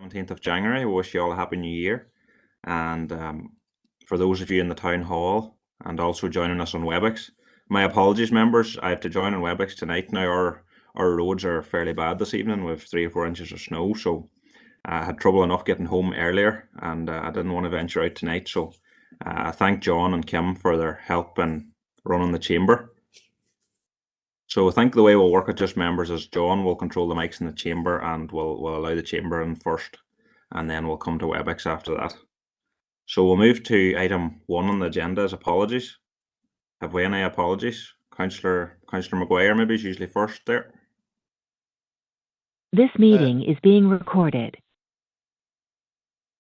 17th of January. We wish you all a happy new year. And for those of you in the town hall and also joining us on WebEx, my apologies, members. I have to join on WebEx tonight. Now our roads are fairly bad this evening with 3 or 4 inches of snow, so I had trouble enough getting home earlier, and I didn't want to venture out tonight. So I thank John and Kim for their help in running the chamber. So I think the way we'll work with just members is John will control the mics in the chamber, and we'll allow the chamber in first, and then we'll come to WebEx after that. So we'll move to item 1 on the agenda as apologies. Have we any apologies? Councillor Maguire maybe is usually first there. This meeting is being recorded.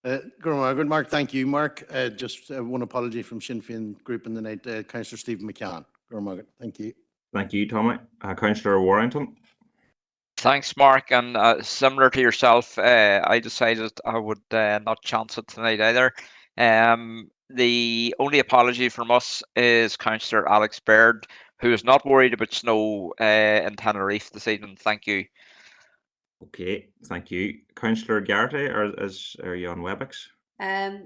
Good, Mark. Thank you, Mark. Just one apology from Sinn Féin Group in the night, Councillor Stephen McCann. Thank you. Thank you, Tommy. Councillor Warrington. Thanks, Mark. And similar to yourself, I decided I would not chance it tonight either. The only apology from us is Councillor Alex Baird, who is not worried about snow in Tenerife this evening. Thank you. Okay, thank you. Councillor Garrity, are you on WebEx?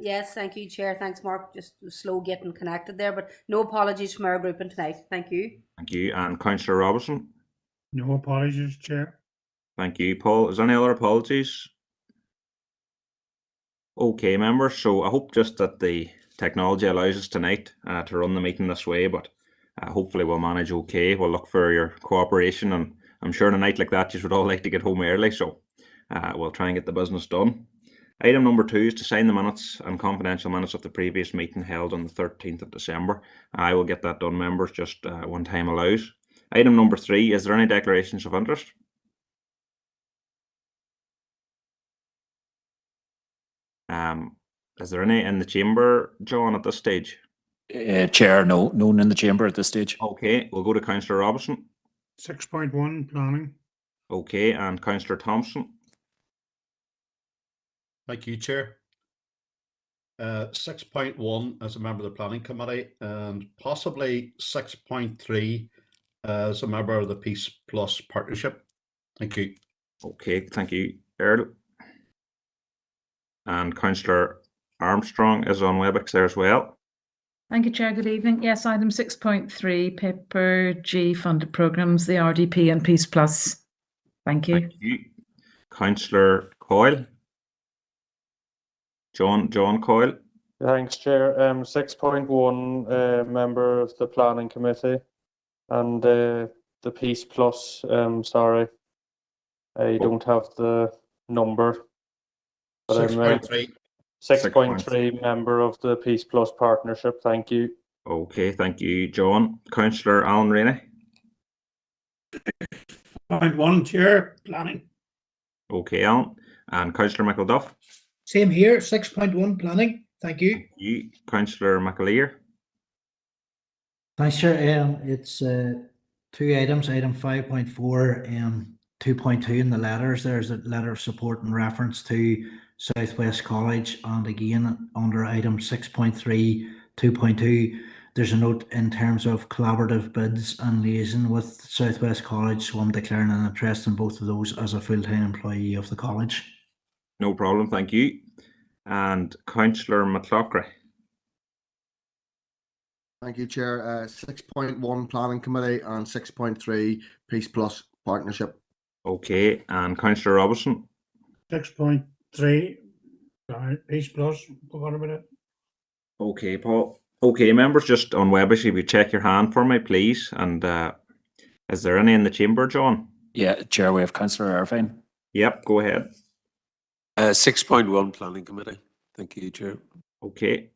Yes, thank you, Chair. Thanks, Mark. Just slow getting connected there, but no apologies from our grouping tonight. Thank you. Thank you. And Councillor Robertson? No apologies, Chair. Thank you, Paul. Is there any other apologies? Okay, members. So I hope just that the technology allows us tonight to run the meeting this way, but hopefully we'll manage okay. We'll look for your cooperation, and I'm sure on a night like that you would all like to get home early, so we'll try and get the business done. Item number 2 is to sign the minutes and confidential minutes of the previous meeting held on the 13th of December. I will get that done, members, just when time allows. Item number 3, is there any declarations of interest? Is there any in the chamber, John, at this stage? Chair, no, none in the chamber at this stage. Okay, we'll go to Councillor Robertson. 6.1 planning. Okay, and Councillor Thompson. Thank you, Chair. 6.1 as a member of the Planning Committee, and possibly 6.3 as a member of the Peace Plus Partnership. Thank you. Okay, thank you, Earl. And Councillor Armstrong is on WebEx there as well. Thank you, Chair. Good evening. Yes, item 6.3, paper G funded programmes, the RDP and Peace Plus. Thank you. Thank you. Councillor Coyle. John Coyle. Thanks, Chair. 6.1, member of the Planning Committee, and the Peace Plus. Sorry, I don't have the number. 6.3. 6.3 member of the Peace Plus Partnership. Thank you. Okay, thank you, John. Councillor Alan Rainey. 6.1, Chair, planning. Okay, Alan. And Councillor Michael Duff. Same here, 6.1 planning. Thank you. Thank you. Councillor McAleer. Thanks, Chair. It's 2 items. Item 5.4, 2.2 in the letters. There's a letter of support in reference to Southwest College, and again under item 6.3, 2.2, there's a note in terms of collaborative bids and liaison with Southwest College, so I'm declaring an interest in both of those as a full-time employee of the college. No problem, thank you. And Councillor McLaughlin. Thank you, Chair. 6.1 Planning Committee and 6.3 Peace Plus Partnership. Okay, and Councillor Robertson. 6.3, Peace Plus. Forgot about it. Okay, Paul. Okay, members, just on WebEx, if you check your hand for me, please. And is there any in the chamber, John? Yeah, Chair, we have Councillor Irvine. Yep, go ahead. 6.1 Planning Committee. Thank you, Chair. Okay.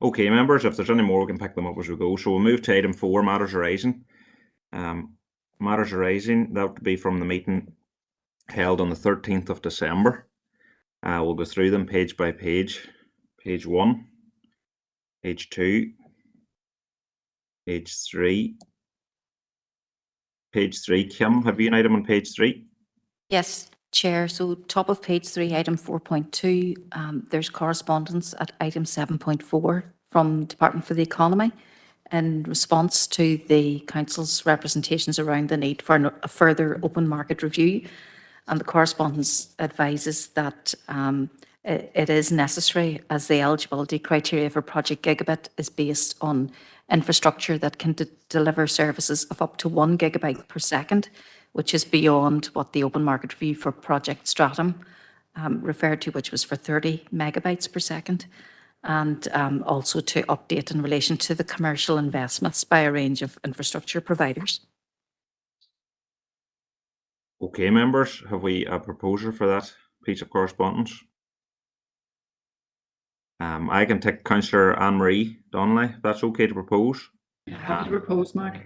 Okay, members, if there's any more, we can pick them up as we go. So we'll move to item 4, matters arising. Matters arising, that would be from the meeting held on the 13th of December. We'll go through them page by page. Page 1, page 2, page 3. Page 3, Kim, have you an item on page 3? Yes, Chair. So top of page 3, item 4.2, there's correspondence at item 7.4 from Department for the Economy in response to the Council's representations around the need for a further open market review. And the correspondence advises that it is necessary, as the eligibility criteria for Project Gigabit is based on infrastructure that can deliver services of up to 1 gigabyte per second, which is beyond what the open market review for Project Stratum referred to, which was for 30 megabytes per second, and also to update in relation to the commercial investments by a range of infrastructure providers. Okay, members, have we a proposer for that piece of correspondence? I can take Councillor Anne-Marie Donnelly, if that's okay to propose. Happy to propose, Mark.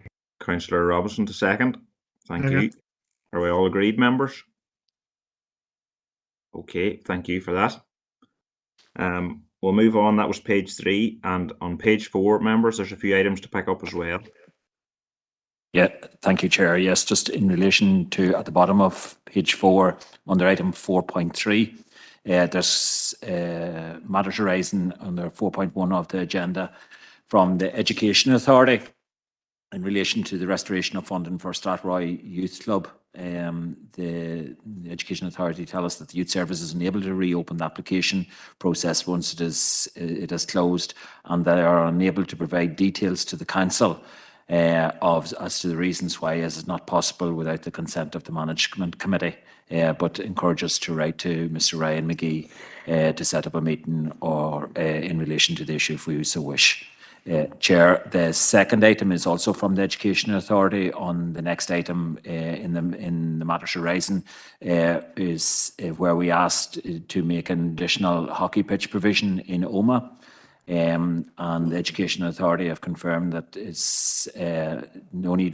Councillor Robinson to second. Thank Second. you. Are we all agreed, members? Okay, thank you for that. We'll move on. That was page 3. And on page 4, members, there's a few items to pick up as well. Yeah, thank you, Chair. Yes, just in relation to at the bottom of page 4, under item 4.3, there's matters arising under 4.1 of the agenda from the Education Authority in relation to the restoration of funding for Strathroy Youth Club. The Education Authority tell us that the Youth Service is unable to reopen the application process once it is closed, and they are unable to provide details to the council as to the reasons why it is not possible without the consent of the management committee, but encourage us to write to Mr. Ryan McGee to set up a meeting or in relation to the issue if we so wish. Chair, the second item is also from the Education Authority. On the next item in the matters arising is where we asked to make an additional hockey pitch provision in Omagh. And the Education Authority have confirmed that it's only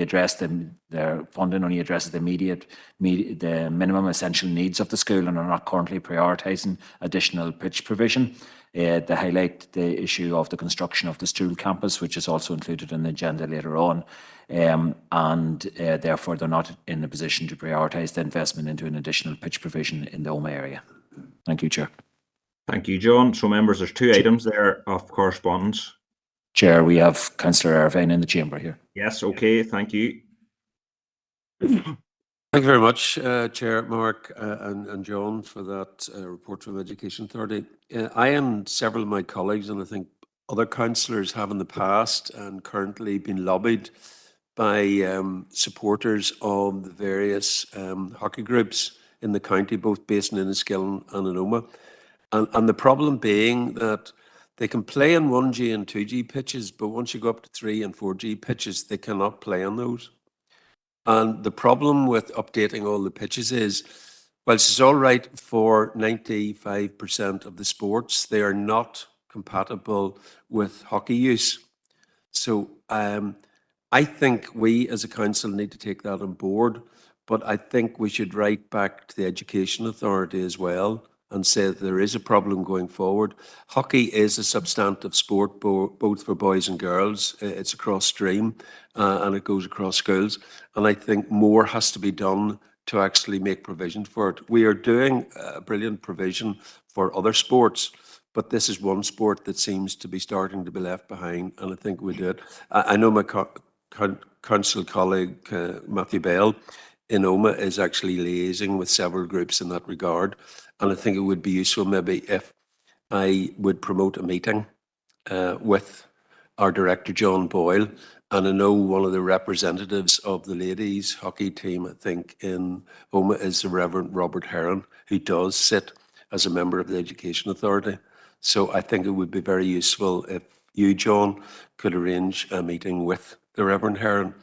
addressed their funding only addresses the the minimum essential needs of the school and are not currently prioritising additional pitch provision. They highlight the issue of the construction of the school campus, which is also included in the agenda later on, and therefore they're not in a position to prioritise the investment into an additional pitch provision in the Omagh area. Thank you, Chair. Thank you, John. So, members, there's 2 items there of correspondence. Chair, we have Councillor Irvine in the chamber here. Yes, okay, thank you. Thank you very much, Chair, Mark and John, for that report from the Education Authority. I and several of my colleagues, and I think other councillors have in the past and currently been lobbied by supporters of the various hockey groups in the county, both based in Enniskillen and in Omagh. And the problem being that they can play on 1G and 2G pitches, but once you go up to 3 and 4G pitches, they cannot play on those. And the problem with updating all the pitches is, whilst it's all right for 95% of the sports, they are not compatible with hockey use. So I think we as a council need to take that on board, but I think we should write back to the Education Authority as well and say that there is a problem going forward. Hockey is a substantive sport, both for boys and girls. It's across stream and it goes across schools. And I think more has to be done to actually make provision for it. We are doing a brilliant provision for other sports, but this is one sport that seems to be starting to be left behind, and I think we do it. I know my council colleague, Matthew Bell, in Omagh is actually liaising with several groups in that regard. And I think it would be useful maybe if I would promote a meeting with our director, John Boyle. And I know one of the representatives of the ladies hockey team, I think, in Omagh is the Reverend Robert Heron, who does sit as a member of the Education Authority. So I think it would be very useful if you, John, could arrange a meeting with the Reverend Heron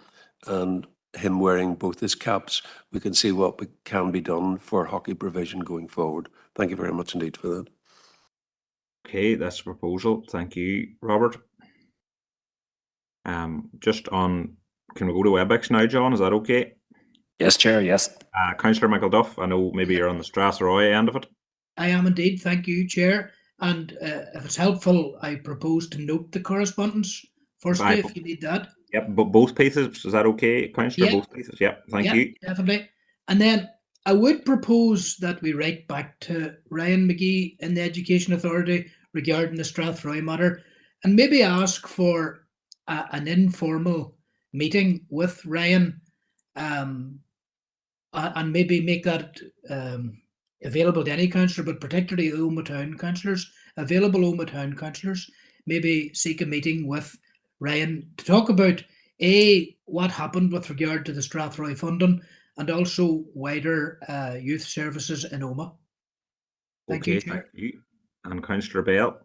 and him wearing both his caps. We can see what can be done for hockey provision going forward. Thank you very much indeed for that. Okay, that's a proposal. Thank you, Robert. Just on, can we go to WebEx now, John? Is that okay? Yes, Chair, yes. Councillor Michael Duff, I know maybe you're on the Strathroy end of it. I am indeed, thank you, Chair. And if it's helpful, I propose to note the correspondence firstly, if you need that. Yep, but both pieces, is that okay, Councillor? Yeah. Both pieces, yep, thank you. Definitely. And then I would propose that we write back to Ryan McGee in the Education Authority regarding the Strathroy matter and maybe ask for an informal meeting with Ryan and maybe make that available to any councillor, but particularly Oma Town councillors, available Oma Town councillors, maybe seek a meeting with Ryan to talk about what happened with regard to the Strathroy funding and also wider youth services in Oma. Thank you, Chair. Thank you. And Councillor Bell.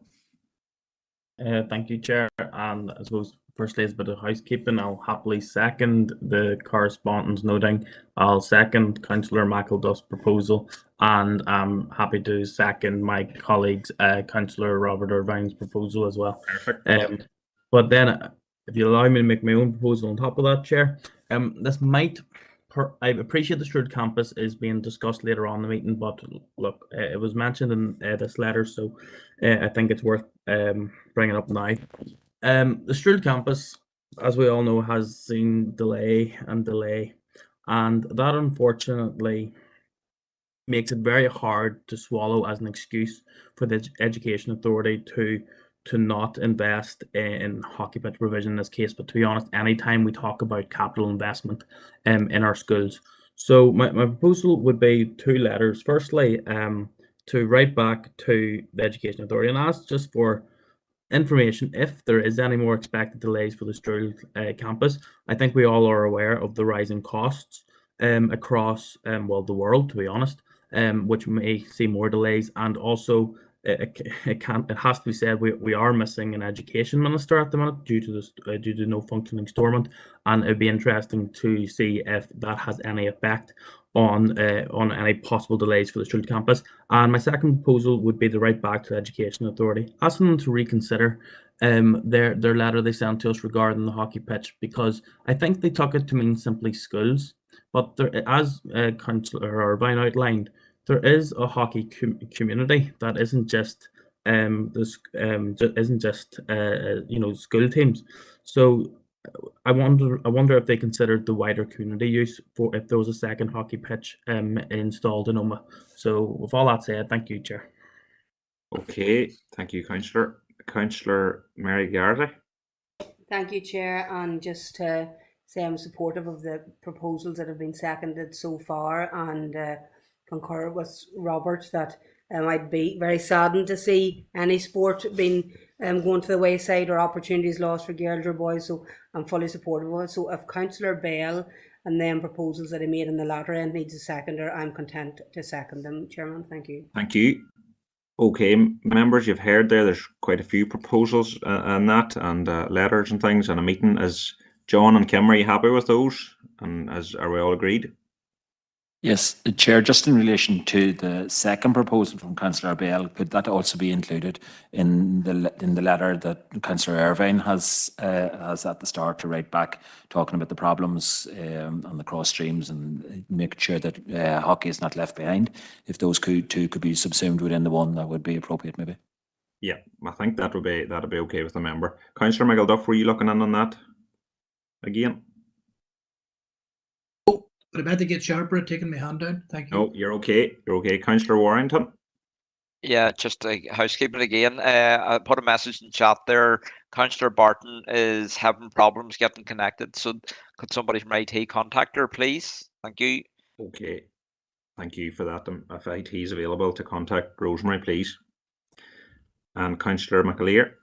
Thank you, Chair. And I suppose firstly, as a bit of housekeeping, I'll happily second the correspondence noting. I'll second Councillor McElduff's proposal, and I'm happy to second my colleague's Councillor Robert Irvine's proposal as well. Perfect. But then, if you allow me to make my own proposal on top of that, Chair, this might. I appreciate the Stroud campus is being discussed later on in the meeting, but look, it was mentioned in this letter, so I think it's worth bringing up now. The Stroud campus, as we all know, has seen delay, and that unfortunately makes it very hard to swallow as an excuse for the Education Authority to not invest in hockey pitch provision in this case. But to be honest, anytime we talk about capital investment in our schools. So my proposal would be 2 letters. Firstly, to write back to the Education Authority and ask just for information if there is any more expected delays for the Stroud campus. I think we all are aware of the rising costs across well, the world, to be honest, which may see more delays. And also it has to be said we are missing an education minister at the minute due to no functioning Stormont, and it'd be interesting to see if that has any effect on any possible delays for the Stroud campus. And my second proposal would be to write back to the Education Authority, asking them to reconsider their letter they sent to us regarding the hockey pitch, because I think they took it to mean simply schools. But there, as Councillor Irvine outlined, there is a hockey community that isn't just school teams. So I wonder if they considered the wider community use for if there was a second hockey pitch installed in Oma. So with all that said, thank you, Chair. Okay, thank you, Councillor. Councillor Mary Garvey. Thank you, Chair, and just to say I'm supportive of the proposals that have been seconded so far, and concur with Robert that I'd be very saddened to see any sport being going to the wayside or opportunities lost for girls or boys, so I'm fully supportive of it. So if Councillor Bell and then proposals that I made in the latter end needs a seconder, I'm content to second them, Chairman. Thank you. Thank you. Okay, members, you've heard there's quite a few proposals and letters and things and a meeting. Is John and Kim, are you happy with those? And are we all agreed? Yes, Chair, just in relation to the second proposal from Councillor Bell, could that also be included in the letter that Councillor Irvine has at the start to write back, talking about the problems on the cross streams and making sure that hockey is not left behind? If those two could be subsumed within the one, that would be appropriate, maybe. Yeah, I think that'd be okay with the member. Councillor McElduff, were you looking in on that again? But I'm about to get sharper at taking my hand down. Thank you. No, you're okay. You're okay. Councillor Warrington. Yeah, just housekeeping again. I put a message in chat there. Councillor Barton is having problems getting connected. So could somebody from IT contact her, please? Thank you. Okay. Thank you for that. If IT is available to contact Rosemary, please. And Councillor McAleer.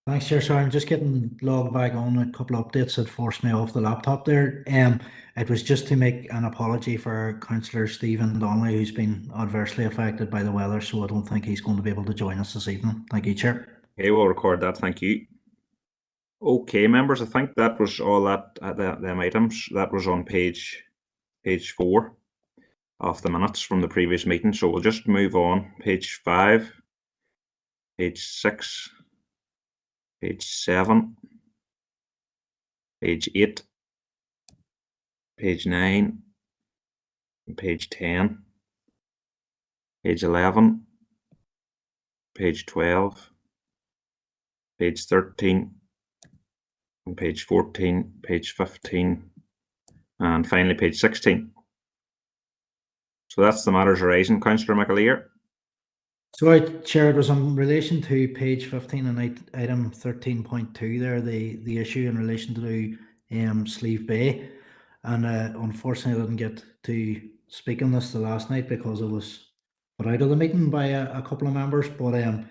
Thanks, Chair. Sorry, I'm just getting logged back on. A couple of updates that forced me off the laptop there. It was just to make an apology for Councillor Stephen Donnelly, who's been adversely affected by the weather, so I don't think he's going to be able to join us this evening. Thank you, Chair. Okay, we'll record that. Thank you. Okay, members, I think that was all them items. That was on page 4 of the minutes from the previous meeting. So we'll just move on. Page 5, page 6. Page 7, page 8, page 9, page 10, page 11, page 12, page 13, and page 14, page 15, and finally page 16. So that's the matters arising. Councillor McAleer. Sorry, Chair, it was in relation to page 15 and item 13.2 there, the issue in relation to Slieve Bay. and unfortunately I didn't get to speak on this the last night because I was put out of the meeting by a couple of members. But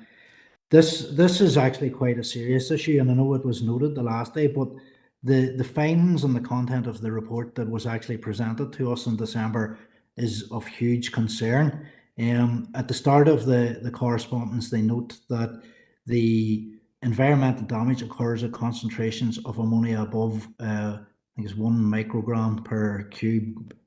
this is actually quite a serious issue, and I know it was noted the last day, but the findings and the content of the report that was actually presented to us in December is of huge concern. At the start of the correspondence, they note that the environmental damage occurs at concentrations of ammonia above, I think it's 1 microgram per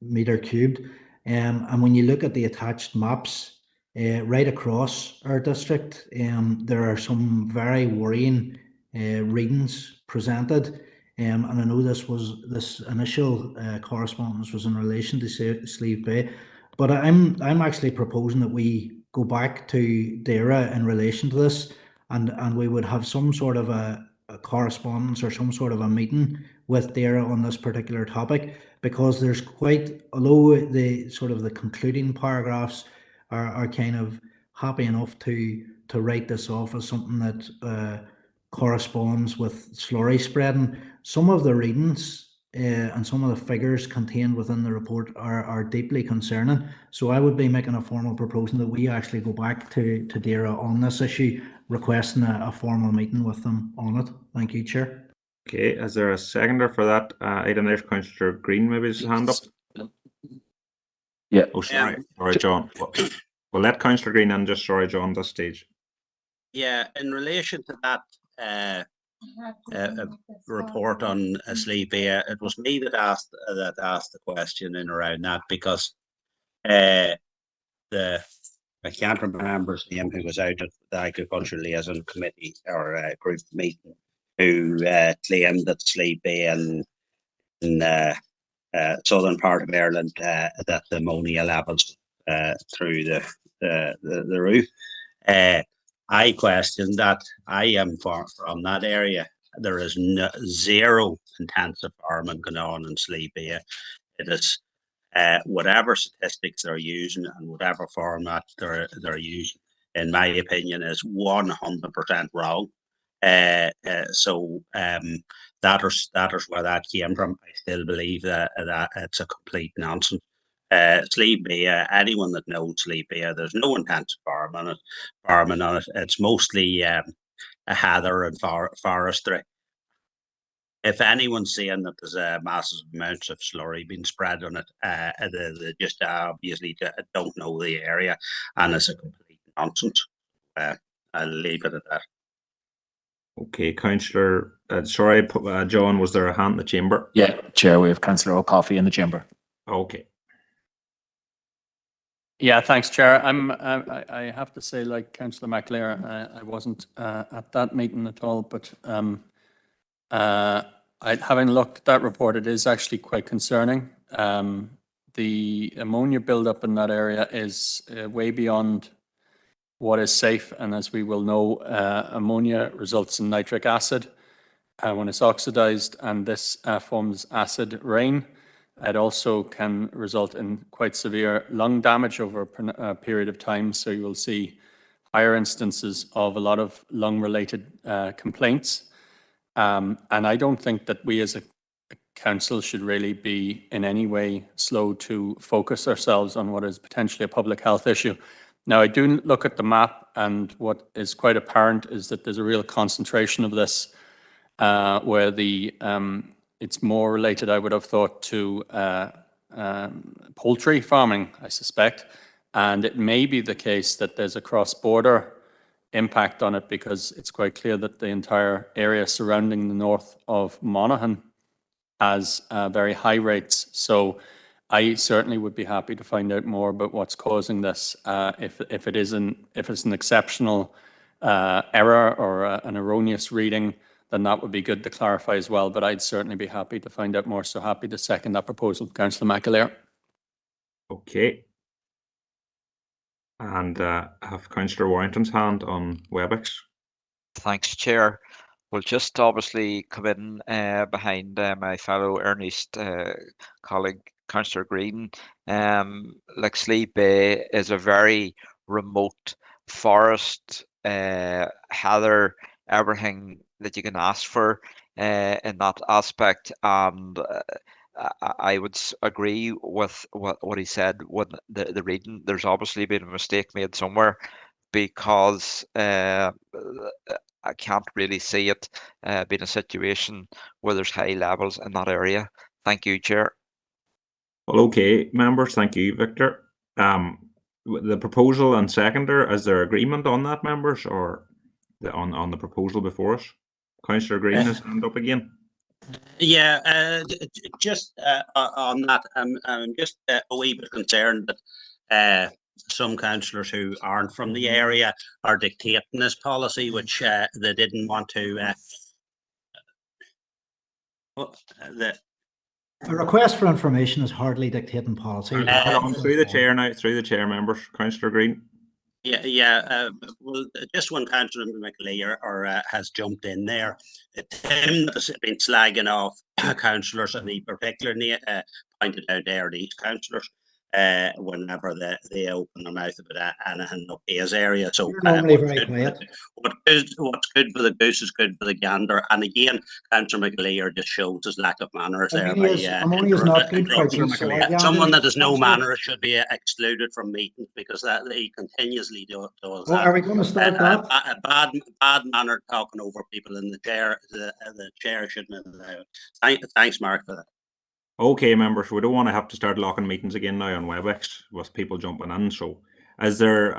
meter cubed. And when you look at the attached maps, right across our district, there are some very worrying readings presented. And I know this initial correspondence was in relation to Slieve Bay, but I'm actually proposing that we go back to DAERA in relation to this, and we would have some sort of a correspondence or some sort of a meeting with DAERA on this particular topic, because there's quite, although the sort of the concluding paragraphs are kind of happy enough to write this off as something that corresponds with slurry spreading, some of the readings and some of the figures contained within the report are deeply concerning. So I would be making a formal proposal that we actually go back to DAERA on this issue, requesting a formal meeting with them on it. Thank you, Chair. Okay, is there a seconder for that item? There's Councillor Green, maybe his hand up. Yeah. Oh, sorry, John. We'll let Councillor Green in. Just sorry, John, this stage. Yeah, in relation to that report on Slieve Bay, it was me that asked the question in around that, because I can't remember his name, who was out at the Agricultural Liaison Committee or group meeting, who claimed that Slieve Bay and in southern part of Ireland, that the ammonia levels through the roof. I question that. I am from that area. There is zero intensive farming going on in Slieve Bay. It is whatever statistics they're using and whatever format they're using, in my opinion, is 100% wrong. So that is where that came from. I still believe that it's a complete nonsense. Slieve Bay, anyone that knows Slieve Bay, there's no intensive farming on it. It's mostly a heather and forestry. If anyone's saying that there's massive amounts of slurry being spread on it, they just obviously don't know the area, and it's a complete nonsense. I'll leave it at that. Okay, Councillor, sorry, John, was there a hand in the chamber? Yeah, Chair, we have Councillor O'Coffey in the chamber. Okay. Yeah, thanks, Chair. I have to say, like Councillor McAleer, I wasn't at that meeting at all, but having looked at that report, it is actually quite concerning. The ammonia buildup in that area is way beyond what is safe, and as we will know, ammonia results in nitric acid when it's oxidized, and this forms acid rain. It also can result in quite severe lung damage over a period of time, so you will see higher instances of a lot of lung-related complaints. And I don't think that we as a council should really be in any way slow to focus ourselves on what is potentially a public health issue. Now, I do look at the map, and what is quite apparent is that there's a real concentration of this where it's more related, I would have thought, to poultry farming, I suspect. And it may be the case that there's a cross-border impact on it, because it's quite clear that the entire area surrounding the north of Monaghan has very high rates. So I certainly would be happy to find out more about what's causing this. If it's an exceptional error or an erroneous reading, then that would be good to clarify as well. But I'd certainly be happy to find out more. So happy to second that proposal, Councillor McAleer. Okay. And I have Councillor Warrington's hand on WebEx. Thanks, Chair. We'll just obviously come in behind my fellow Ernest colleague, Councillor Green. Like Slieve Bay is a very remote forest, heather, everything that you can ask for in that aspect. And I would agree with what he said with the reading. There's obviously been a mistake made somewhere, because I can't really see it being a situation where there's high levels in that area. Thank you, Chair. Well, okay, members, thank you, Victor. The proposal and seconder, is there agreement on that, members, or on the proposal before us? Councillor Green has hand up again. Yeah, just on that, I'm just a wee bit concerned that some councillors who aren't from the area are dictating this policy, which they didn't want to. A request for information is hardly dictating policy. Through the chair now, through the chair, members. Councillor Green. Yeah. Well, just one councillor McAleer has jumped in there. Tim has been slagging off councillors, and he particularly pointed out there these councillors whenever they open their mouth about anything up his area. So You're normally very quiet. What's good for the goose is good for the gander. And again, Councillor McAleer just shows his lack of manners there. Ammonia is not good for you. Someone that has no manners should be excluded from meetings, because that he continuously does Well, that. are we going to start that? Bad manner talking over people in the chair. The chair shouldn't allow it. Thanks, Mark, for that. Okay, members, we don't want to have to start locking meetings again now on WebEx with people jumping in. So, is there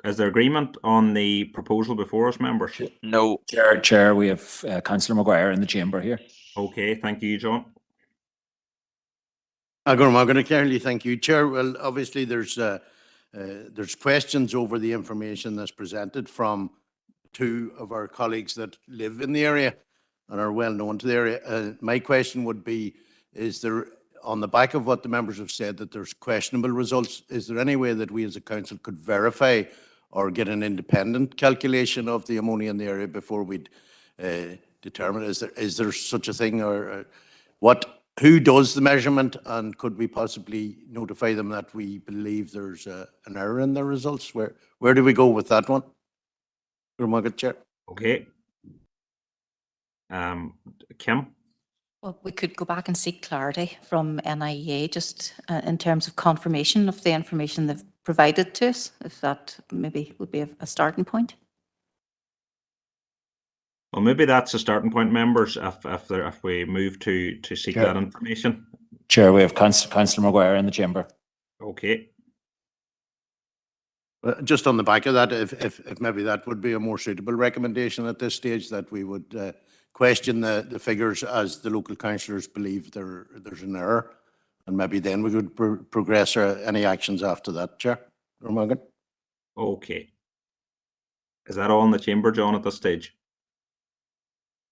agreement on the proposal before us, members? No. Chair, we have Councillor Maguire in the chamber here. Okay, thank you, John. I'm going to clearly thank you, Chair. Well, obviously there's questions over the information that's presented from two of our colleagues that live in the area and are well known to the area. My question would be, is there, on the back of what the members have said, that there's questionable results, is there any way that we as a council could verify or get an independent calculation of the ammonia in the area before we'd determine? Is there such a thing, or who does the measurement, and could we possibly notify them that we believe there's an error in the results? Where do we go with that one? Chair. Okay. Kim? Well, we could go back and seek clarity from NIEA just in terms of confirmation of the information they've provided to us, if that maybe would be a starting point. Well, maybe that's a starting point, members, if we move to seek that information. Chair, we have Councillor Maguire in the chamber. Okay. Just on the back of that, if maybe that would be a more suitable recommendation at this stage, that we would question the figures as the local councillors believe there's an error, and maybe then we could progress any actions after that, Chair. Okay. Is that all in the chamber, John, at this stage?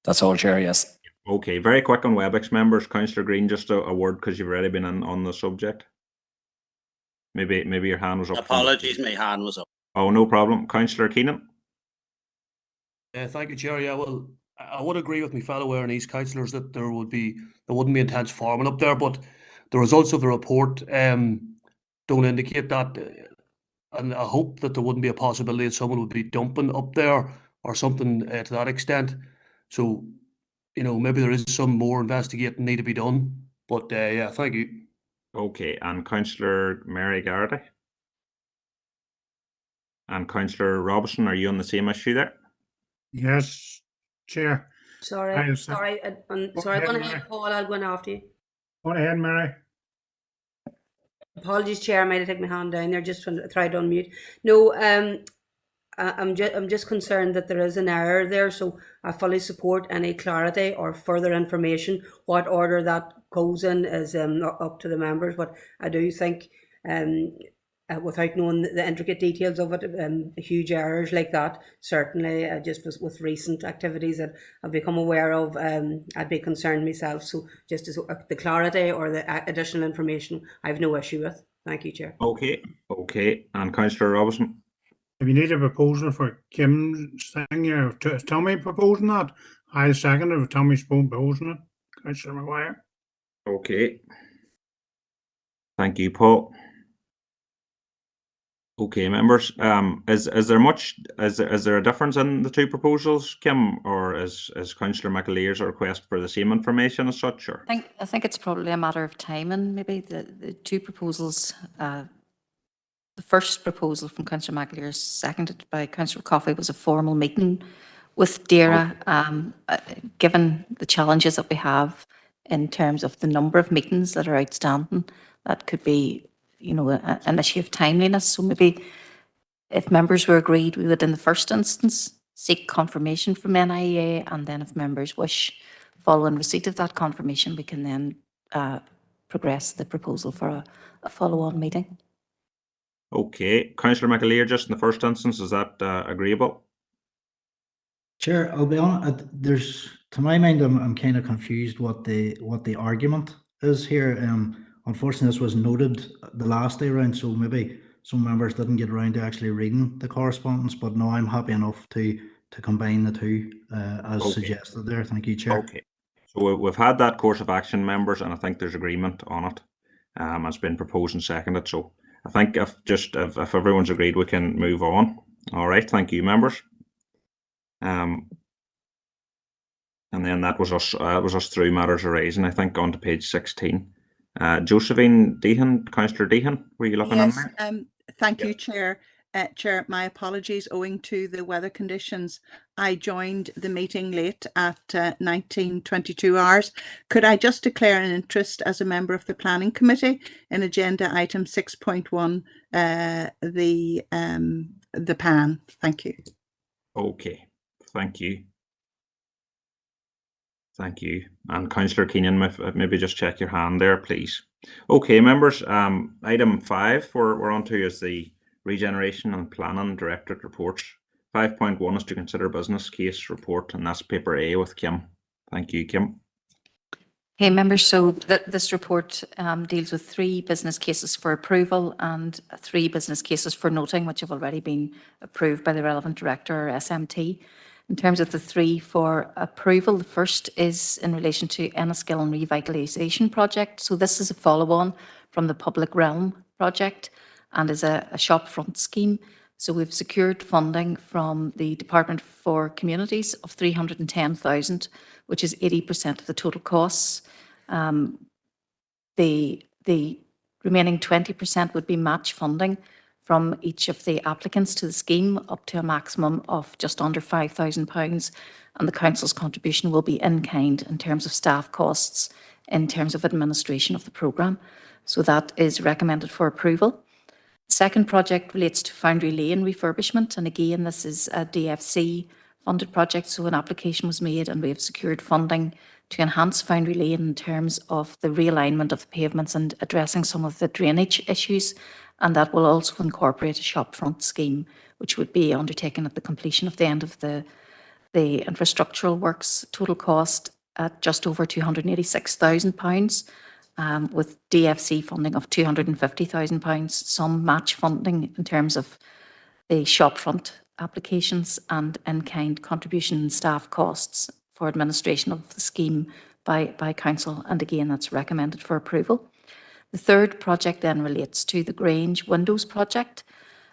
That's all, Chair, yes. Okay, very quick on WebEx, members. Councillor Green, just a word, because you've already been on the subject. Maybe your hand was up. Apologies, my hand was up. Oh, no problem. Councillor Keenan. Thank you, Chair. Yeah, well, I would agree with my fellow Erinese councillors that there wouldn't be intense farming up there, but the results of the report don't indicate that, and I hope that there wouldn't be a possibility that someone would be dumping up there or something to that extent. So, maybe there is some more investigating need to be done. But yeah, thank you. Okay, and Councillor Mary Garrity. And Councillor Robinson, are you on the same issue there? Yes, Chair. Sorry, I'm going ahead, Paul. I'll go in after you. Go ahead, Mary. Apologies, Chair. I might have taken my hand down there just when I tried to unmute. No, I'm just concerned that there is an error there, so I fully support any clarity or further information. What order that goes in is up to the members, but I do think, without knowing the intricate details of it, huge errors like that, certainly just with recent activities that I've become aware of, I'd be concerned myself. So just as the clarity or the additional information, I have no issue with. Thank you, Chair. Okay, and Councillor Robinson. If you need a proposal for Kim's thing, if Tommy proposing that, I'll second it if Tommy's proposing it. Councillor Maguire. Okay. Thank you, Paul. Okay, members. Is there a difference in the two proposals, Kim, or is Councillor McAleer's request for the same information as such? Or I think it's probably a matter of timing. Maybe the two proposals. The first proposal from Councillor McAleer, seconded by Councillor Coffey, was a formal meeting with DAERA. Given the challenges that we have in terms of the number of meetings that are outstanding, that could be, an issue of timeliness. So maybe if members were agreed, we would in the first instance seek confirmation from NIEA, and then if members wish, following receipt of that confirmation, we can then progress the proposal for a follow-on meeting. okay, Councillor McAleer, just in the first instance, is that agreeable? Chair, I'll be honest. To my mind, I'm kind of confused what the argument is here. Unfortunately, this was noted the last day round, so maybe some members didn't get around to actually reading the correspondence. But no, I'm happy enough to combine the two as suggested there. Thank you, Chair. Okay, so we've had that course of action, members, and I think there's agreement on it. It's been proposed and seconded. So I think if everyone's agreed, we can move on. All right, thank you, members. And then that was us through matters arising, I think, on to page 16. Josephine Deehan, Councillor Deehan, were you looking on there? Thank you, Chair. Chair, my apologies owing to the weather conditions. I joined the meeting late at 19:22 hours. Could I just declare an interest as a member of the Planning Committee in agenda item 6.1, the PAN? Thank you. Okay, thank you. Thank you. And Councillor Keenan, maybe just check your hand there, please. Okay, members, item 5 we're on to is the Regeneration and Planning Directorate reports. 5.1 is to consider business case report, and that's paper A with Kim. Thank you, Kim. Okay, members, so this report deals with 3 business cases for approval and 3 business cases for noting, which have already been approved by the relevant director or SMT. In terms of the 3 for approval, the first is in relation to Enniskillen Revitalisation Project. So this is a follow-on from the Public Realm project and is a shopfront scheme. So we've secured funding from the Department for Communities of 310,000, which is 80% of the total costs. The remaining 20% would be match funding from each of the applicants to the scheme, up to a maximum of just under £5,000, and the council's contribution will be in kind in terms of staff costs, in terms of administration of the programme. So that is recommended for approval. The second project relates to Foundry Lane refurbishment, and again, this is a DFC funded project, so an application was made and we have secured funding to enhance Foundry Lane in terms of the realignment of the pavements and addressing some of the drainage issues. And that will also incorporate a shopfront scheme, which would be undertaken at the completion of the end of the infrastructural works. Total cost at just over £286,000, with DFC funding of £250,000, some match funding in terms of the shopfront applications, and in-kind contribution and staff costs for administration of the scheme by council. And again, that's recommended for approval. The third project then relates to the Grange Windows project,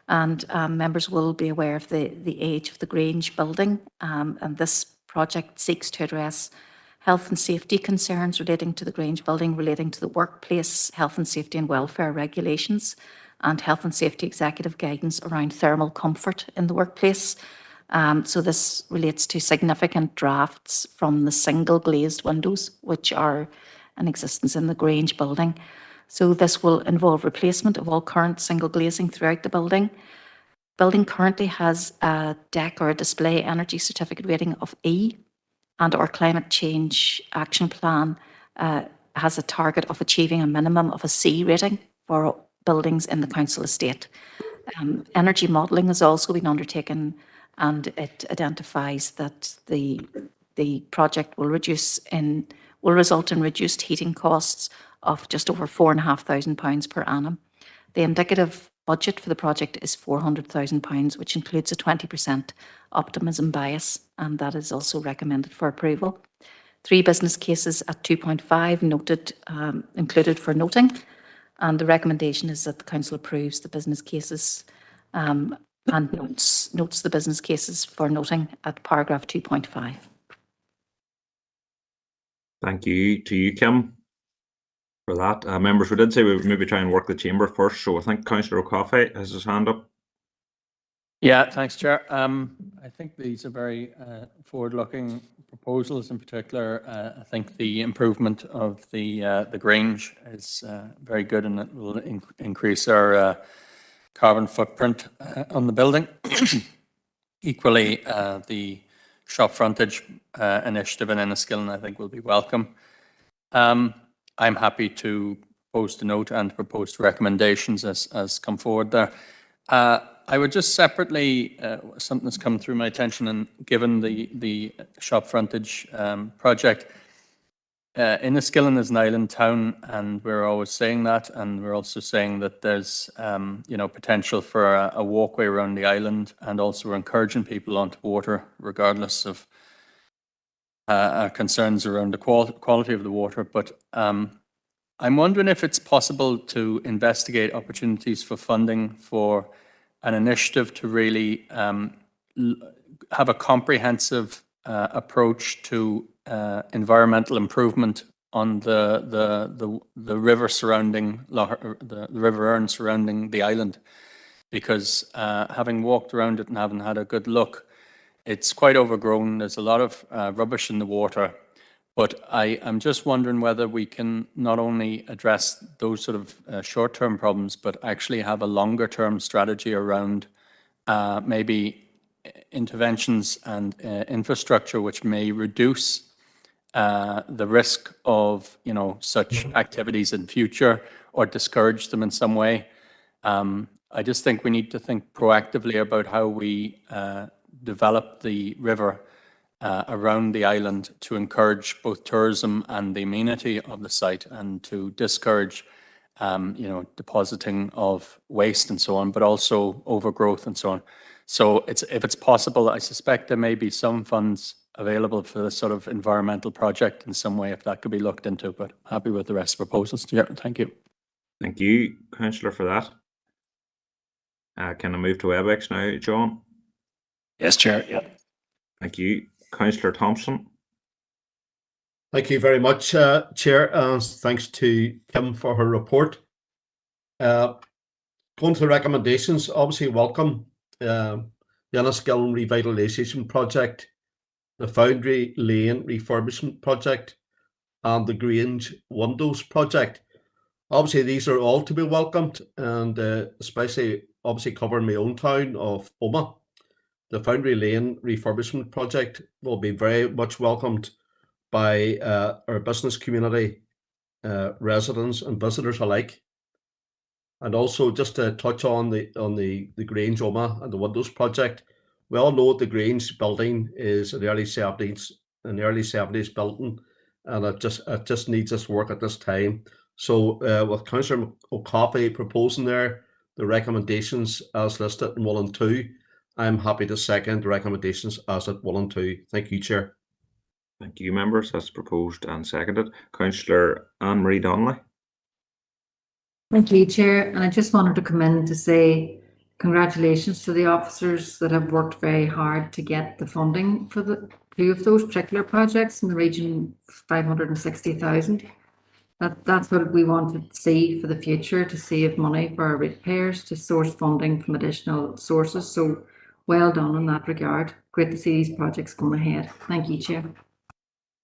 and members will be aware of the age of the Grange building, and this project seeks to address health and safety concerns relating to the Grange building, relating to the workplace health and safety and welfare regulations and health and safety executive guidance around thermal comfort in the workplace. So this relates to significant drafts from the single glazed windows which are in existence in the Grange building. So this will involve replacement of all current single glazing throughout the building. Building currently has a DEC or a display energy certificate rating of E, and our climate change action plan has a target of achieving a minimum of a C rating for buildings in the council estate. Energy modelling has also been undertaken, and it identifies that the project will result in reduced heating costs of just over £4,500 per annum. The indicative budget for the project is £400,000, which includes a 20% optimism bias, and that is also recommended for approval. 3 business cases at 2.5 included for noting, and the recommendation is that the council approves the business cases and notes the business cases for noting at paragraph 2.5. Thank you to you, Kim, for that. Members, we did say we would maybe try and work the chamber first, so I think Councillor O'Coffey has his hand up. Yeah, thanks, Chair. I think these are very forward-looking proposals. In particular, I think the improvement of the Grange is very good, and it will increase our carbon footprint on the building. Equally, the shop frontage initiative in Enniskillen, I think, will be welcome. I'm happy to post a note and propose recommendations as come forward there. I would just separately, something that's come through my attention, and given the shop frontage project, Enniskillen is an island town, and we're always saying that, and we're also saying that there's potential for a walkway around the island, and also we're encouraging people onto water, regardless of our concerns around the quality of the water. But I'm wondering if it's possible to investigate opportunities for funding for an initiative to really have a comprehensive approach to environmental improvement on the river surrounding the River Erne surrounding the island, because having walked around it and having had a good look, it's quite overgrown. There's a lot of rubbish in the water. But I'm just wondering whether we can not only address those sort of short-term problems, but actually have a longer-term strategy around maybe interventions and infrastructure which may reduce the risk of such activities in future or discourage them in some way. I just think we need to think proactively about how we develop the river around the island to encourage both tourism and the amenity of the site, and to discourage depositing of waste and so on, but also overgrowth and so on. So if it's possible, I suspect there may be some funds available for this sort of environmental project in some way, if that could be looked into. But happy with the rest of the proposals. Yeah, thank you. Thank you, Councillor, for that. Can I move to WebEx now, John? Yes, Chair. Yeah. Thank you. Councillor Thompson. Thank you very much, Chair, and thanks to Kim for her report. Going to the recommendations, obviously welcome the Enniskillen Revitalisation Project, the Foundry Lane Refurbishment Project, and the Grange Windows Project. Obviously, these are all to be welcomed, and especially obviously covering my own town of Omagh. The Foundry Lane Refurbishment Project will be very much welcomed by our business community, residents and visitors alike. And also, just to touch on the Grange Omagh and the Windows Project, we all know the Grange building is an early 70s building, and it just needs its work at this time. So with Councillor O'Coffey proposing there the recommendations as listed in 1 and 2, I'm happy to second the recommendations as at 1 and 2. Thank you, Chair. Thank you, members. That's proposed and seconded. Councillor Anne-Marie Donnelly. Thank you, Chair. And I just wanted to come in to say congratulations to the officers that have worked very hard to get the funding for the 2 of those particular projects in the region of 560,000. That's what we want to see for the future, to save money for our ratepayers, to source funding from additional sources. So well done in that regard. Great to see these projects going ahead. Thank you, Chair.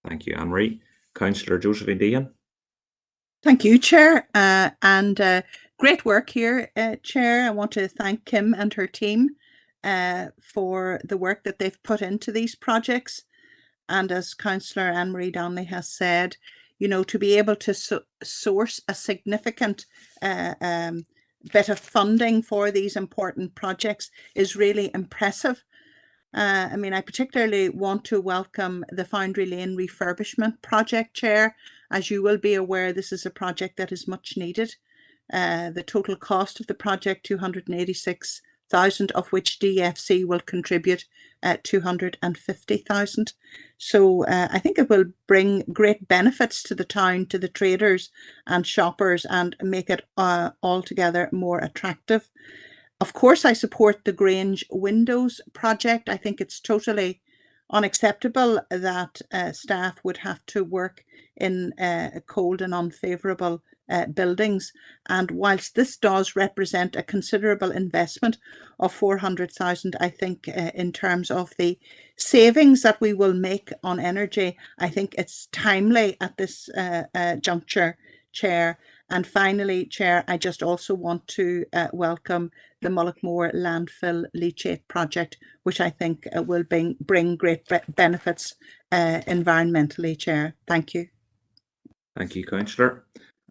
Thank you, Anne-Marie. Councillor Josephine Deehan. Thank you, Chair, and great work here, Chair. I want to thank Kim and her team for the work that they've put into these projects. And as Councillor Anne-Marie Donnelly has said, to be able to source a significant bit of funding for these important projects is really impressive. I particularly want to welcome the Foundry Lane Refurbishment Project, Chair. As you will be aware, this is a project that is much needed. The total cost of the project, 286,000, of which DFC will contribute 250,000. So I think it will bring great benefits to the town, to the traders and shoppers, and make it altogether more attractive. Of course, I support the Grange Windows project. I think it's totally unacceptable that staff would have to work in cold and unfavourable buildings. And whilst this does represent a considerable investment of 400,000, I think in terms of the savings that we will make on energy, I think it's timely at this juncture, Chair. And finally, Chair, I just also want to welcome the Mullaghmore landfill leachate project, which I think will bring great benefits environmentally, Chair. Thank you. Thank you, Councillor.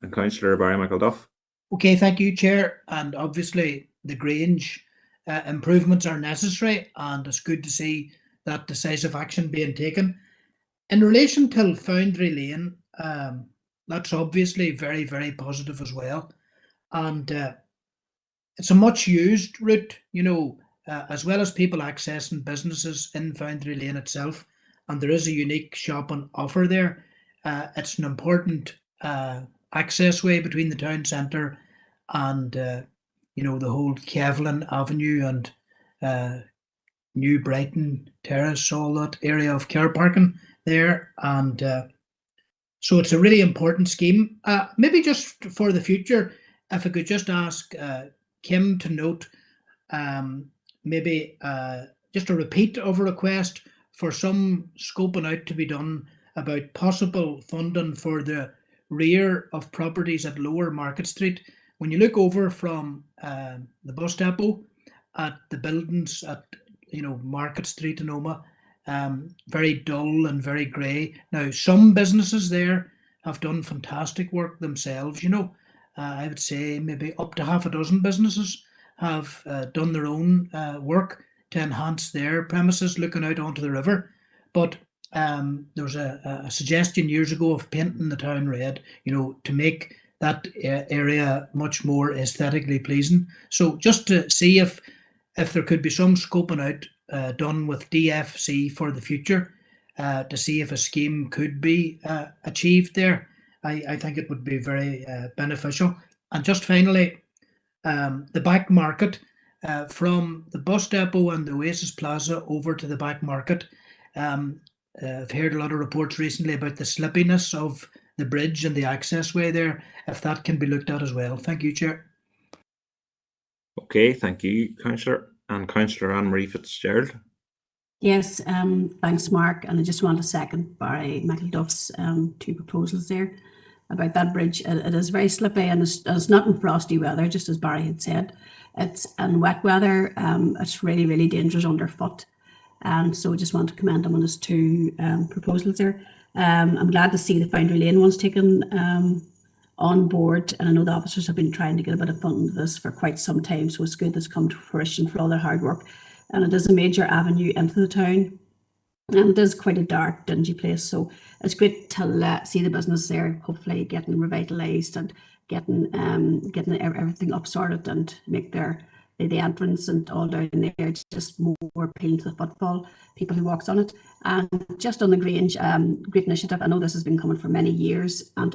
And Councillor Barry Michael Duff. Okay, thank you, Chair. And obviously the Grange improvements are necessary, and it's good to see that decisive action being taken. In relation to Foundry Lane, that's obviously very, very positive as well. And it's a much used route, you know, as well as people accessing businesses in Foundry Lane itself. And there is a unique shopping offer there. It's an important access way between the town centre and, you know, the whole Kevlin Avenue and New Brighton Terrace, all that area of car parking there. And so it's a really important scheme. Maybe just for the future, if I could just ask Kim to note maybe just a repeat of a request for some scoping out to be done about possible funding for the rear of properties at Lower Market Street. When you look over from the bus depot at the buildings at, you know, Market Street in Omagh, very dull and very grey. Now, some businesses there have done fantastic work themselves, you know. I would say maybe up to half a dozen businesses have done their own work to enhance their premises looking out onto the river. But there was a suggestion years ago of painting the town red, you know, to make that area much more aesthetically pleasing. So just to see if there could be some scoping out done with DFC for the future to see if a scheme could be achieved there. I think it would be very beneficial. And just finally, the back market, from the bus depot and the Oasis Plaza over to the back market. I've heard a lot of reports recently about the slippiness of the bridge and the access way there, if that can be looked at as well. Thank you, Chair. Okay, thank you, Councillor. And Councillor Anne-Marie Fitzgerald. Yes, thanks, Mark. And I just want to second Barry Michael Duff's two proposals there about that bridge. It is very slippy, and it's not in frosty weather, just as Barry had said. It's in wet weather. It's really, really dangerous underfoot. And so I just want to commend him on his two proposals there. I'm glad to see the Foundry Lane ones taken on board, and I know the officers have been trying to get a bit of funding for this for quite some time, so it's good that's come to fruition for all their hard work. And it is a major avenue into the town, and it is quite a dark, dingy place, so it's great to see the business there hopefully getting revitalised and getting everything up sorted and make the entrance and all down there just more appealing to the footfall, people who walks on it. And just on the Grange, great initiative. I know this has been coming for many years, and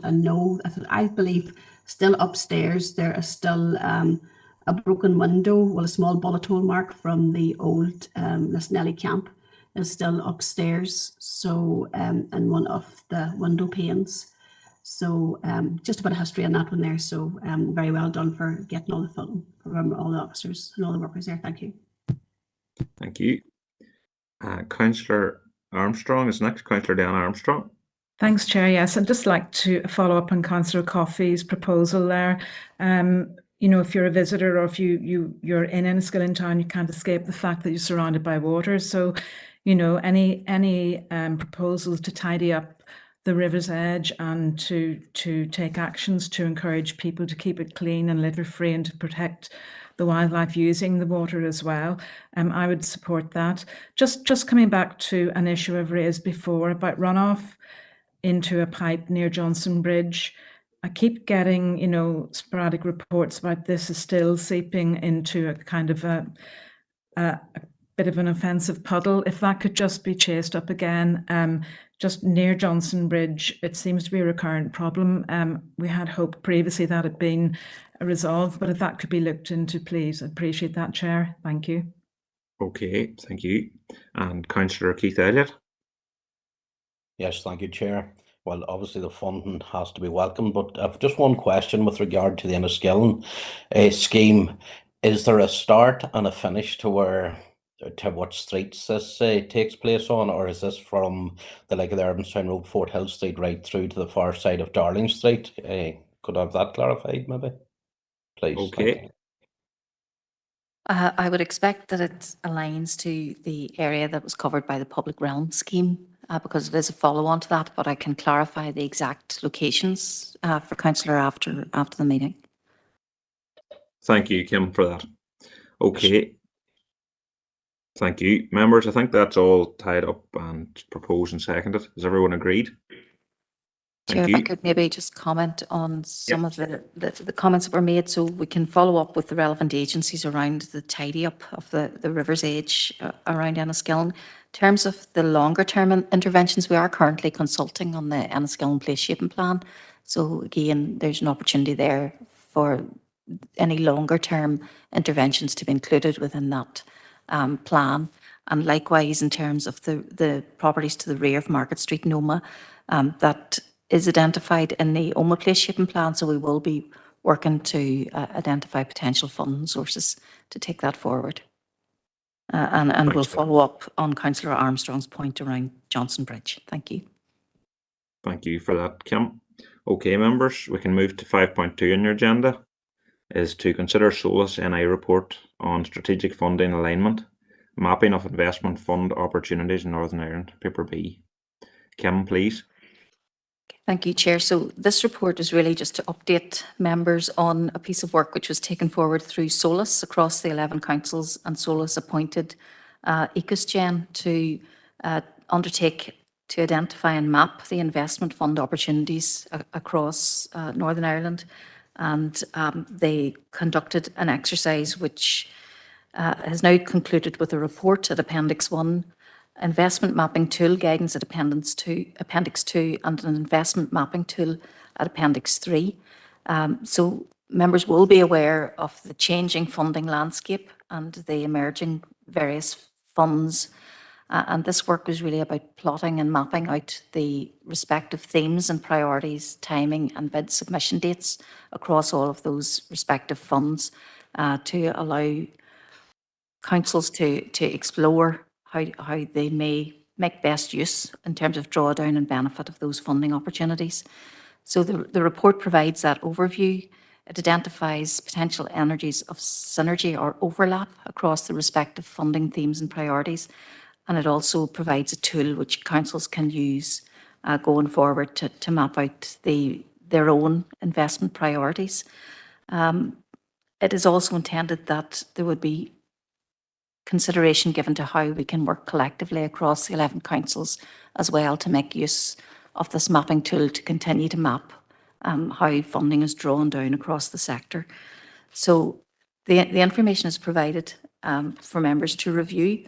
I believe still upstairs there is still a broken window, well, a small bullet hole mark from the old Lisnelly camp is still upstairs, so in one of the window panes. So just a bit of history on that one there. So very well done for getting all the funding from all the officers and all the workers there. Thank you. Thank you. Councillor Armstrong is next. Councillor Diana Armstrong. Thanks, Chair. Yes, I'd just like to follow up on Councillor Coffey's proposal there. You know, if you're a visitor or if you're in Enniskillen in town, you can't escape the fact that you're surrounded by water. So, you know, any proposals to tidy up the river's edge and to take actions to encourage people to keep it clean and litter free and to protect the wildlife using the water as well, I would support that. Just coming back to an issue I've raised before about runoff into a pipe near Johnson Bridge. I keep getting, you know, sporadic reports about this is still seeping into a kind of a bit of an offensive puddle. If that could just be chased up again just near Johnson Bridge, it seems to be a recurrent problem. We had hoped previously that had been resolved, but if that could be looked into, please, I'd appreciate that, Chair. Thank you. Okay, thank you. And Councillor Keith Elliott. Yes, thank you, Chair. Well, obviously the funding has to be welcomed, but I've just one question with regard to the Enniskillen scheme. Is there a start and a finish to what streets this takes place on, or is this from the like of the Irvinstown Road, Fort Hill Street, right through to the far side of Darling Street? Could I have that clarified, maybe, please? Okay. Thank you. I would expect that it aligns to the area that was covered by the Public Realm scheme because it is a follow-on to that, but I can clarify the exact locations for Councillor after the meeting. Thank you, Kim, for that. Okay. Thank you. Members, I think that's all tied up and proposed and seconded. Is everyone agreed? Chair, Thank if I you. could maybe just comment on some of the comments that were made, so we can follow up with the relevant agencies around the tidy up of the river's edge around Enniskillen. In terms of the longer term interventions, we are currently consulting on the Enniskillen place shaping plan. So again, there's an opportunity there for any longer term interventions to be included within that plan. And likewise, in terms of the properties to the rear of Market Street, Noma, that is identified in the OMA place shaping plan, so we will be working to identify potential funding sources to take that forward. And we'll follow up on Councillor Armstrong's point around Johnson Bridge. Thank you. Thank you for that, Kim. Okay, members, we can move to 5.2 on your agenda, is to consider SOLAS NI report on strategic funding alignment, mapping of investment fund opportunities in Northern Ireland, paper B. Kim, please. Thank you, Chair. So this report is really just to update members on a piece of work which was taken forward through SOLAS across the 11 councils, and SOLAS appointed EcosGen to undertake to identify and map the investment fund opportunities across Northern Ireland. And they conducted an exercise which has now concluded with a report at Appendix 1, investment mapping tool guidance at Appendix 2, and an investment mapping tool at Appendix 3. So members will be aware of the changing funding landscape and the emerging various funds. And this work was really about plotting and mapping out the respective themes and priorities, timing and bid submission dates across all of those respective funds to allow councils to explore how they may make best use in terms of drawdown and benefit of those funding opportunities. So the report provides that overview. It identifies potential energies of synergy or overlap across the respective funding themes and priorities. And it also provides a tool which councils can use going forward to map out their own investment priorities. It is also intended that there would be consideration given to how we can work collectively across the 11 councils as well to make use of this mapping tool to continue to map how funding is drawn down across the sector. So the information is provided for members to review.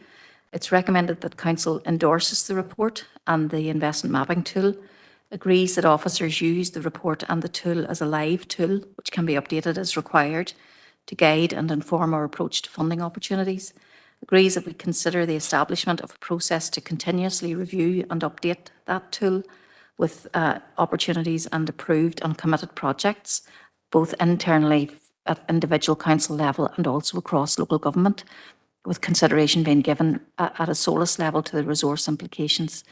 It's recommended that Council endorses the report and the investment mapping tool, agrees that officers use the report and the tool as a live tool, which can be updated as required to guide and inform our approach to funding opportunities, agrees that we consider the establishment of a process to continuously review and update that tool with opportunities and approved and committed projects, both internally at individual council level and also across local government, with consideration being given at a SOLAS level to the resource implications,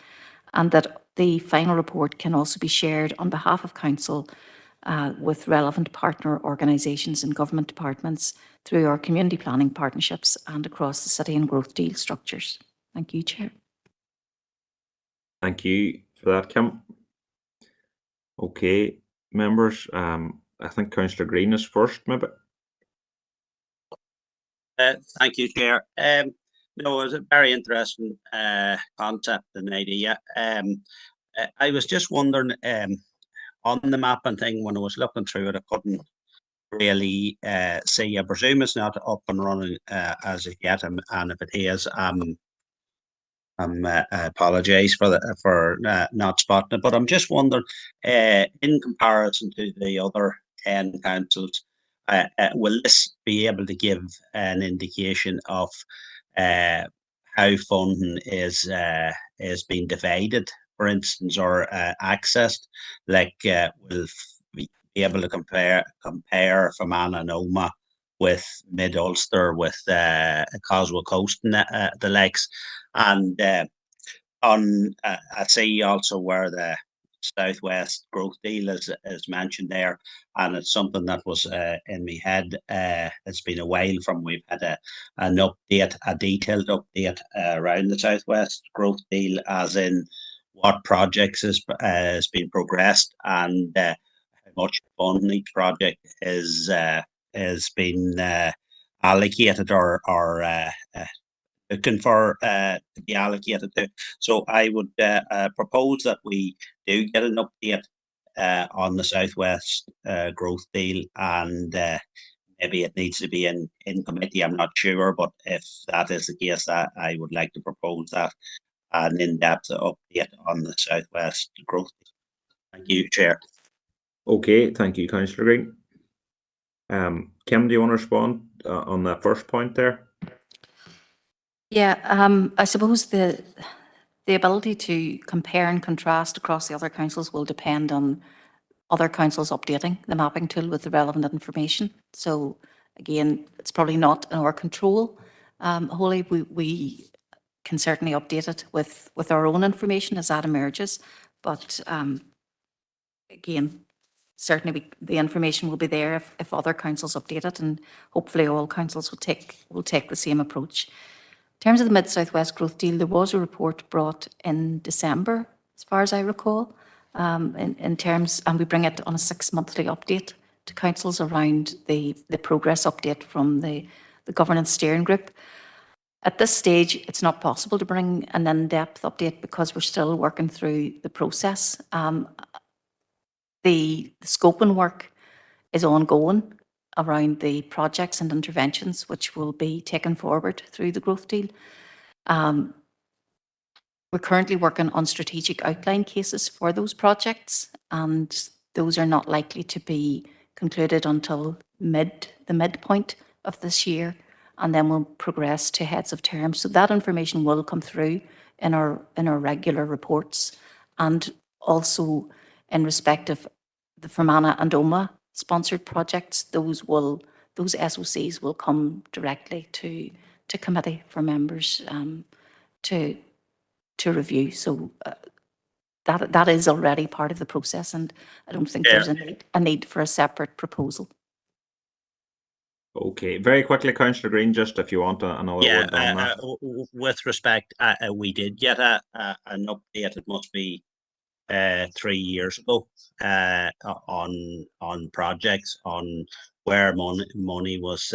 and that the final report can also be shared on behalf of council with relevant partner organisations and government departments through our community planning partnerships and across the city and growth deal structures. Thank you, Chair. Thank you for that, Kim. Okay, members, I think Councillor Green is first, maybe. Thank you, Chair. No, it was a very interesting concept and idea. I was just wondering on the mapping thing, when I was looking through it, I couldn't really see. I presume it's not up and running as of yet, and if it is, apologise for not spotting it, but I'm just wondering, in comparison to the other 10 councils, will this be able to give an indication of how funding is being divided, for instance, or accessed? Like, will be able to compare Fermanagh and Omagh with Mid Ulster, with Coswell Coast and the likes, and I see also where the Southwest growth deal is mentioned there, and it's something that was in my head. It's been a while from we've had an update, a detailed update around the Southwest growth deal, as in what projects is being progressed, and how much funding each project is being allocated or looking for to be allocated to. So I would propose that we do get an update on the Southwest growth deal, and maybe it needs to be in committee. I'm not sure, but if that is the case, I would like to propose that an in-depth update on the Southwest growth deal. Thank you, Chair. Okay, thank you, Councillor Green. Kim, do you want to respond on that first point there? Yeah, I suppose the ability to compare and contrast across the other councils will depend on other councils updating the mapping tool with the relevant information. So again, it's probably not in our control wholly. We can certainly update it with our own information as that emerges. But again, certainly the information will be there if other councils update it, and hopefully all councils will take the same approach. In terms of the Mid-South-West growth deal, there was a report brought in December, as far as I recall, in terms, and we bring it on a 6-monthly update to councils around the progress update from the governance steering group. At this stage, it's not possible to bring an in-depth update because we're still working through the process. The scoping work is ongoing around the projects and interventions which will be taken forward through the growth deal. We're currently working on strategic outline cases for those projects, and those are not likely to be concluded until the midpoint of this year, and then we'll progress to heads of terms. So that information will come through in our regular reports, and also in respect of the Fermanagh and Omagh sponsored projects, those SOCs will come directly to committee for members to review. So that is already part of the process, and I don't think there's a need for a separate proposal. Okay, very quickly, Councillor Green, just if you want another word on that. With respect, we did get an update. It must be 3 years ago on projects, on where money was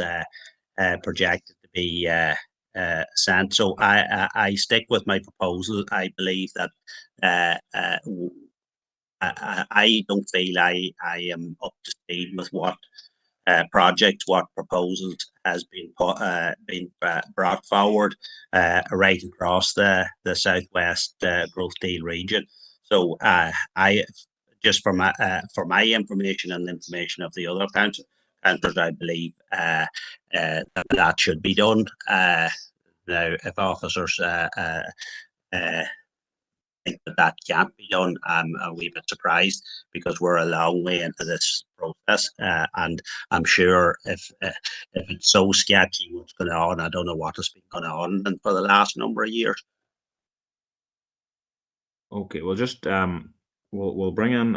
projected to be sent. So I stick with my proposal. I believe that I don't feel I am up to speed with what projects, what proposals has been brought forward right across the Southwest growth deal region. So I just for my information and the information of the other councillors, I believe that should be done. Now, if officers think that can't be done, I'm a wee bit surprised, because we're a long way into this process, and I'm sure if it's so sketchy what's going on, I don't know what has been going on for the last number of years. Okay, we'll just we'll bring in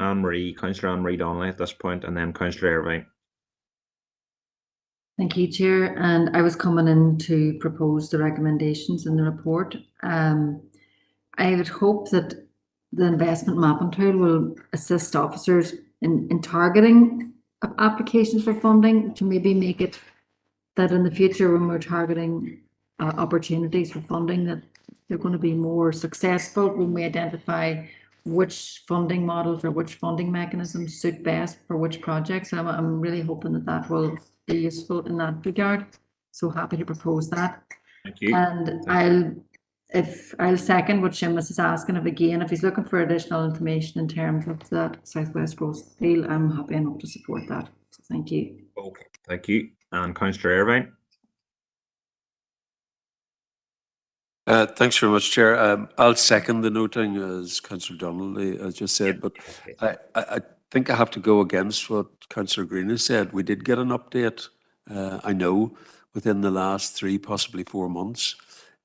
Councillor Anne-Marie Donnelly at this point, and then Councillor Irvine. Thank you, Chair. And I was coming in to propose the recommendations in the report. I would hope that the investment mapping tool will assist officers in targeting applications for funding, to maybe make it that in the future, when we're targeting opportunities for funding, that they're going to be more successful when we identify which funding models or which funding mechanisms suit best for which projects. I'm really hoping that will be useful in that regard. So happy to propose that. Thank you. And if I'll second what Seamus is asking of again, if he's looking for additional information in terms of that Southwest Growth Deal, I'm happy enough to support that. So thank you. Okay, thank you. And Councillor Irvine. Thanks very much, Chair. I'll second the noting, as Councillor Donnelly has just said, but I think I have to go against what Councillor Green has said. We did get an update, I know, within the last 3, possibly 4 months,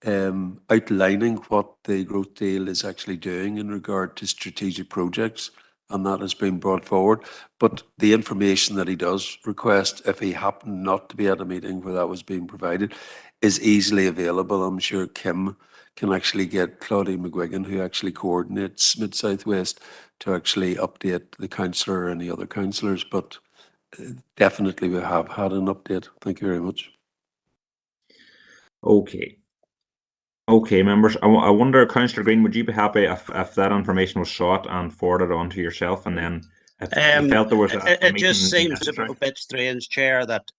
outlining what the growth deal is actually doing in regard to strategic projects, and that has been brought forward. But the information that he does request, if he happened not to be at a meeting where that was being provided, is easily available. I'm sure Kim can actually get Claudia McGuigan, who actually coordinates Mid-South West, to actually update the councillor or any other councillors. But definitely we have had an update. Thank you very much. Okay. Okay, members. I wonder, Councillor Green, would you be happy if that information was sought and forwarded on to yourself, and then if you felt there was a it meeting just seems necessary? a bit strange, Chair, that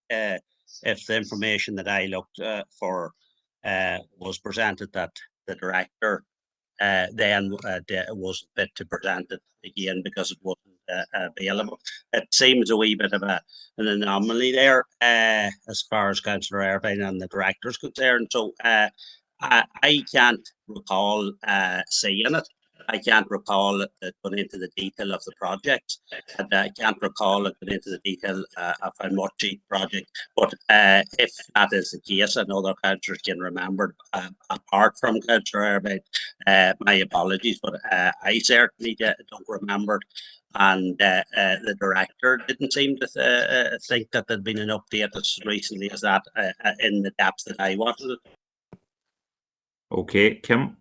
if the information that I looked for was presented, that the director then wasn't fit to present it again because it wasn't available. It seems a wee bit of an anomaly there as far as Councillor Irvine and the director's concerned. So I can't recall seeing it. I can't recall it going into the detail of the project. And I can't recall it going into the detail of a Mochi project. But if that is the case, and other councillors can remember, apart from Councillor Irvine, my apologies, but I certainly don't remember. And the director didn't seem to think that there'd been an update as recently as that in the depth that I wanted it. Okay, Kim.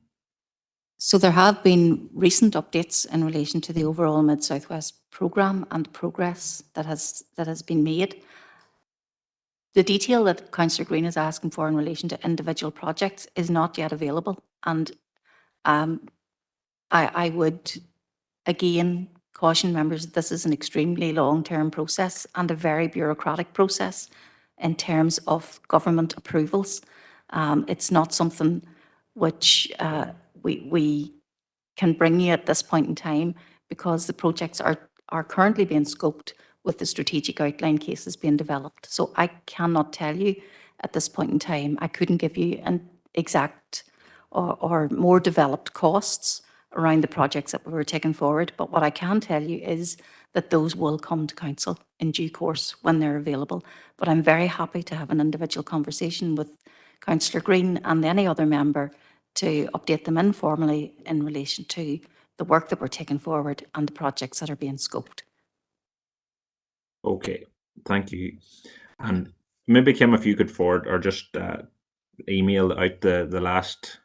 So there have been recent updates in relation to the overall Mid-South West programme and progress that has been made. The detail that Councillor Green is asking for in relation to individual projects is not yet available, and I would again caution members that this is an extremely long-term process and a very bureaucratic process in terms of government approvals. It's not something which we can bring you at this point in time, because the projects are currently being scoped with the strategic outline cases being developed. So I cannot tell you at this point in time. I couldn't give you an exact or more developed costs around the projects that we were taking forward. But what I can tell you is that those will come to council in due course when they're available. But I'm very happy to have an individual conversation with Councillor Green and any other member to update them informally in relation to the work that we're taking forward and the projects that are being scoped. Okay, thank you. And maybe, Kim, if you could forward or just email out the last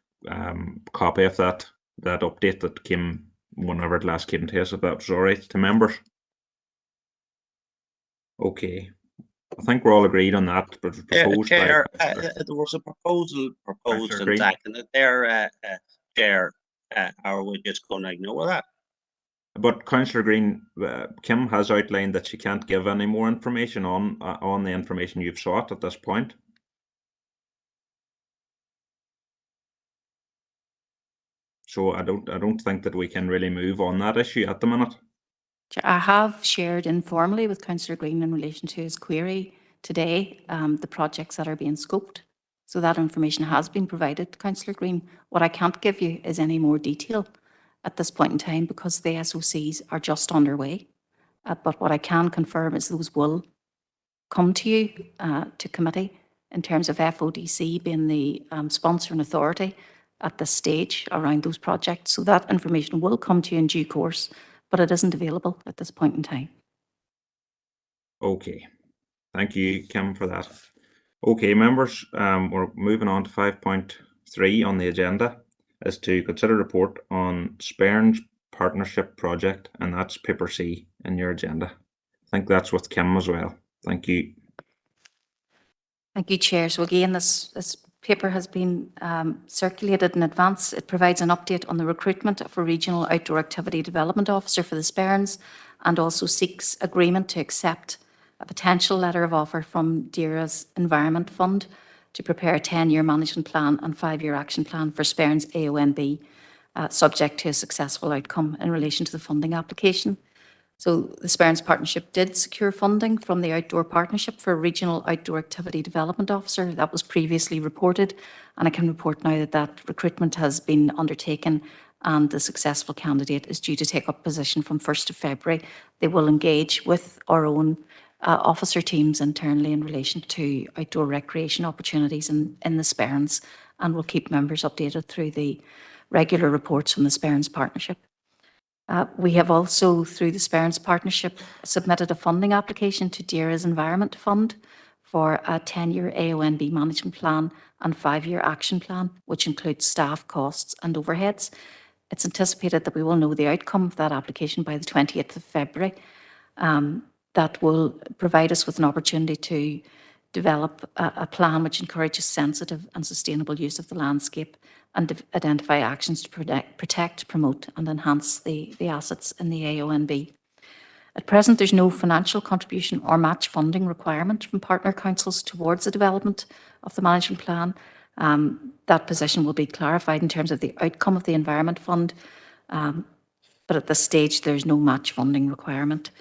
copy of that update that came whenever it last came to us, if that was all right, to members. Okay, I think we're all agreed on that. But proposed Chair, by there was a proposal proposed Councillor and Green. seconded there, Chair. Are we just going to ignore that? But Councillor Green, Kim has outlined that she can't give any more information on the information you've sought at this point. So I don't think that we can really move on that issue at the minute. I have shared informally with Councillor Green in relation to his query today the projects that are being scoped. So that information has been provided to Councillor Green. What I can't give you is any more detail at this point in time because the SOCs are just underway. But what I can confirm is those will come to you, to committee, in terms of FODC being the sponsoring authority at this stage around those projects. So that information will come to you in due course, but it isn't available at this point in time. Okay, thank you, Kim, for that. Okay, members, we're moving on to 5.3 on the agenda, is to consider report on Sperns Partnership Project, and that's paper C in your agenda. I think that's with Kim as well. Thank you. Thank you, Chair. So again, this paper has been circulated in advance. It provides an update on the recruitment of a regional outdoor activity development officer for the Sperns, and also seeks agreement to accept a potential letter of offer from DERA's Environment Fund to prepare a 10-year management plan and 5-year action plan for Sperrin's AONB, subject to a successful outcome in relation to the funding application. So the Sperrin's Partnership did secure funding from the Outdoor Partnership for a Regional Outdoor Activity Development Officer. That was previously reported, and I can report now that that recruitment has been undertaken and the successful candidate is due to take up position from 1st of February. They will engage with our own officer teams internally in relation to outdoor recreation opportunities in the Sperrins, and will keep members updated through the regular reports from the Sperrins Partnership. We have also, through the Sperrins Partnership, submitted a funding application to DAERA's Environment Fund for a 10-year AONB management plan and 5-year action plan, which includes staff costs and overheads. It's anticipated that we will know the outcome of that application by the 28th of February. That will provide us with an opportunity to develop a plan which encourages sensitive and sustainable use of the landscape and identify actions to protect, promote and enhance the assets in the AONB. At present, there's no financial contribution or match funding requirement from partner councils towards the development of the management plan. That position will be clarified in terms of the outcome of the Environment Fund, but at this stage there's no match funding requirement.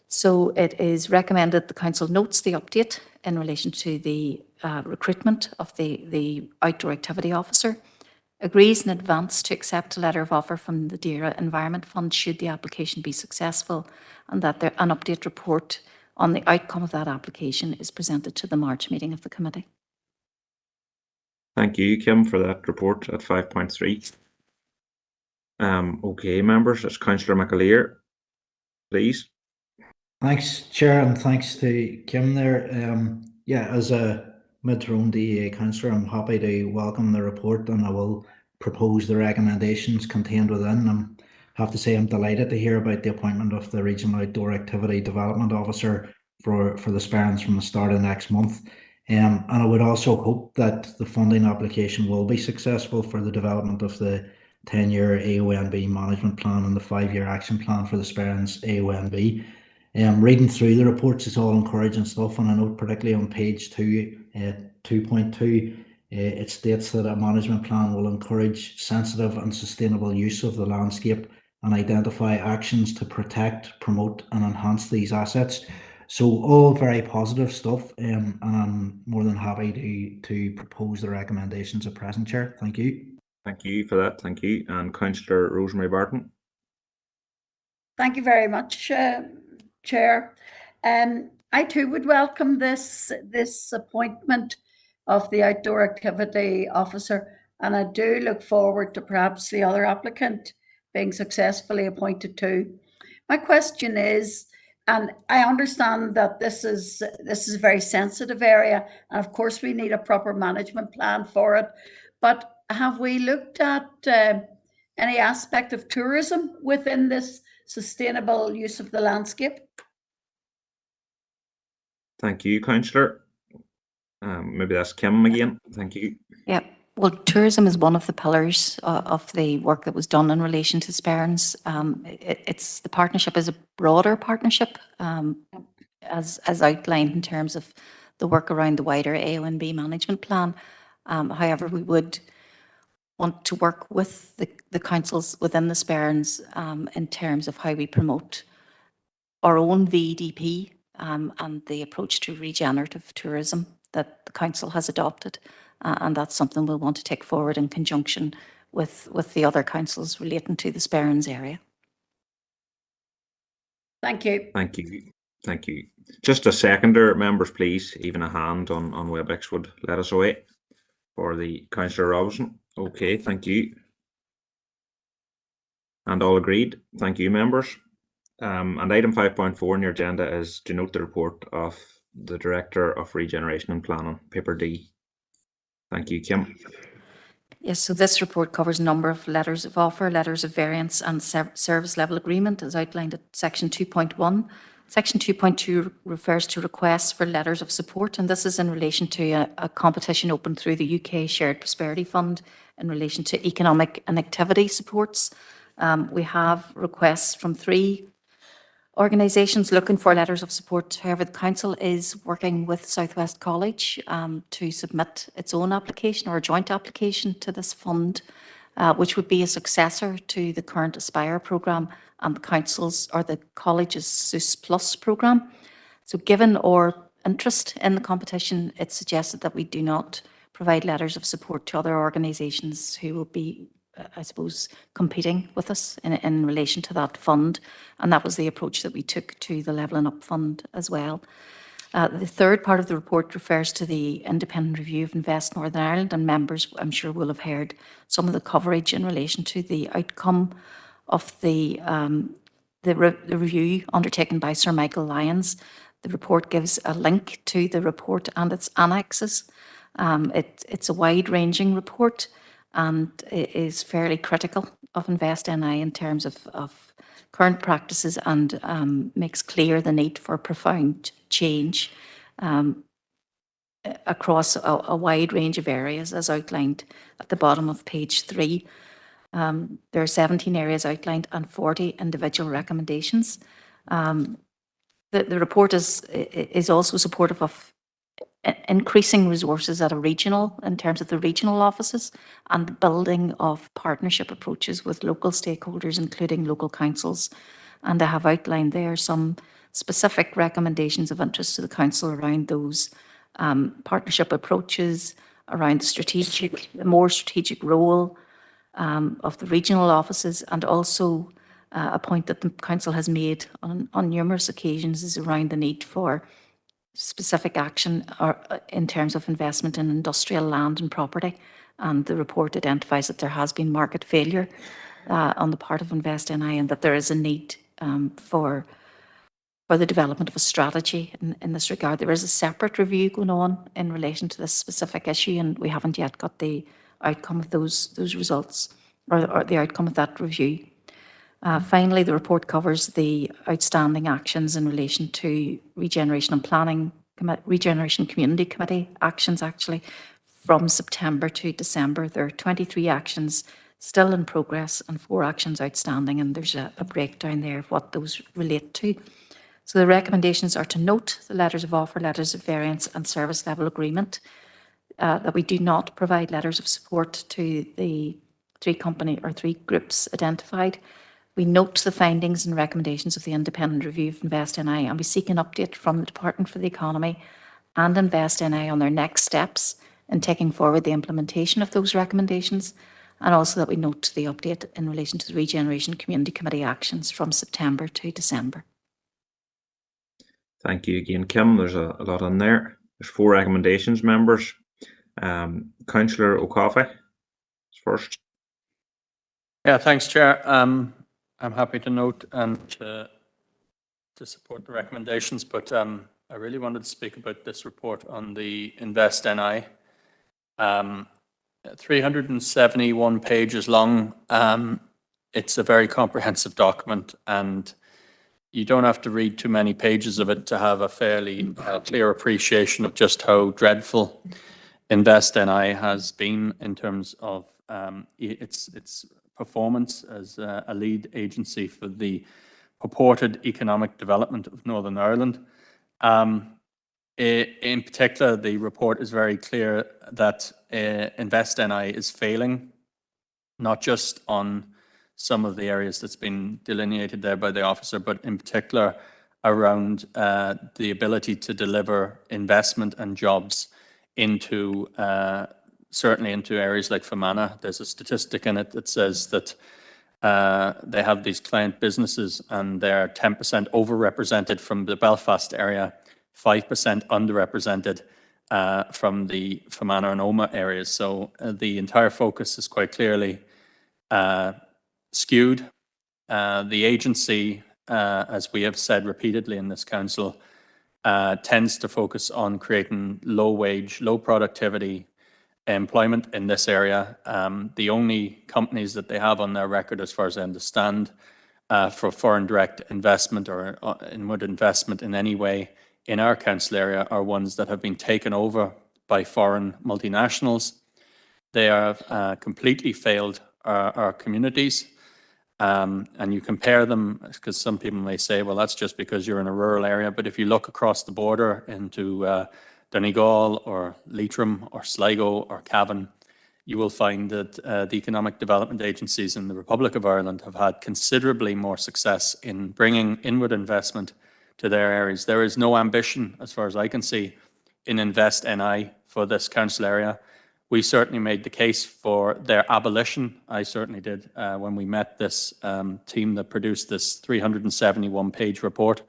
So it is recommended the Council notes the update in relation to the recruitment of the Outdoor Activity Officer, agrees in advance to accept a letter of offer from the DAERA Environment Fund should the application be successful, and that an update report on the outcome of that application is presented to the March meeting of the committee. Thank you, Kim, for that report at 5.3. Okay, members, it's Councillor McAleer, please. Thanks, Chair, and thanks to Kim there. Yeah, as a mid-term DEA councillor, I'm happy to welcome the report, and I will propose the recommendations contained within. I have to say I'm delighted to hear about the appointment of the Regional Outdoor Activity Development Officer for the Sperrins from the start of next month. And I would also hope that the funding application will be successful for the development of the 10-year AONB management plan and the 5-year action plan for the Sperrins AONB. Reading through the reports is all encouraging stuff, and I note particularly on page 2.2, it states that a management plan will encourage sensitive and sustainable use of the landscape and identify actions to protect, promote and enhance these assets. So all very positive stuff, and I'm more than happy to propose the recommendations at present, Chair. Thank you. Thank you for that. Thank you. And Councillor Rosemary Barton. Thank you very much, Chair. I too would welcome this appointment of the Outdoor Activity Officer, and I do look forward to perhaps the other applicant being successfully appointed too. My question is, and I understand that this is a very sensitive area, and of course we need a proper management plan for it, but have we looked at any aspect of tourism within this sustainable use of the landscape? Thank you, Councillor. Maybe that's Kim again. Thank you. Yeah, well, tourism is one of the pillars of the work that was done in relation to Sperrins. It's the partnership is a broader partnership, as outlined in terms of the work around the wider AONB management plan. However, we would want to work with the councils within the Sperrins in terms of how we promote our own VDP and the approach to regenerative tourism that the council has adopted. And that's something we'll want to take forward in conjunction with the other councils relating to the Sperrins area. Thank you. Thank you. Thank you. Just a seconder, members, please. Even a hand on WebEx would let us away for the Councillor Robinson. Okay, thank you. And all agreed. Thank you, members. And item 5.4 on your agenda is to note the report of the Director of Regeneration and Planning, paper D. Thank you, Kim. Yes, so this report covers a number of letters of offer, letters of variance and service level agreement as outlined at section 2.1. Section 2.2 refers to requests for letters of support, and this is in relation to a competition open through the UK Shared Prosperity Fund in relation to economic and activity supports. We have requests from 3 Organisations looking for letters of support, however, the Council is working with Southwest College to submit its own application or a joint application to this fund, which would be a successor to the current Aspire programme and the Council's or the College's SUS Plus programme. So given our interest in the competition, it's suggested that we do not provide letters of support to other organisations who will be, I suppose, competing with us in relation to that fund. And that was the approach that we took to the Levelling Up Fund as well. The third part of the report refers to the independent review of Invest Northern Ireland, and members, I'm sure, will have heard some of the coverage in relation to the outcome of the review undertaken by Sir Michael Lyons. The report gives a link to the report and its annexes. It's a wide-ranging report and it is fairly critical of Invest NI in terms of current practices and makes clear the need for profound change across a wide range of areas as outlined at the bottom of page 3. There are 17 areas outlined and 40 individual recommendations. The report is also supportive of increasing resources at a regional, in terms of the regional offices, and the building of partnership approaches with local stakeholders, including local councils. And I have outlined there some specific recommendations of interest to the council around those partnership approaches, around the more strategic role of the regional offices, and also a point that the council has made on numerous occasions is around the need for specific action in terms of investment in industrial land and property. And the report identifies that there has been market failure on the part of Invest NI, and that there is a need for the development of a strategy in this regard. There is a separate review going on in relation to this specific issue, and we haven't yet got the outcome of those results or the outcome of that review. Finally, the report covers the outstanding actions in relation to Regeneration and Planning, Regeneration Community Committee actions actually from September to December. There are 23 actions still in progress and 4 actions outstanding, and there's a breakdown there of what those relate to. So the recommendations are to note the letters of offer, letters of variance and service level agreement, that we do not provide letters of support to the 3 groups identified. We note the findings and recommendations of the independent review of Invest NI, and we seek an update from the Department for the Economy and Invest NI on their next steps in taking forward the implementation of those recommendations, and also that we note the update in relation to the Regeneration Community Committee actions from September to December. Thank you again, Kim. There's a lot in there. There's 4 recommendations, members. Councillor O'Coffey first. Yeah, thanks, Chair. I'm happy to note and to support the recommendations, but I really wanted to speak about this report on the Invest NI. 371 pages long. It's a very comprehensive document, and you don't have to read too many pages of it to have a fairly clear appreciation of just how dreadful Invest NI has been in terms of its performance as a lead agency for the purported economic development of Northern Ireland. In particular, the report is very clear that Invest NI is failing, not just on some of the areas that's been delineated there by the officer, but in particular around the ability to deliver investment and jobs into certainly into areas like Fermanagh. There's a statistic in it that says that they have these client businesses and they're 10% overrepresented from the Belfast area, 5% underrepresented from the Fermanagh and Omagh areas. So the entire focus is quite clearly skewed. The agency, as we have said repeatedly in this council, tends to focus on creating low wage, low productivity employment in this area. The only companies that they have on their record, as far as I understand, for foreign direct investment or inward investment in any way in our council area are ones that have been taken over by foreign multinationals. They have completely failed our communities. and you compare them, because some people may say, well, that's just because you're in a rural area. But if you look across the border into Donegal or Leitrim or Sligo or Cavan, you will find that the economic development agencies in the Republic of Ireland have had considerably more success in bringing inward investment to their areas. There is no ambition, as far as I can see, in Invest NI for this council area. We certainly made the case for their abolition. I certainly did when we met this team that produced this 371-page report.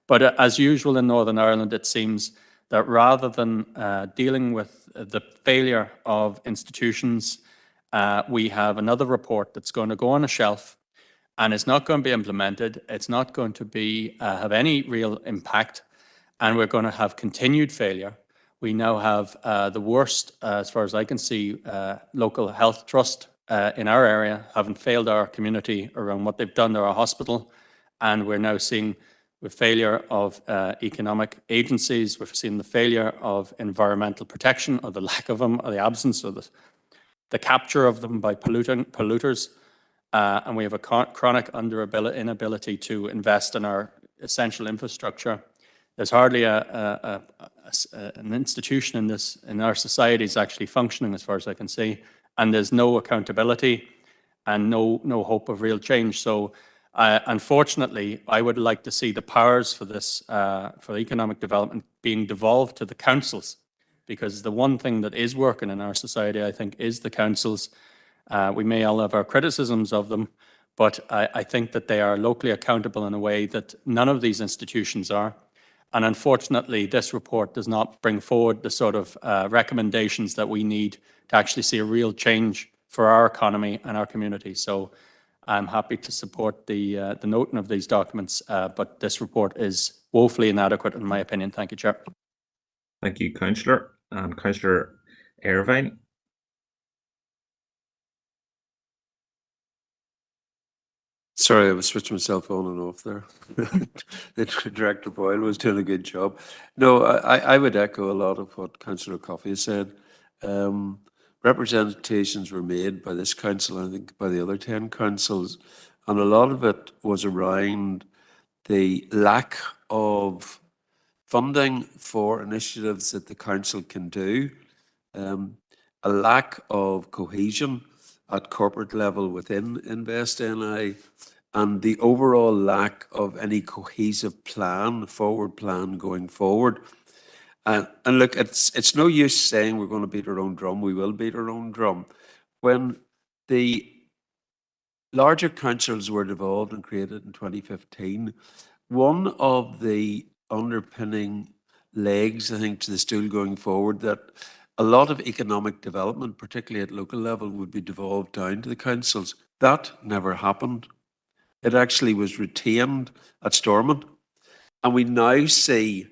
But as usual in Northern Ireland, it seems that rather than dealing with the failure of institutions, we have another report that's going to go on a shelf, and it's not going to be implemented. It's not going to be have any real impact, and we're going to have continued failure. We now have the worst, as far as I can see, local health trust in our area, having failed our community around what they've done to our hospital. And we're now seeing the failure of economic agencies. We've seen the failure of environmental protection, or the lack of them, or the absence, or the capture of them by polluters. And we have a chronic inability to invest in our essential infrastructure. There's hardly an institution in our society is actually functioning, as far as I can see, and there's no accountability and no hope of real change. So, unfortunately, I would like to see the powers for this for economic development being devolved to the councils, because the one thing that is working in our society, I think, is the councils. We may all have our criticisms of them, but I think that they are locally accountable in a way that none of these institutions are. And unfortunately, this report does not bring forward the sort of recommendations that we need to actually see a real change for our economy and our community. So I'm happy to support the noting of these documents, but this report is woefully inadequate, in my opinion. Thank you, Chair. Thank you, Councillor. And Councillor Irvine. Sorry, I was switching myself on and off there. The Director Boyle was doing a good job. No, I would echo a lot of what Councillor Coffey said. Representations were made by this council, I think by the other 10 councils, and a lot of it was around the lack of funding for initiatives that the council can do, a lack of cohesion at corporate level within Invest NI, and the overall lack of any cohesive plan, forward plan going forward. And look, it's no use saying we're going to beat our own drum. We will beat our own drum. When the larger councils were devolved and created in 2015, one of the underpinning legs, I think, to the stool going forward, that a lot of economic development, particularly at local level, would be devolved down to the councils. That never happened. It actually was retained at Stormont. And we now see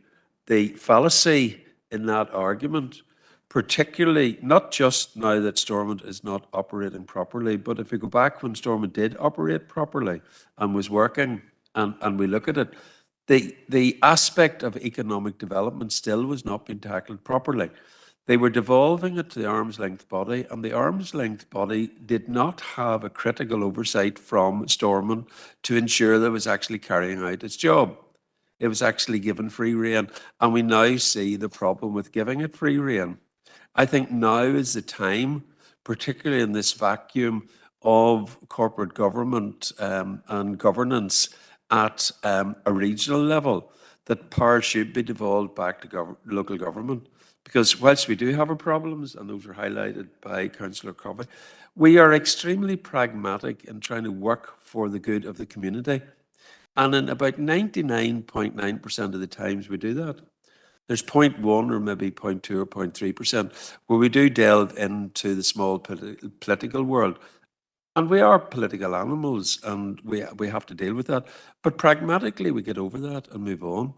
the fallacy in that argument, particularly not just now that Stormont is not operating properly, but if we go back when Stormont did operate properly and was working, and we look at it, the aspect of economic development still was not being tackled properly. They were devolving it to the arm's length body, and the arm's length body did not have a critical oversight from Stormont to ensure that it was actually carrying out its job. It was actually given free rein, and we now see the problem with giving it free rein. I think now is the time, particularly in this vacuum of corporate government and governance at a regional level, that power should be devolved back to local government. Because whilst we do have our problems, and those are highlighted by Councillor Coffey, we are extremely pragmatic in trying to work for the good of the community. And in about 99.9% of the times we do that. There's 0.1 or maybe 0.2 or 0.3% where we do delve into the small political world. And we are political animals, and we have to deal with that. But pragmatically, we get over that and move on.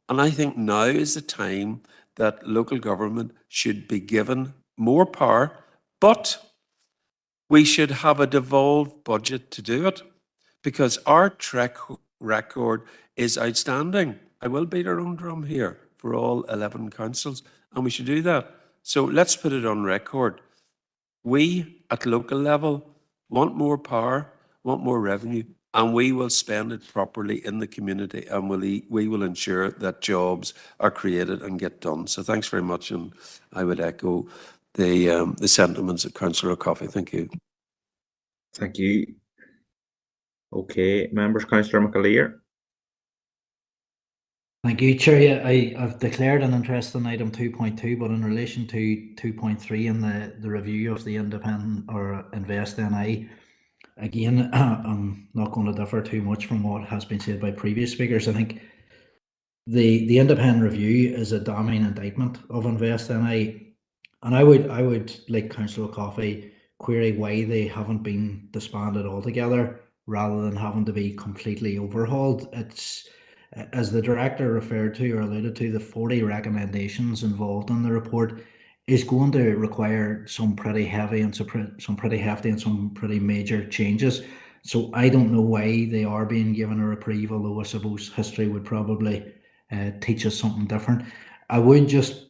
And I think now is the time that local government should be given more power, but we should have a devolved budget to do it, because our track record is outstanding. I will beat our own drum here for all 11 councils, and we should do that. So let's put it on record. We, at local level, want more power. want more revenue, and we will spend it properly in the community, and we will ensure that jobs are created and get done. So thanks very much, and I would echo the sentiments of Councillor Coffey. Thank you. Thank you. Okay, members, Councillor McAleer. Thank you, Chair. Yeah, I've declared an interest in item 2.2, but in relation to 2.3 and the review of the independent or Invest NI, again, I'm not going to differ too much from what has been said by previous speakers. I think the independent review is a damning indictment of Invest NI, and I would, like Councillor Coffey, query why they haven't been disbanded altogether rather than having to be completely overhauled. It's, as the director referred to or alluded to, the 40 recommendations involved in the report is going to require some pretty heavy and some pretty hefty and some pretty major changes. So I don't know why they are being given a reprieve, although I suppose history would probably teach us something different. I would just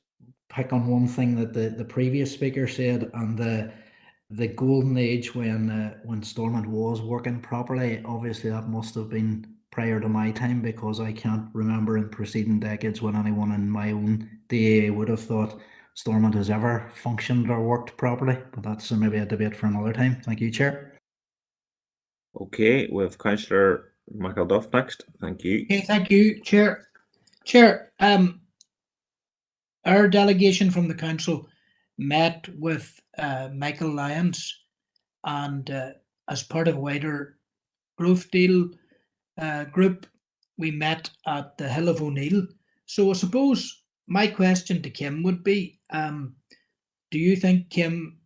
pick on one thing that the previous speaker said, and the golden age when Stormont was working properly. Obviously, that must have been prior to my time, because I can't remember in preceding decades when anyone in my own DAA would have thought Stormont has ever functioned or worked properly. But that's maybe a debate for another time. Thank you, Chair. Okay, we have Councillor McElduff next. Thank you. Okay, thank you, Chair. Chair, our delegation from the council met with Michael Lyons, and as part of a wider growth deal group, we met at the Hill of O'Neill. So I suppose my question to Kim would be, do you think, Kim,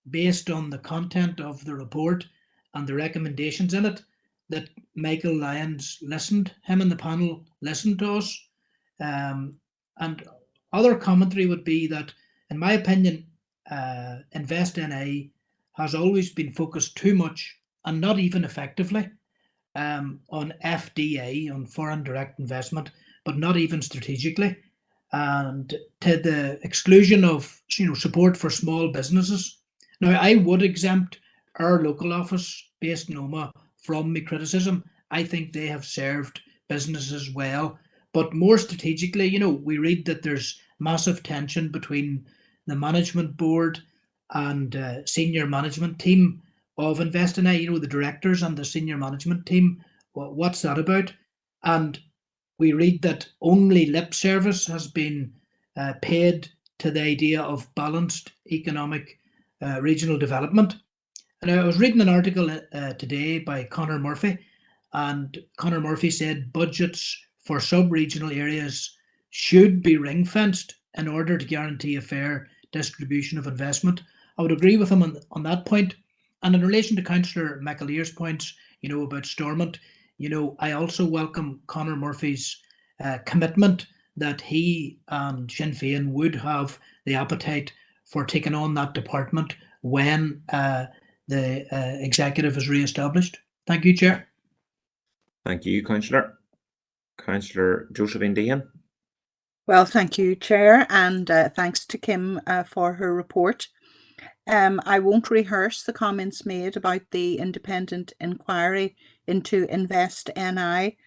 based on the content of the report and the recommendations in it, that Michael Lyons listened, him and the panel listened to us? And other commentary would be that, in my opinion, Invest NI has always been focused too much, and not even effectively, on FDI, on foreign direct investment, but not even strategically, and to the exclusion of support for small businesses. Now, I would exempt our local office based in Omagh from my criticism. I think they have served businesses well, but more strategically, we read that there's massive tension between the management board and senior management team of Invest NI, the directors and the senior management team. What's that about? And we read that only lip service has been paid to the idea of balanced economic regional development. And I was reading an article today by Conor Murphy, and Conor Murphy said budgets for sub-regional areas should be ring-fenced in order to guarantee a fair distribution of investment. I would agree with him on that point. And in relation to Councillor McAleer's points, about Stormont, I also welcome Conor Murphy's commitment that he and Sinn Féin would have the appetite for taking on that department when the executive is re-established. Thank you, Chair. Thank you, Councillor. Councillor Josephine Deehan. Well, thank you, Chair, and thanks to Kim for her report. I won't rehearse the comments made about the independent inquiry into Invest NI,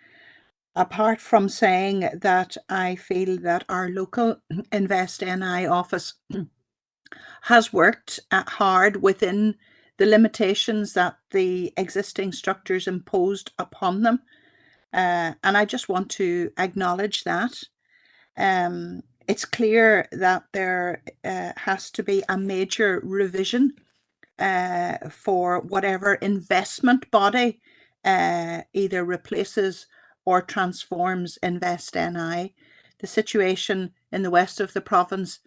apart from saying that I feel that our local Invest NI office has worked hard within the limitations that the existing structures imposed upon them. And I just want to acknowledge that. It's clear that there has to be a major revision for whatever investment body either replaces or transforms Invest NI. The situation in the west of the province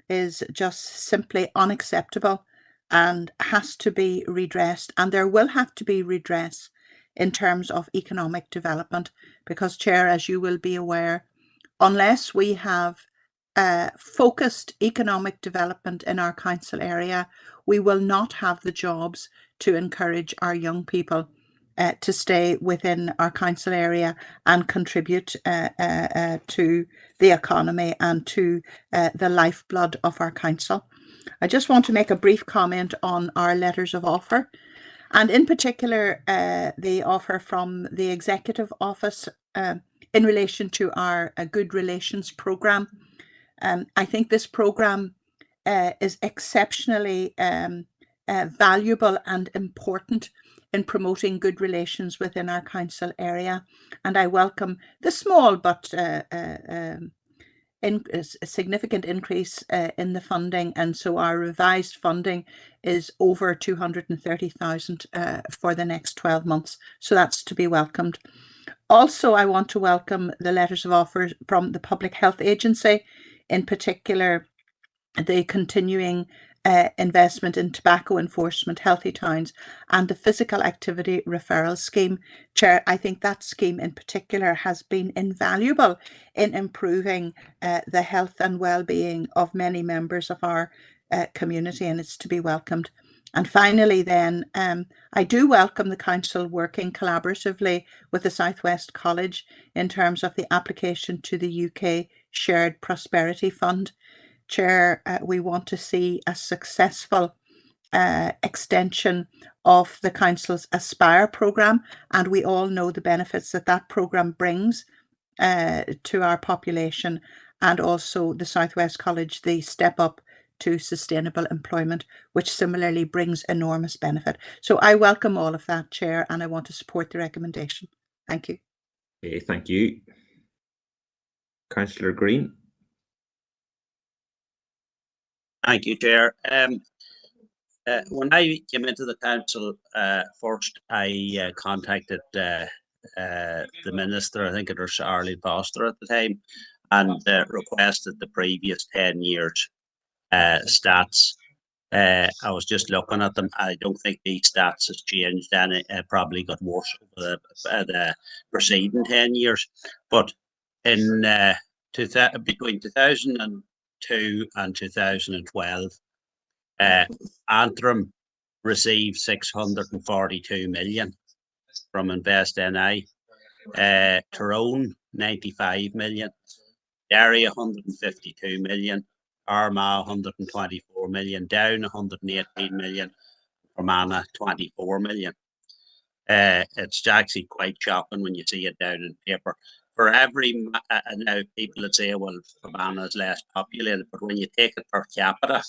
is just simply unacceptable and has to be redressed, and there will have to be redress in terms of economic development, because, Chair, as you will be aware, unless we have focused economic development in our council area, we will not have the jobs to encourage our young people to stay within our council area and contribute to the economy and to the lifeblood of our council. I just want to make a brief comment on our letters of offer. And in particular, the offer from the Executive Office in relation to our Good Relations programme. I think this programme is exceptionally valuable and important in promoting good relations within our council area. And I welcome the small but a significant increase in the funding. And so our revised funding is over 230,000 for the next 12 months. So that's to be welcomed. Also, I want to welcome the letters of offer from the Public Health Agency, in particular the continuing investment in tobacco enforcement, healthy towns, and the physical activity referral scheme. Chair, I think that scheme in particular has been invaluable in improving the health and well-being of many members of our community, and it's to be welcomed. And finally then, I do welcome the Council working collaboratively with the South West College in terms of the application to the UK Shared Prosperity Fund. Chair, we want to see a successful extension of the Council's Aspire programme, and we all know the benefits that that programme brings to our population, and also the South West College, the Step Up to Sustainable Employment, which similarly brings enormous benefit. So I welcome all of that, Chair, and I want to support the recommendation. Thank you. Okay, thank you. Councillor Green. Thank you, Chair. When I came into the council, first I contacted the minister, I think it was Arlene Foster at the time, and requested the previous 10 years stats. I was just looking at them. I don't think these stats has changed, and it probably got worse over the preceding 10 years. But in between 2002 and 2012, Antrim received 642 million from Invest NI, Tyrone 95 million, Derry 152 million, Armagh 124 million, Down 118 million, Fermanagh 24 million. It's actually quite shocking when you see it down in paper. For every, now people would say, well, Fermanagh is less populated, but when you take it per capita,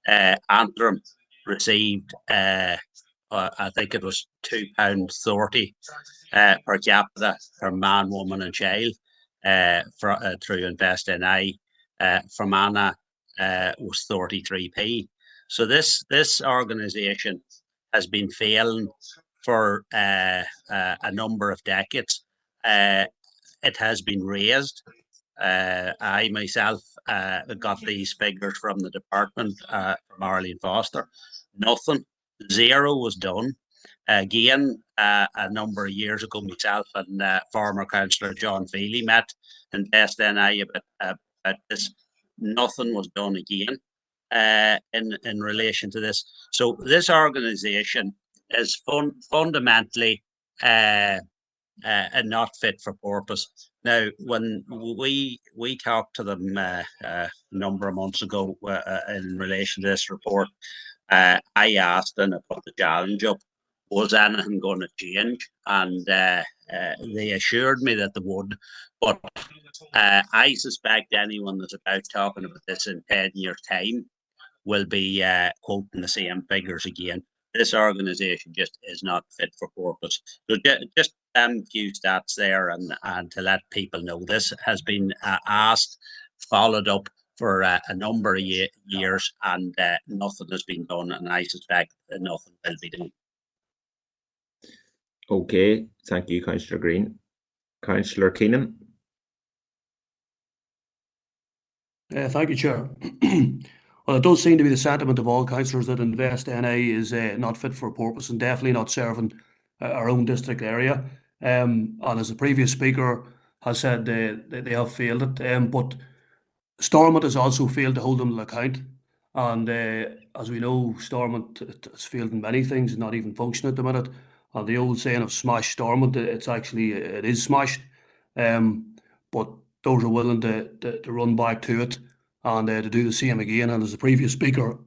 Antrim received, I think it was £2.30 per capita per man, woman, and child through Invest NI. Fermanagh was 33p. So this organisation has been failing for a number of decades. It has been raised. I myself got these figures from the department from Arlene Foster. Nothing, zero was done. Again, a number of years ago, myself and former councillor John Feely met Invest NI about this. Nothing was done again in relation to this. So this organisation is fundamentally and not fit for purpose. Now, when we talked to them a number of months ago in relation to this report, I asked and I put the challenge up, was anything going to change? And they assured me that they would. But I suspect anyone that's about talking about this in 10 years' time will be quoting the same figures again. This organisation just is not fit for purpose. So just few stats there, and to let people know this has been asked, followed up for a number of years, and nothing has been done, and I suspect that nothing will be done. Okay, thank you, Councillor Green. Councillor Keenan. Thank you, Chair. Well, it does seem to be the sentiment of all councillors that Invest NI is not fit for purpose and definitely not serving our own district area. And as the previous speaker has said, they have failed it. But Stormont has also failed to hold them to account. And as we know, Stormont has failed in many things, not even function at the minute. And the old saying of smash Stormont, it is smashed. But those are willing to run back to it and to do the same again. And as the previous speaker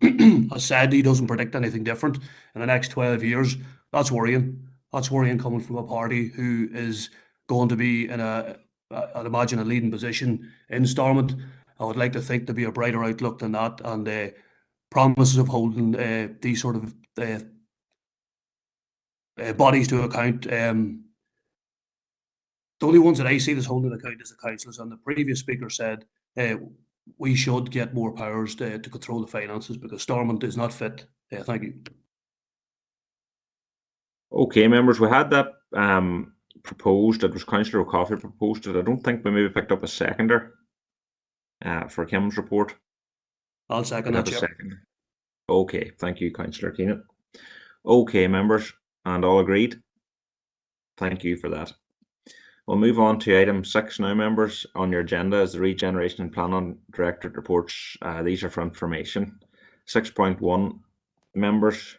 has said, he doesn't predict anything different in the next 12 years. That's worrying. That's worrying coming from a party who is going to be in I'd imagine, a leading position in Stormont. I would like to think there'd be a brighter outlook than that, and promises of holding these sort of bodies to account. The only ones that I see that's holding account is the councillors, and the previous speaker said we should get more powers to control the finances because Stormont is not fit. Thank you. Okay, members, we had that proposed. It was Councillor O'Coffey proposed it. I don't think we maybe picked up a seconder for Kim's report. I'll second that, Chair. Okay, thank you, Councillor Keenan. Okay, members, and all agreed? Thank you for that. We'll move on to item 6 now, members. On your agenda is the Regeneration and Planning Directorate reports. These are for information. 6.1, members,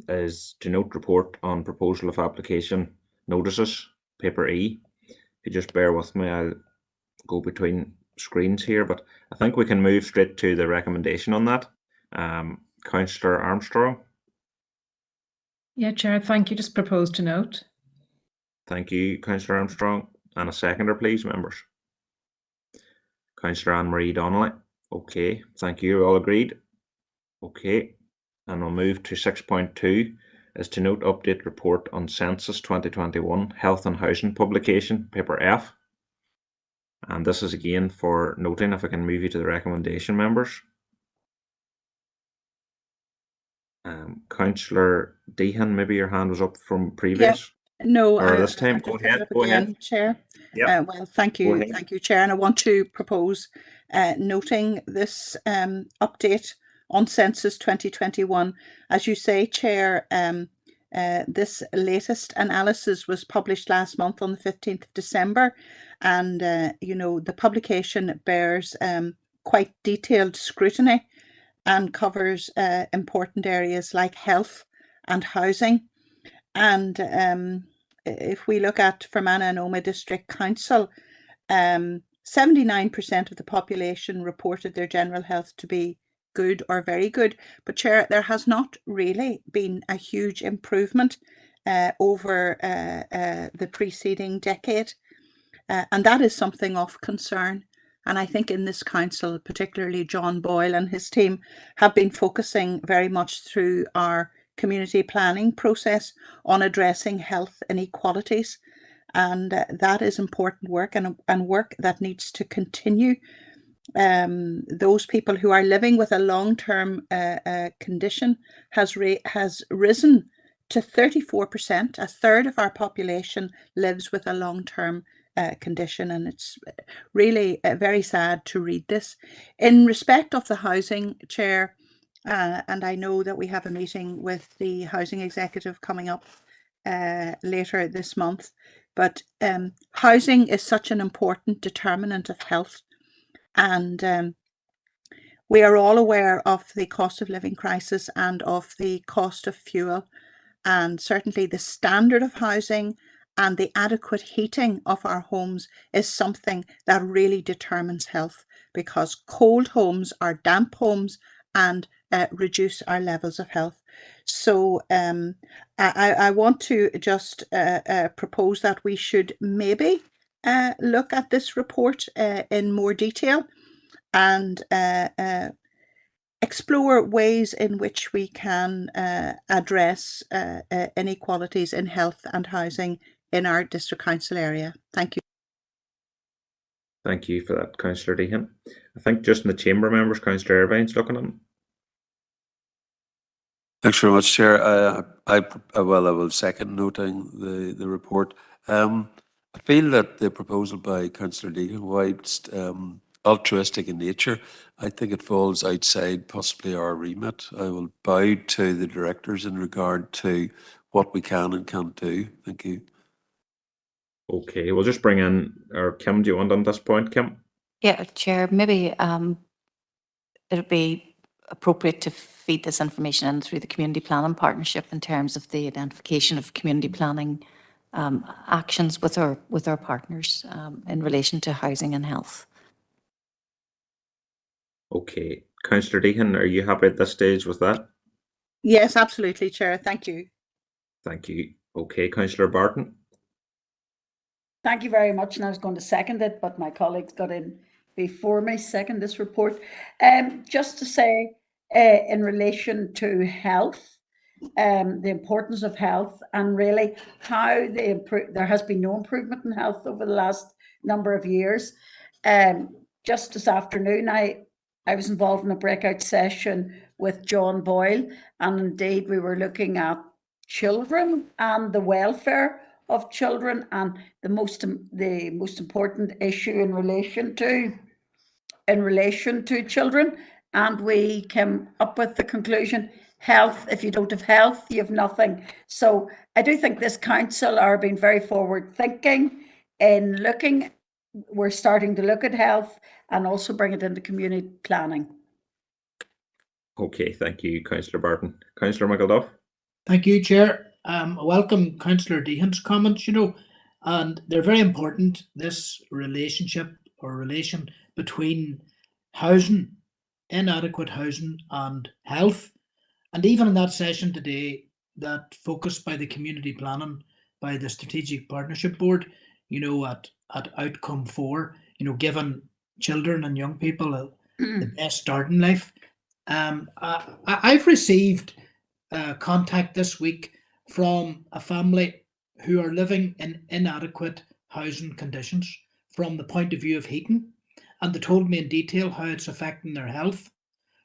is to note report on proposal of application notices, paper E. If you just bear with me, I'll go between screens here, but I think we can move straight to the recommendation on that. Councillor Armstrong. Yeah, Chair, thank you. Just propose to note. Thank you, Councillor Armstrong. And a seconder, please, members. Councillor Anne-Marie Donnelly. Okay, thank you. All agreed? Okay. And we'll move to 6.2 is to note update report on Census 2021 Health and Housing publication, paper F. And this is again for noting. If I can move you to the recommendation, members. Councillor Deehan, maybe your hand was up from previous. No, or this time. Go ahead. Chair. Yep. Well, thank you, Chair. And I want to propose noting this update on Census 2021. As you say, Chair, this latest analysis was published last month on the 15th of December. And, the publication bears quite detailed scrutiny and covers important areas like health and housing. And if we look at Fermanagh and Omagh District Council, 79% of the population reported their general health to be good or very good. But Chair, there has not really been a huge improvement over the preceding decade. And that is something of concern. And I think in this council, particularly John Boyle and his team, have been focusing very much through our community planning process on addressing health inequalities. And that is important work and work that needs to continue. Those people who are living with a long-term condition has risen to 34%. A third of our population lives with a long-term condition, and it's really very sad to read this. In respect of the housing, Chair, and I know that we have a meeting with the housing executive coming up later this month, but housing is such an important determinant of health, and we are all aware of the cost of living crisis and of the cost of fuel, and certainly the standard of housing and the adequate heating of our homes is something that really determines health, because cold homes are damp homes and reduce our levels of health. So I want to just propose that we should maybe look at this report in more detail and explore ways in which we can address inequalities in health and housing in our district council area. Thank you. Thank you for that, Councillor Deehan. I think just in the chamber members, Councillor Irvine's looking at them. Thanks very much, Chair. I will second noting the report. I feel that the proposal by Councillor Deehan, whilst altruistic in nature, I think it falls outside possibly our remit. I will bow to the directors in regard to what we can and can't do. Thank you. Okay, we'll just bring in, or Kim, do you want on this point, Kim? Yeah, Chair, maybe it would be appropriate to feed this information in through the community planning partnership in terms of the identification of community planning actions with our partners in relation to housing and health. Okay, Councillor Deehan, are you happy at this stage with that? Yes, absolutely, Chair. Thank you. Thank you. Okay, Councillor Barton. Thank you very much. And I was going to second it, but my colleagues got in before me, second this report. Just to say, in relation to health, the importance of health, and really how there has been no improvement in health over the last number of years. Just this afternoon, I was involved in a breakout session with John Boyle, and indeed we were looking at children and the welfare of children, and the most important issue in relation to children. And we came up with the conclusion: health. If you don't have health, you have nothing. So I do think this council are being very forward thinking in looking. We're starting to look at health and also bring it into community planning. Okay, thank you, Councillor Barton. Councillor McElduff. Thank you, Chair. I welcome Councillor Dehan's comments, and they're very important, this relationship or relation between housing, inadequate housing, and health. And even in that session today, that focused by the community planning, by the Strategic Partnership Board, at outcome 4, giving children and young people the best start in life. I've received contact this week from a family who are living in inadequate housing conditions from the point of view of heating, and they told me in detail how it's affecting their health.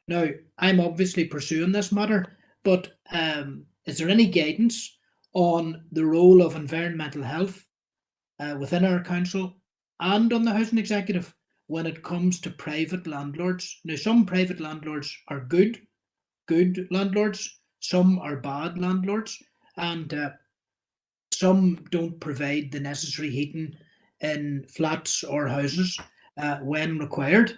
Now, I'm obviously pursuing this matter, but is there any guidance on the role of environmental health within our council and on the housing executive when it comes to private landlords? Now, some private landlords are good landlords, some are bad landlords, and some don't provide the necessary heating in flats or houses when required.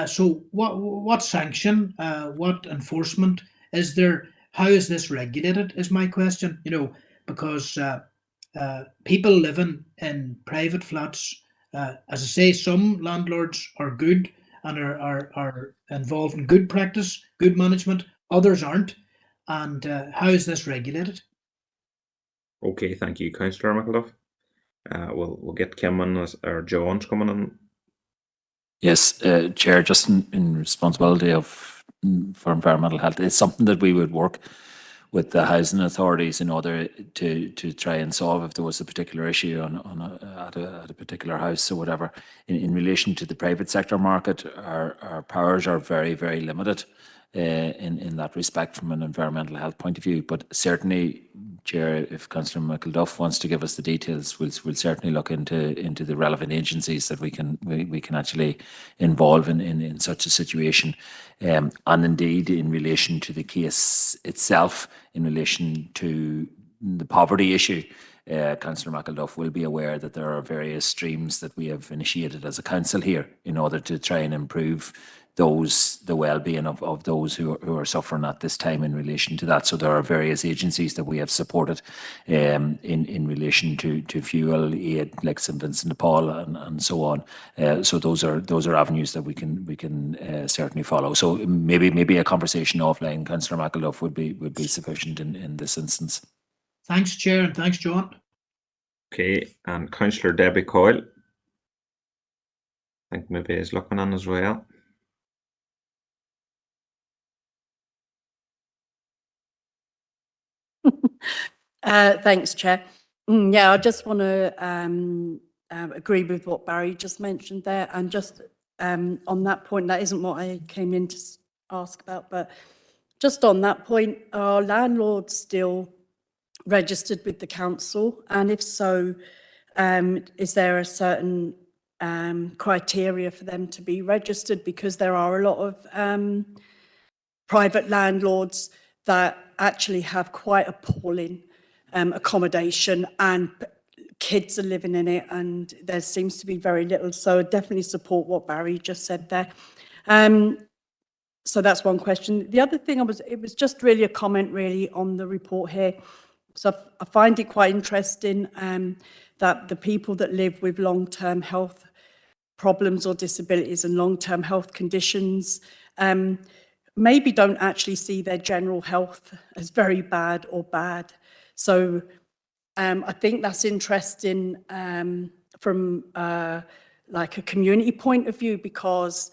So what sanction, what enforcement is there? How is this regulated is my question, because people living in private flats, as I say, some landlords are good and are involved in good practice, good management, others aren't. And how is this regulated? Okay, thank you, Councillor McElduff. We'll get Kim on, or John's coming on. Yes, Chair, just in responsibility for environmental health, it's something that we would work with the housing authorities in order to try and solve if there was a particular issue at a particular house or whatever. In relation to the private sector market, our powers are very, very limited in that respect from an environmental health point of view. But certainly, Chair, if Councillor McElduff wants to give us the details, we'll certainly look into the relevant agencies that we can actually involve in such a situation. And indeed, in relation to the case itself, in relation to the poverty issue, Councillor McElduff will be aware that there are various streams that we have initiated as a council here in order to try and improve the well-being of those who are suffering at this time in relation to that. So there are various agencies that we have supported in relation to fuel aid, like St Vincent de Paul and so on. So those are avenues that we can certainly follow. So maybe a conversation offline, Councillor McElduff, would be sufficient in this instance. Thanks, Chair, and thanks, John. Okay, and Councillor Debbie Coyle, I think maybe is looking on as well. Thanks, Chair. Yeah, I just want to agree with what Barry just mentioned there, and just on that point, that isn't what I came in to ask about, but just on that point, are landlords still registered with the council? And if so, is there a certain criteria for them to be registered? Because there are a lot of private landlords that actually have quite appalling accommodation, and kids are living in it, and there seems to be very little. So definitely support what Barry just said there. So that's one question. The other thing it was just really a comment really on the report here. So I find it quite interesting that the people that live with long-term health problems or disabilities and long-term health conditions maybe don't actually see their general health as very bad or bad. So I think that's interesting from like a community point of view, because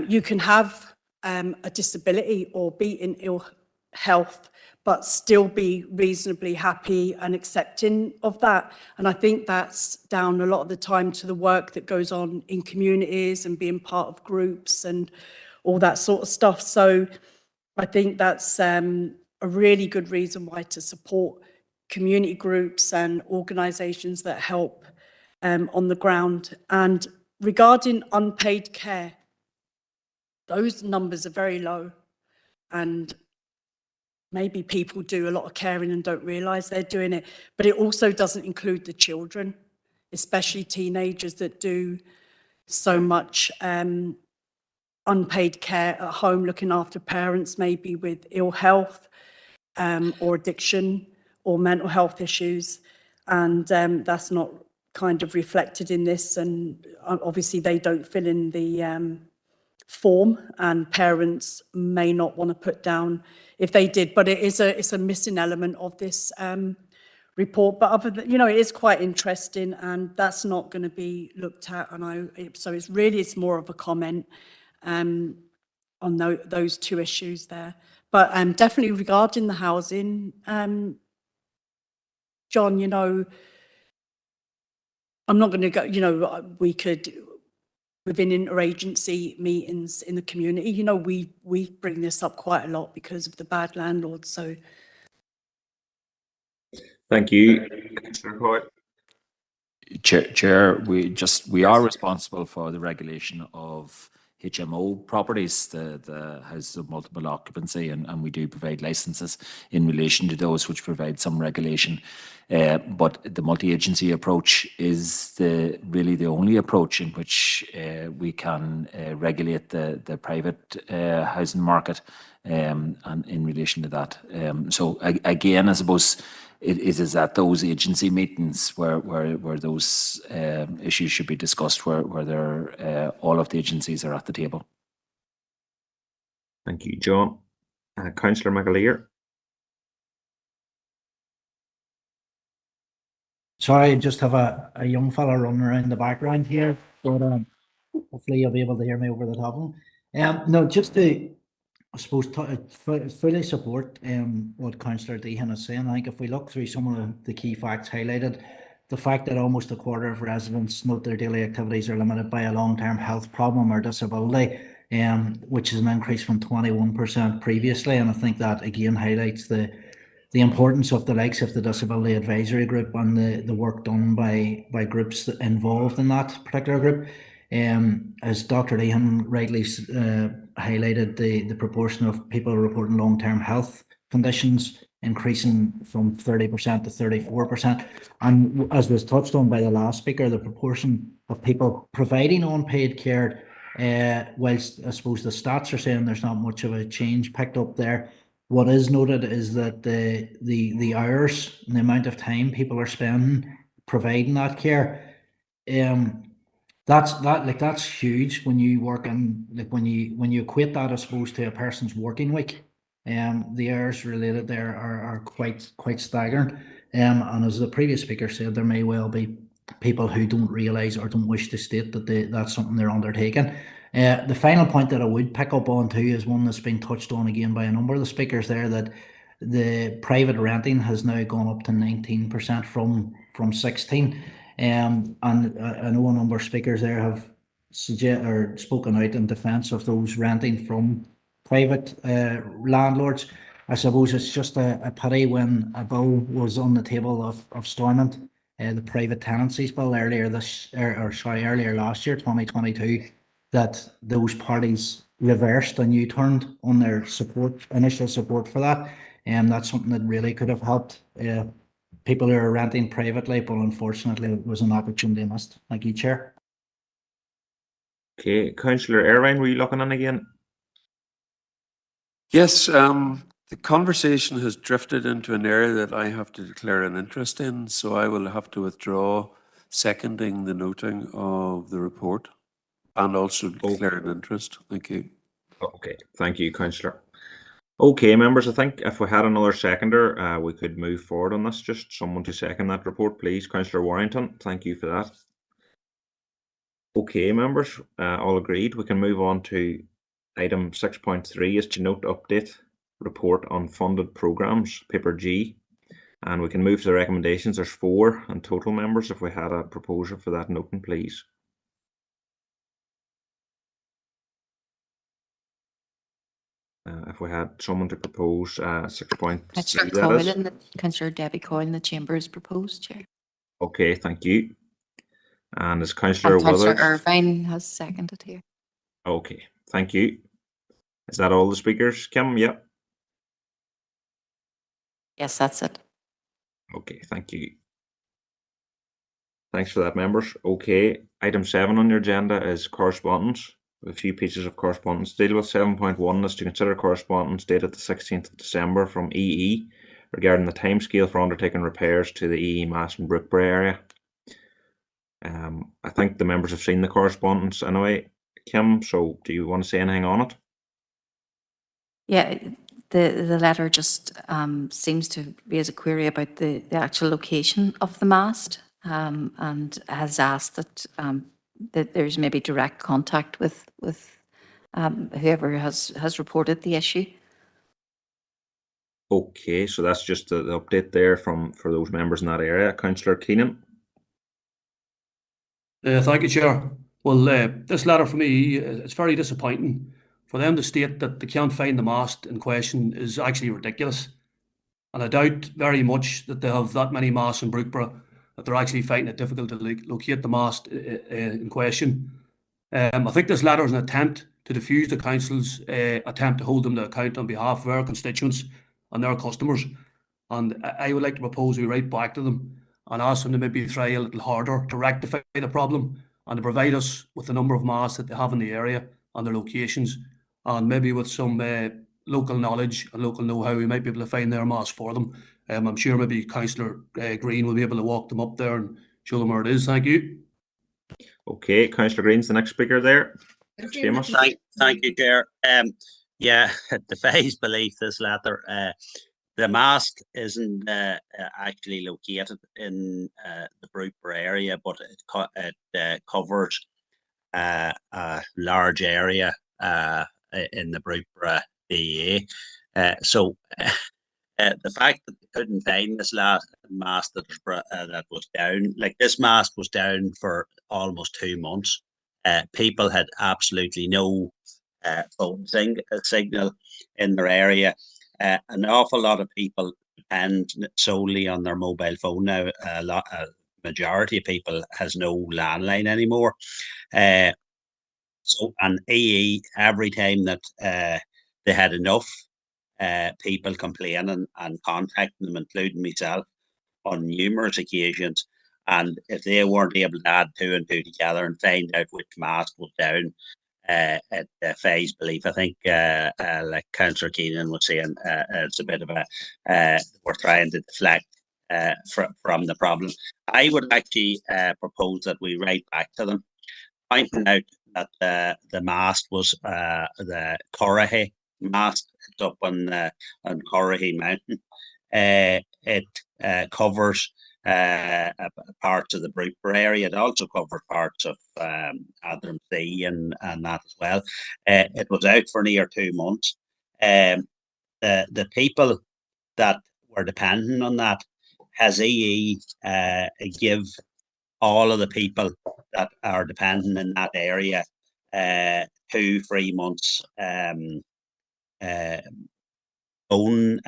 you can have a disability or be in ill health, but still be reasonably happy and accepting of that. And I think that's down a lot of the time to the work that goes on in communities and being part of groups and all that sort of stuff. So I think that's a really good reason why to support community groups and organisations that help on the ground. And regarding unpaid care, those numbers are very low, and maybe people do a lot of caring and don't realise they're doing it, but it also doesn't include the children, especially teenagers that do so much unpaid care at home, looking after parents maybe with ill health or addiction or mental health issues, and that's not kind of reflected in this, and obviously they don't fill in the form, and parents may not want to put down if they did, but it's a missing element of this report. But other than, it is quite interesting, and that's not going to be looked at, and so it's more of a comment on those two issues there. But definitely regarding the housing, John, I'm not going to go, we could, within interagency meetings in the community, we bring this up quite a lot because of the bad landlords. So, thank you, Councillor Coyle. Chair, we are responsible for the regulation of HMO properties, the houses of multiple occupancy, and we do provide licenses in relation to those, which provide some regulation. But the multi-agency approach is really the only approach in which we can regulate the private housing market, and in relation to that. So again, I suppose it is at those agency meetings where those issues should be discussed, where all of the agencies are at the table. Thank you, John. Councillor McAleer. Sorry, I just have a young fella running around the background here, but hopefully you'll be able to hear me over the top of him. No, just to, I suppose, fully support what Councillor Deehan is saying. I think if we look through some of the key facts highlighted, the fact that almost a quarter of residents note their daily activities are limited by a long-term health problem or disability, which is an increase from 21% previously, and I think that again highlights the importance of the likes of the Disability Advisory Group and the work done by groups involved in that particular group. As Dr. Deehan rightly highlighted, the proportion of people reporting long-term health conditions increasing from 30% to 34%. And as was touched on by the last speaker, the proportion of people providing unpaid care, whilst I suppose the stats are saying there's not much of a change picked up there, what is noted is that the hours and the amount of time people are spending providing that care, that's huge when you work in, when you equate that, I suppose, to a person's working week. The hours related there are quite staggering. And as the previous speaker said, there may well be people who don't realise or don't wish to state that that's something they're undertaking. The final point that I would pick up on too is one that's been touched on again by a number of the speakers there, that the private renting has now gone up to 19% from 16%. And I know a number of speakers there have spoken out in defence of those renting from private landlords. I suppose it's just a pity when a bill was on the table of Stormont, the private tenancies bill earlier last year, 2022, that those parties reversed and U-turned on their initial support for that. And that's something that really could have helped people who are renting privately, but unfortunately it was an opportunity missed. Thank you, Chair. Okay, Councillor Irvine, were you looking on again? Yes, the conversation has drifted into an area that I have to declare an interest in, so I will have to withdraw seconding the noting of the report and also declare an interest. Thank you. Okay, thank you, Councillor. Okay, members, I think if we had another seconder, we could move forward on this. Just someone to second that report, please. Councillor Warrington, thank you for that. Okay, members, all agreed. We can move on to item 6.3 is to note update report on funded programmes, paper G. And we can move to the recommendations. There's 4 in total, members. If we had a proposal for that noting, please. If we had someone to propose 6.3, that is. Councillor Debbie Coyle in the Chamber has proposed, Chair. Okay, thank you. And is Councillor And Councillor Withers? Irvine has seconded here. Okay, thank you. Is that all the speakers, Kim? Yep. Yes, that's it. Okay, thank you. Thanks for that, members. Okay, item 7 on your agenda is correspondence. A few pieces of correspondence to deal with. 7.1 is to consider correspondence dated the 16th of December from EE regarding the timescale for undertaking repairs to the EE Mast and Brookborough area. I think the members have seen the correspondence anyway, Kim, so do you want to say anything on it? Yeah, the letter just seems to raise a query about the actual location of the mast, and has asked that there's maybe direct contact with whoever has reported the issue. Okay, so that's just the update there for those members in that area. Councillor Keenan. Thank you, Chair. Well, this letter for me, it's very disappointing. For them to state that they can't find the mast in question is actually ridiculous. And I doubt very much that they have that many masts in Brookborough that they're actually finding it difficult to locate the mast in question. I think this letter is an attempt to defuse the council's attempt to hold them to account on behalf of our constituents and their customers. And I would like to propose we write back to them and ask them to maybe try a little harder to rectify the problem and to provide us with the number of masts that they have in the area and their locations, and maybe with some local knowledge and local know-how, we might be able to find their mast for them. I'm sure maybe Councillor Green will be able to walk them up there and show them where it is. Thank you. Okay, Councillor Green's the next speaker there. Thank you, Chair. Yeah, it defies belief, this letter. The mast isn't actually located in the Brookborough area, but it covers a large area in the Brookborough DA. So the fact that they couldn't find this last mast that was down, like this mast was down for almost 2 months. People had absolutely no phone signal in their area. An awful lot of people depend solely on their mobile phone now. A majority of people has no landline anymore. So an EE, every time that they had enough people complaining and contacting them, including myself, on numerous occasions. And if they weren't able to add 2 and 2 together and find out which mast was down, it defies belief. I think, like Councillor Keenan was saying, it's a bit of a we're trying to deflect from the problem. I would actually propose that we write back to them, pointing out that the mast was the Corrahy mast. It's up on Corrahy Mountain. It covers parts of the Brookborough area. It also covers parts of Antrim Sea and that as well. It was out for near 2 months. The people that were dependent on that has EE give all of the people that are dependent in that area 2-3 months own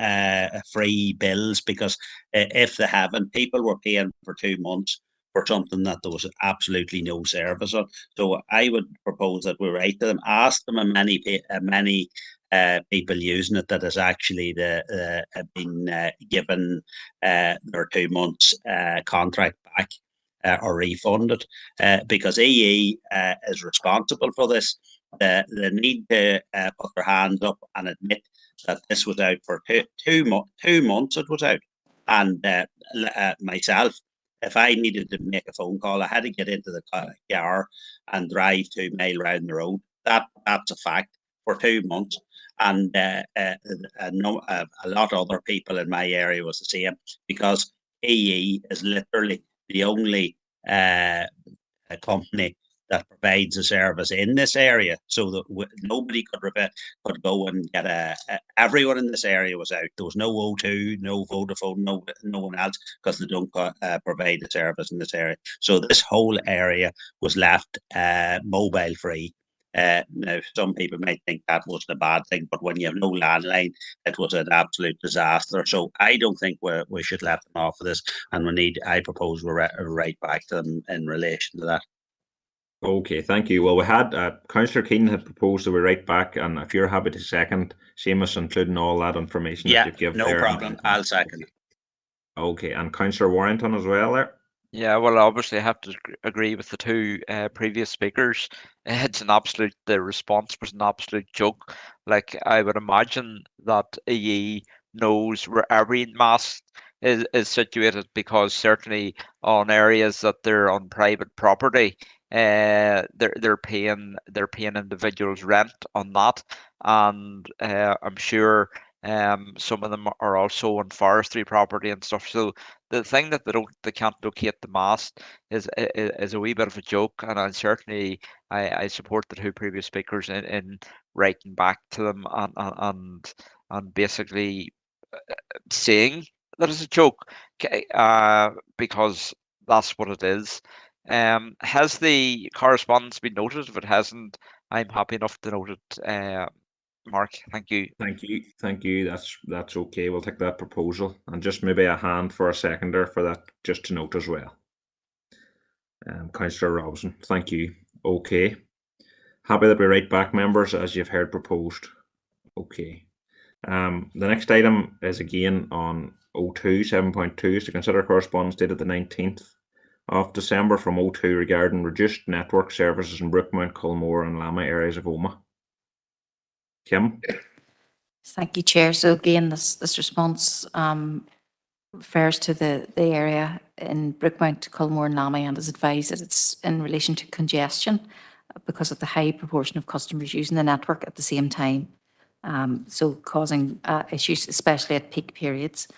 free bills, because if they haven't, people were paying for 2 months for something that there was absolutely no service on. So I would propose that we write to them, ask them how many people using it that has actually been given their 2 months contract back or refunded, because EE is responsible for this. They need to put their hands up and admit that this was out for 2 months. It was out, and myself, if I needed to make a phone call, I had to get into the car and drive 2 miles round the road. That's a fact for 2 months. And a lot of other people in my area was the same, because EE is literally the only company that provides a service in this area, so that nobody could go and get everyone in this area was out. There was no O2, no Vodafone, no one else, because they don't provide the service in this area. So this whole area was left mobile free. Now, some people might think that was the bad thing, but when you have no landline, it was an absolute disaster. So I don't think we should let them off of this, and I propose we write back to them in relation to that. Okay, thank you. Well, we had Councillor Keenan had proposed that we write back, and if you're happy to second, Seamus, including all that information that you've given there. No problem. I'll second it. Okay, and Councillor Warrington as well there. Yeah, well, obviously I have to agree with the two previous speakers. The response was an absolute joke. Like, I would imagine that EE knows where every mast is situated, because certainly on areas that they're on private property, they're paying individuals rent on that, and I'm sure some of them are also on forestry property and stuff. So the thing that they can't locate the mast is a wee bit of a joke, and I support the two previous speakers in writing back to them and basically saying that it's a joke, because that's what it is. Has the correspondence been noted? If it hasn't, I'm happy enough to note it. Mark, thank you. Thank you. That's okay. We'll take that proposal, and just maybe a hand for a seconder for that, just to note as well. Councillor Robinson, thank you. Okay. Happy that we write back, members, as you've heard proposed. Okay. The next item is again on 02 7.2 is to consider correspondence dated the 19th of December from 02 regarding reduced network services in Brookmount, Culmore and Lama areas of Omagh. Kim? Thank you, Chair. So again, this response refers to the area in Brookmount, Culmore and Lama, and is advised that it's in relation to congestion because of the high proportion of customers using the network at the same time. So causing issues, especially at peak periods.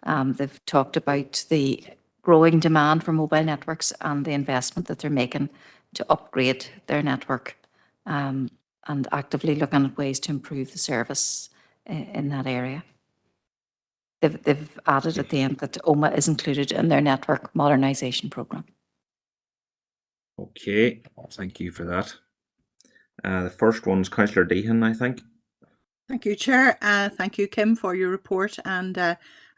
They've talked about the growing demand for mobile networks and the investment that they're making to upgrade their network, and actively looking at ways to improve the service in that area. They've added at the end that Omagh is included in their network modernisation programme. Okay, thank you for that. The first one's Councillor Deehan, I think. Thank you, Chair. Thank you, Kim, for your report. And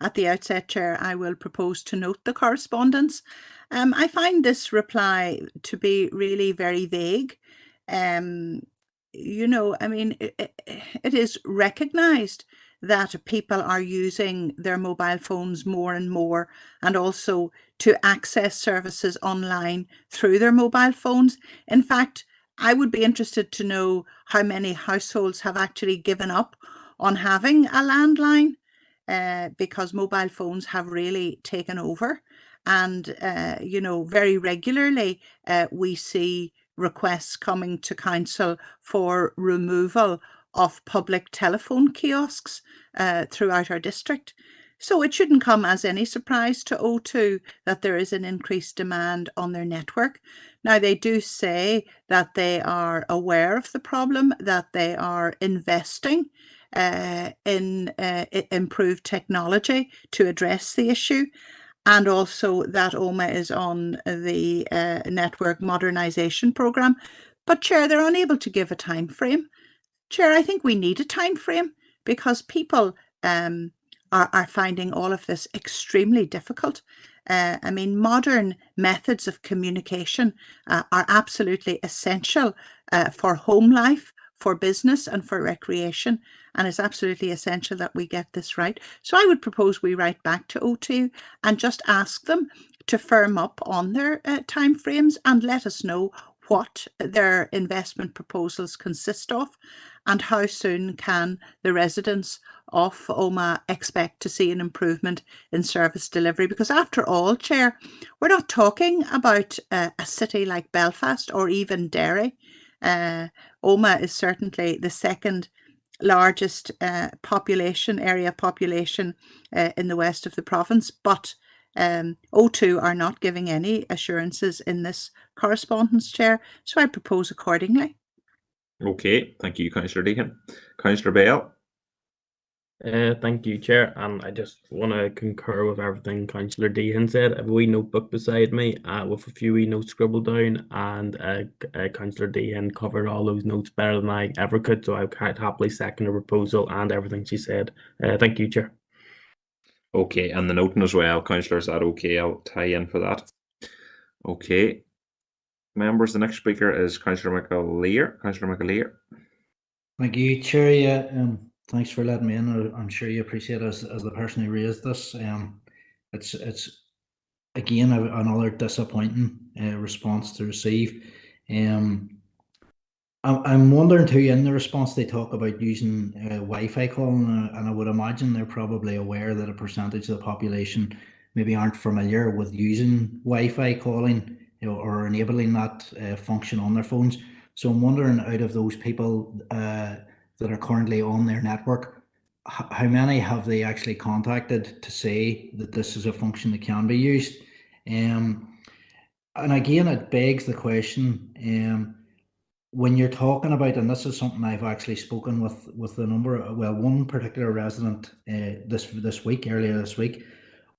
at the outset, Chair, I will propose to note the correspondence. I find this reply to be really very vague. You know, I mean, it is recognised that people are using their mobile phones more and more, and also to access services online through their mobile phones. In fact, I would be interested to know how many households have actually given up on having a landline, because mobile phones have really taken over. And, you know, very regularly we see requests coming to council for removal of public telephone kiosks throughout our district. So it shouldn't come as any surprise to O2 that there is an increased demand on their network. Now, they do say that they are aware of the problem, that they are investing in improved technology to address the issue, and also that Omagh is on the network modernisation programme. But, Chair, they're unable to give a time frame. Chair, I think we need a time frame, because people are finding all of this extremely difficult. I mean, modern methods of communication are absolutely essential for home life, for business and for recreation, and it's absolutely essential that we get this right. So I would propose we write back to O2 and just ask them to firm up on their timeframes and let us know what their investment proposals consist of, and how soon can the residents of Omagh expect to see an improvement in service delivery. Because after all, Chair, we're not talking about a city like Belfast or even Derry. Oma is certainly the second largest area of population in the west of the province, but O2 are not giving any assurances in this correspondence, Chair, so I propose accordingly. Okay, thank you, Councillor Deehan. Councillor Bale. Thank you, Chair, and I just want to concur with everything Councillor Deehan said. I have a wee notebook beside me with a few wee notes scribbled down, and Councillor Deehan covered all those notes better than I ever could, so I quite happily second the proposal and everything she said. Thank you, Chair. Okay, and the noting as well, Councillor, is that okay? I'll tie in for that. Okay. Members, the next speaker is Councillor McAleer. Councillor McAleer. Thank you, Chair. Yeah, thanks for letting me in. I'm sure you appreciate as the person who raised this. It's again another disappointing response to receive. I'm wondering too, in the response they talk about using Wi-Fi calling, and I would imagine they're probably aware that a percentage of the population maybe aren't familiar with using Wi-Fi calling, or enabling that function on their phones. So I'm wondering, out of those people that are currently on their network, how many have they actually contacted to say that this is a function that can be used? And again, it begs the question, when you're talking about, and this is something I've actually spoken with a number of, well, one particular resident earlier this week.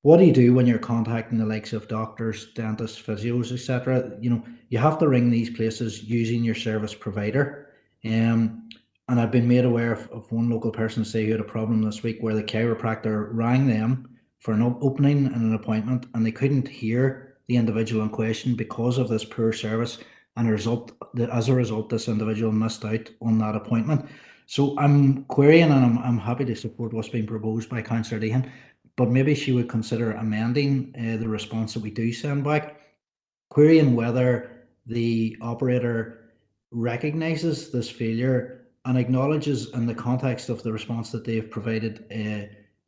What do you do when you're contacting the likes of doctors, dentists, physios, etc.? You have to ring these places using your service provider. And I've been made aware of one local person, say, who had a problem this week where the chiropractor rang them for an opening and an appointment, and they couldn't hear the individual in question because of this poor service. And as a result, this individual missed out on that appointment. So I'm querying, and I'm happy to support what's being proposed by Councillor Deehan, but maybe she would consider amending the response that we do send back, querying whether the operator recognises this failure and acknowledges, in the context of the response that they've provided,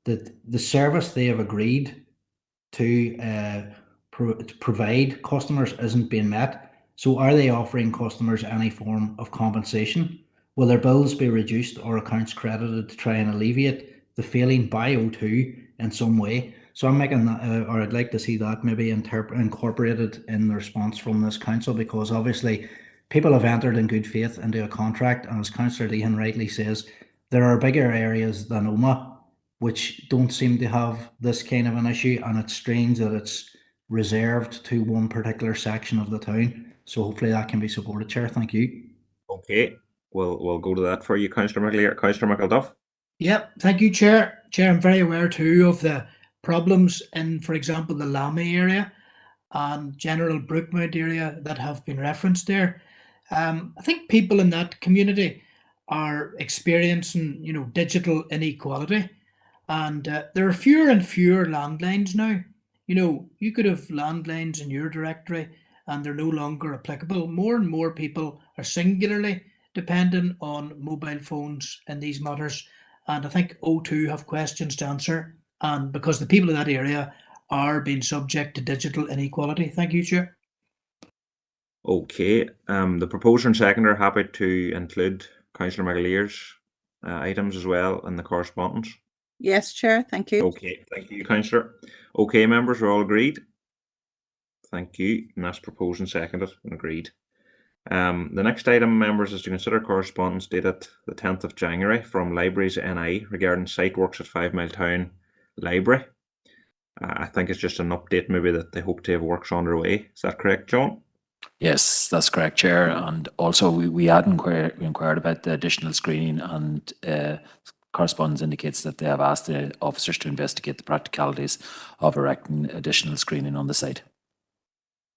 that the service they have agreed to provide customers isn't being met. So are they offering customers any form of compensation? Will their bills be reduced or accounts credited to try and alleviate the failing by O2 in some way? So I'm making that, or I'd like to see that maybe incorporated in the response from this council, because obviously people have entered in good faith into a contract, and as Councillor Deehan rightly says, there are bigger areas than Oma which don't seem to have this kind of an issue, and it's strange that it's reserved to one particular section of the town. So hopefully that can be supported, Chair. Thank you. Okay, we'll go to that for you, Councillor McAleer. Councillor McElduff. Yep, thank you, Chair. Chair, I'm very aware too of the problems in, for example, the Lamy area and General Brookmount area that have been referenced there. I think people in that community are experiencing, digital inequality, and there are fewer and fewer landlines now. You could have landlines in your directory and they're no longer applicable. More and more people are singularly dependent on mobile phones in these matters, and I think O2 have questions to answer, and because the people in that area are being subject to digital inequality. Thank you, Chair. Okay, the proposer and seconder are happy to include Councillor McAleer's items as well in the correspondence. Yes, Chair, thank you. Okay, thank you, Councillor. Okay, members, we're all agreed. Thank you, and that's proposed and seconded and agreed. The next item, members, is to consider correspondence dated the 10th of January from Libraries NI regarding site works at 5 Mile Town Library. I think it's just an update, maybe, that they hope to have works underway. Is that correct, John? Yes, that's correct, Chair. And also we had inquired about the additional screening, and correspondence indicates that they have asked the officers to investigate the practicalities of erecting additional screening on the site.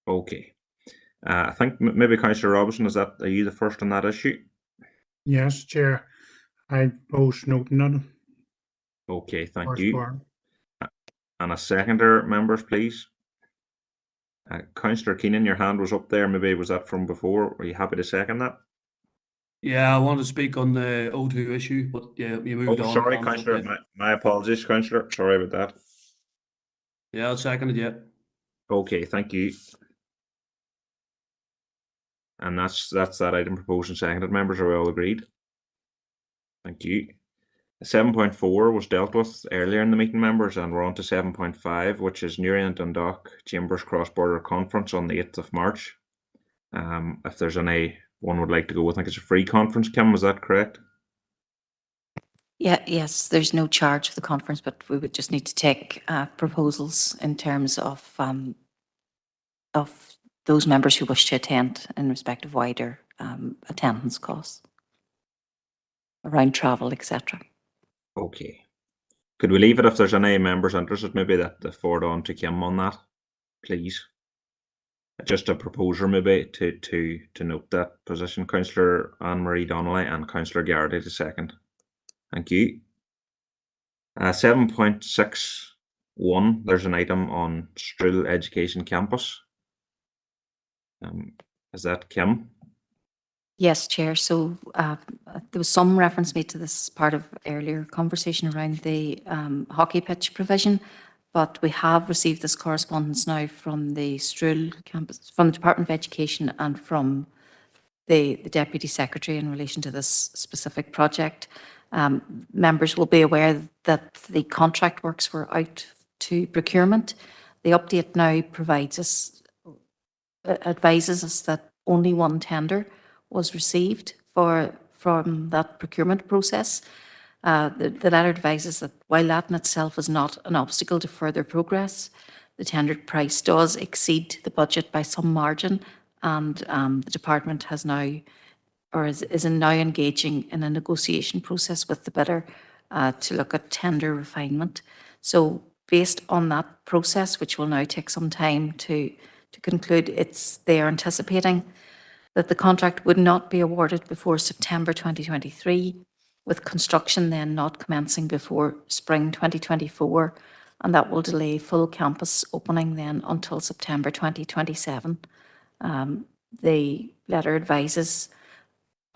Okay. I think maybe Councillor Robinson, are you the first on that issue? Yes, Chair. I post noting on it. Okay, thank you. And a seconder, members, please. Councillor Keenan, your hand was up there. Maybe was that from before? Are you happy to second that? Yeah, I want to speak on the O2 issue, but yeah, you moved on. Sorry, Councillor. My apologies, Councillor. Sorry about that. Yeah, I'll second it, yeah. Okay, thank you. And that's that item proposed and seconded. Members, are we all agreed? Thank you. 7.4 was dealt with earlier in the meeting, members, and we're on to 7.5, which is Newry and Dundalk Chambers Cross-Border Conference on the 8th of March. If there's anyone would like to go, I think it's a free conference, Kim, is that correct? Yeah, yes, there's no charge for the conference, but we would just need to take proposals in terms of those members who wish to attend in respect of wider attendance costs around travel, etc. Okay. Could we leave it if there's any members interested, maybe that forward on to Kim on that, please? Just a proposer maybe to note that position, Councillor Anne-Marie Donnelly and Councillor Garrity to second. Thank you. 7.61, there's an item on Strull Education Campus. Is that Kim? Yes, Chair. So there was some reference made to this part of earlier conversation around the hockey pitch provision, but we have received this correspondence now from the Strull campus, from the Department of Education and from the Deputy Secretary in relation to this specific project. Members will be aware that the contract works were out to procurement. The update now advises us that only one tender was received from that procurement process. The letter advises that while that in itself is not an obstacle to further progress, the tendered price does exceed the budget by some margin, and the department has now, or is now engaging in a negotiation process with the bidder to look at tender refinement. So based on that process, which will now take some time to conclude, they are anticipating that the contract would not be awarded before September 2023, with construction then not commencing before spring 2024, and that will delay full campus opening then until September 2027. The letter advises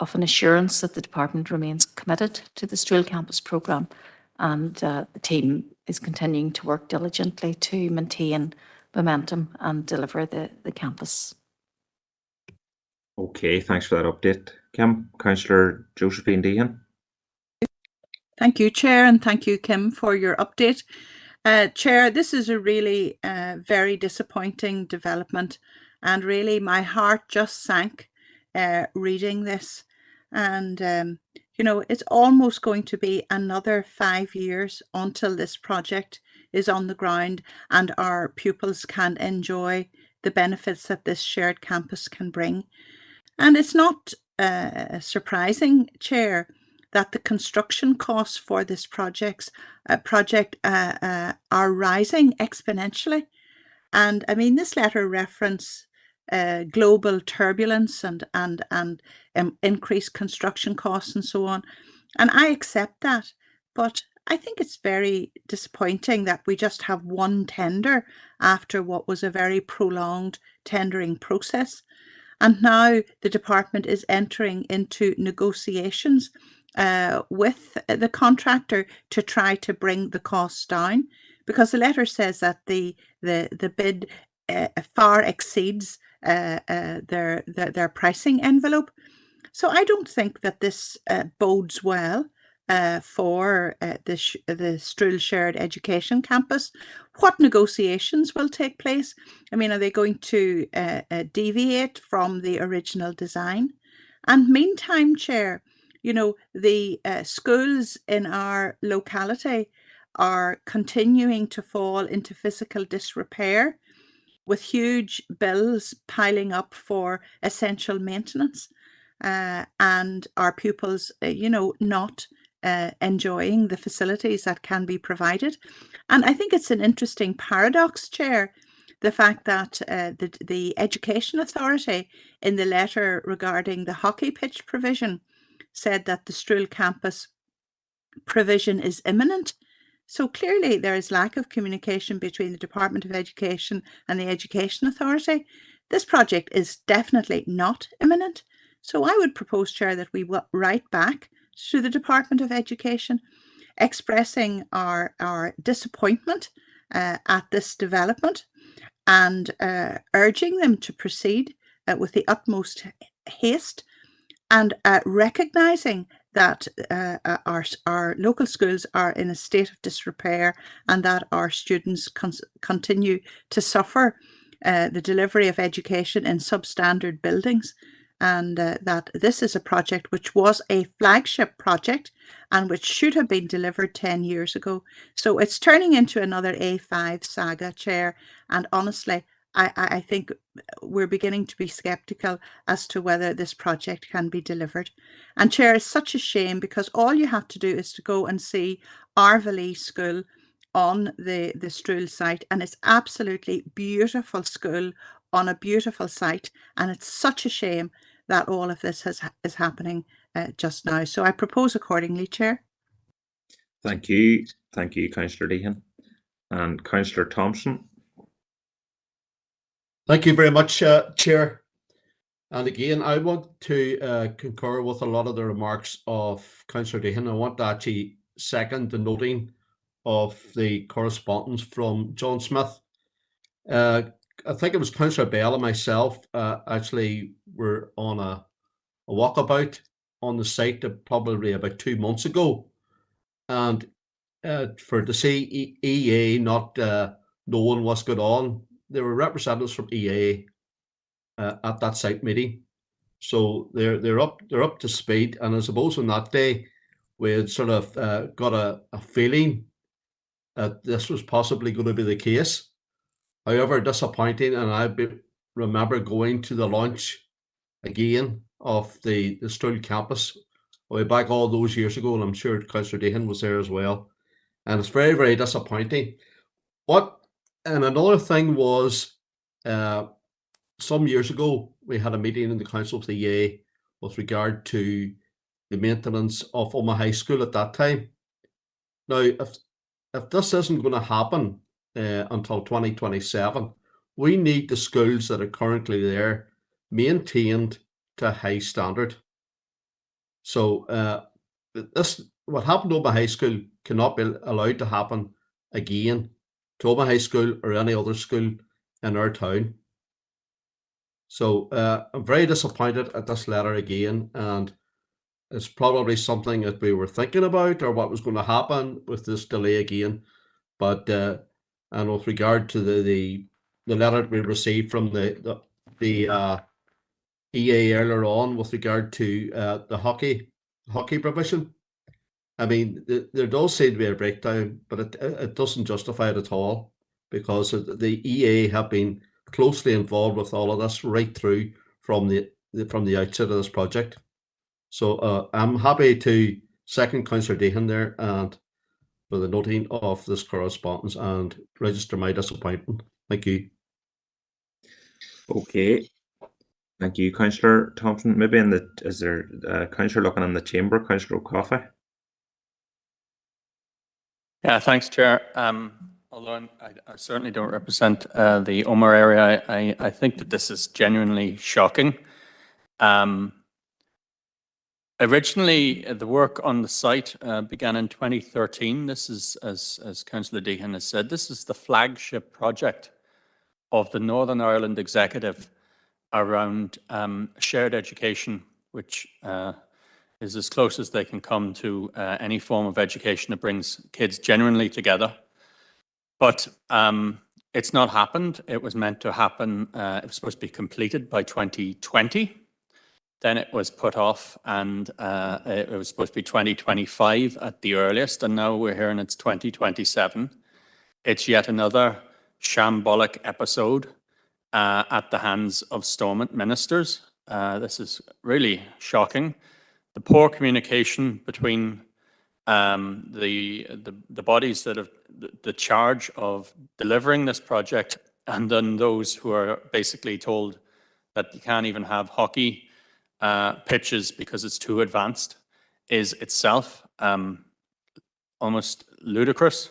of an assurance that the department remains committed to the Strull campus programme, and the team is continuing to work diligently to maintain momentum and deliver the campus. Okay, thanks for that update, Kim. Councillor Josephine Deehan. Thank you, Chair, and thank you, Kim, for your update. Chair, this is a really very disappointing development, and really my heart just sank reading this. And, you know, it's almost going to be another 5 years until this project is on the ground and our pupils can enjoy the benefits that this shared campus can bring. And it's not surprising, Chair, that the construction costs for this project are rising exponentially. And I mean, this letter reference global turbulence and increased construction costs and so on. And I accept that, but I think it's very disappointing that we just have one tender after what was a very prolonged tendering process. And now the department is entering into negotiations with the contractor to try to bring the costs down, because the letter says that the bid far exceeds their pricing envelope. So I don't think that this bodes well for the Strull Shared Education Campus. What negotiations will take place? I mean, are they going to deviate from the original design? And meantime, Chair, you know, the schools in our locality are continuing to fall into physical disrepair, with huge bills piling up for essential maintenance, and our pupils, you know, not enjoying the facilities that can be provided. And I think it's an interesting paradox, Chair, the fact that the Education Authority in the letter regarding the hockey pitch provision said that the Strull campus provision is imminent. So clearly there is lack of communication between the Department of Education and the Education Authority. This project is definitely not imminent. So I would propose, Chair, that we write back to the Department of Education expressing our disappointment at this development and urging them to proceed with the utmost haste and recognising that our local schools are in a state of disrepair and that our students continue to suffer the delivery of education in substandard buildings, and that this is a project which was a flagship project and which should have been delivered 10 years ago. So it's turning into another A5 saga, Chair, and honestly, I think we're beginning to be sceptical as to whether this project can be delivered. And Chair, it's such a shame because all you have to do is to go and see Arvely School on the Struhl site, and it's absolutely beautiful school on a beautiful site, and it's such a shame that all of this is happening just now. So I propose accordingly, Chair. Thank you, Councillor Deehan. And Councillor Thompson. Thank you very much, Chair. And again, I want to concur with a lot of the remarks of Councillor Deehan. I want to actually second the noting of the correspondence from John Smith. I think it was Councillor Bell and myself actually were on a walkabout on the site probably about 2 months ago. And for to see EA not knowing what's going on, there were representatives from EA at that site meeting, so they're up to speed. And I suppose on that day we had sort of got a feeling that this was possibly going to be the case. However, disappointing, and I remember going to the launch again of the Struhl campus way back all those years ago, and I'm sure Councillor Deehan was there as well. And it's very, very disappointing. And another thing was, some years ago, we had a meeting in the Council of the EA with regard to the maintenance of Omagh High School at that time. Now, if this isn't going to happen until 2027, we need the schools that are currently there maintained to a high standard. So what happened to Omagh High School cannot be allowed to happen again to Omagh High School or any other school in our town. So I'm very disappointed at this letter again, and it's probably something that we were thinking about or what was going to happen with this delay again. But and with regard to the letter we received from the EA earlier on with regard to the hockey provision, I mean, there does seem to be a breakdown, but it doesn't justify it at all, because the EA have been closely involved with all of this right through from the outset of this project. So I'm happy to second Councillor Deehan there and for the noting of this correspondence and register my disappointment. Thank you. Okay. Thank you, Councillor Thompson. Maybe is there a councillor looking in the chamber, Councillor O'Coffey? Yeah, thanks, Chair. Although I certainly don't represent the Omagh area, I think that this is genuinely shocking. Originally, the work on the site began in 2013. This is, as Councillor Deehan has said, this is the flagship project of the Northern Ireland Executive around shared education, which is as close as they can come to any form of education that brings kids genuinely together. But it's not happened. It was meant to happen, it was supposed to be completed by 2020. Then it was put off, and it was supposed to be 2025 at the earliest, and now we're hearing it's 2027. It's yet another shambolic episode at the hands of Stormont ministers. This is really shocking. The poor communication between the bodies that have the charge of delivering this project, and then those who are basically told that you can't even have hockey pitches because it's too advanced, is itself almost ludicrous.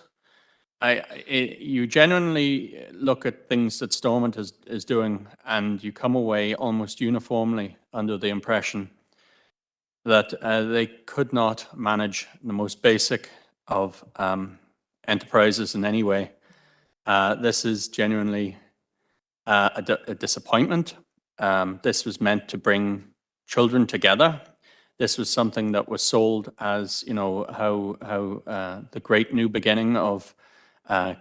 You genuinely look at things that Stormont is doing, and you come away almost uniformly under the impression that they could not manage the most basic of enterprises in any way. This is genuinely a disappointment. This was meant to bring children together. This was something that was sold as, you know, how the great new beginning of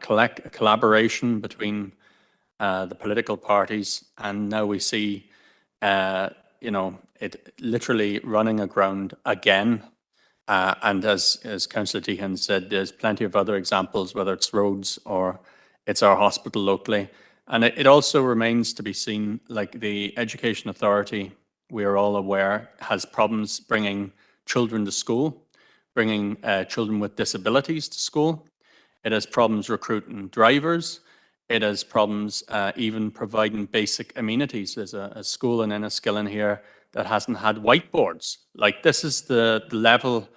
collaboration between the political parties, and now we see, you know, it literally running aground again. And as Councillor Deehan said, there's plenty of other examples, whether it's roads or it's our hospital locally. And it also remains to be seen, like the Education Authority, we are all aware, has problems bringing children to school, bringing children with disabilities to school. It has problems recruiting drivers. It has problems even providing basic amenities. There's a school in Enniskillen here that hasn't had whiteboards. Like, this is the level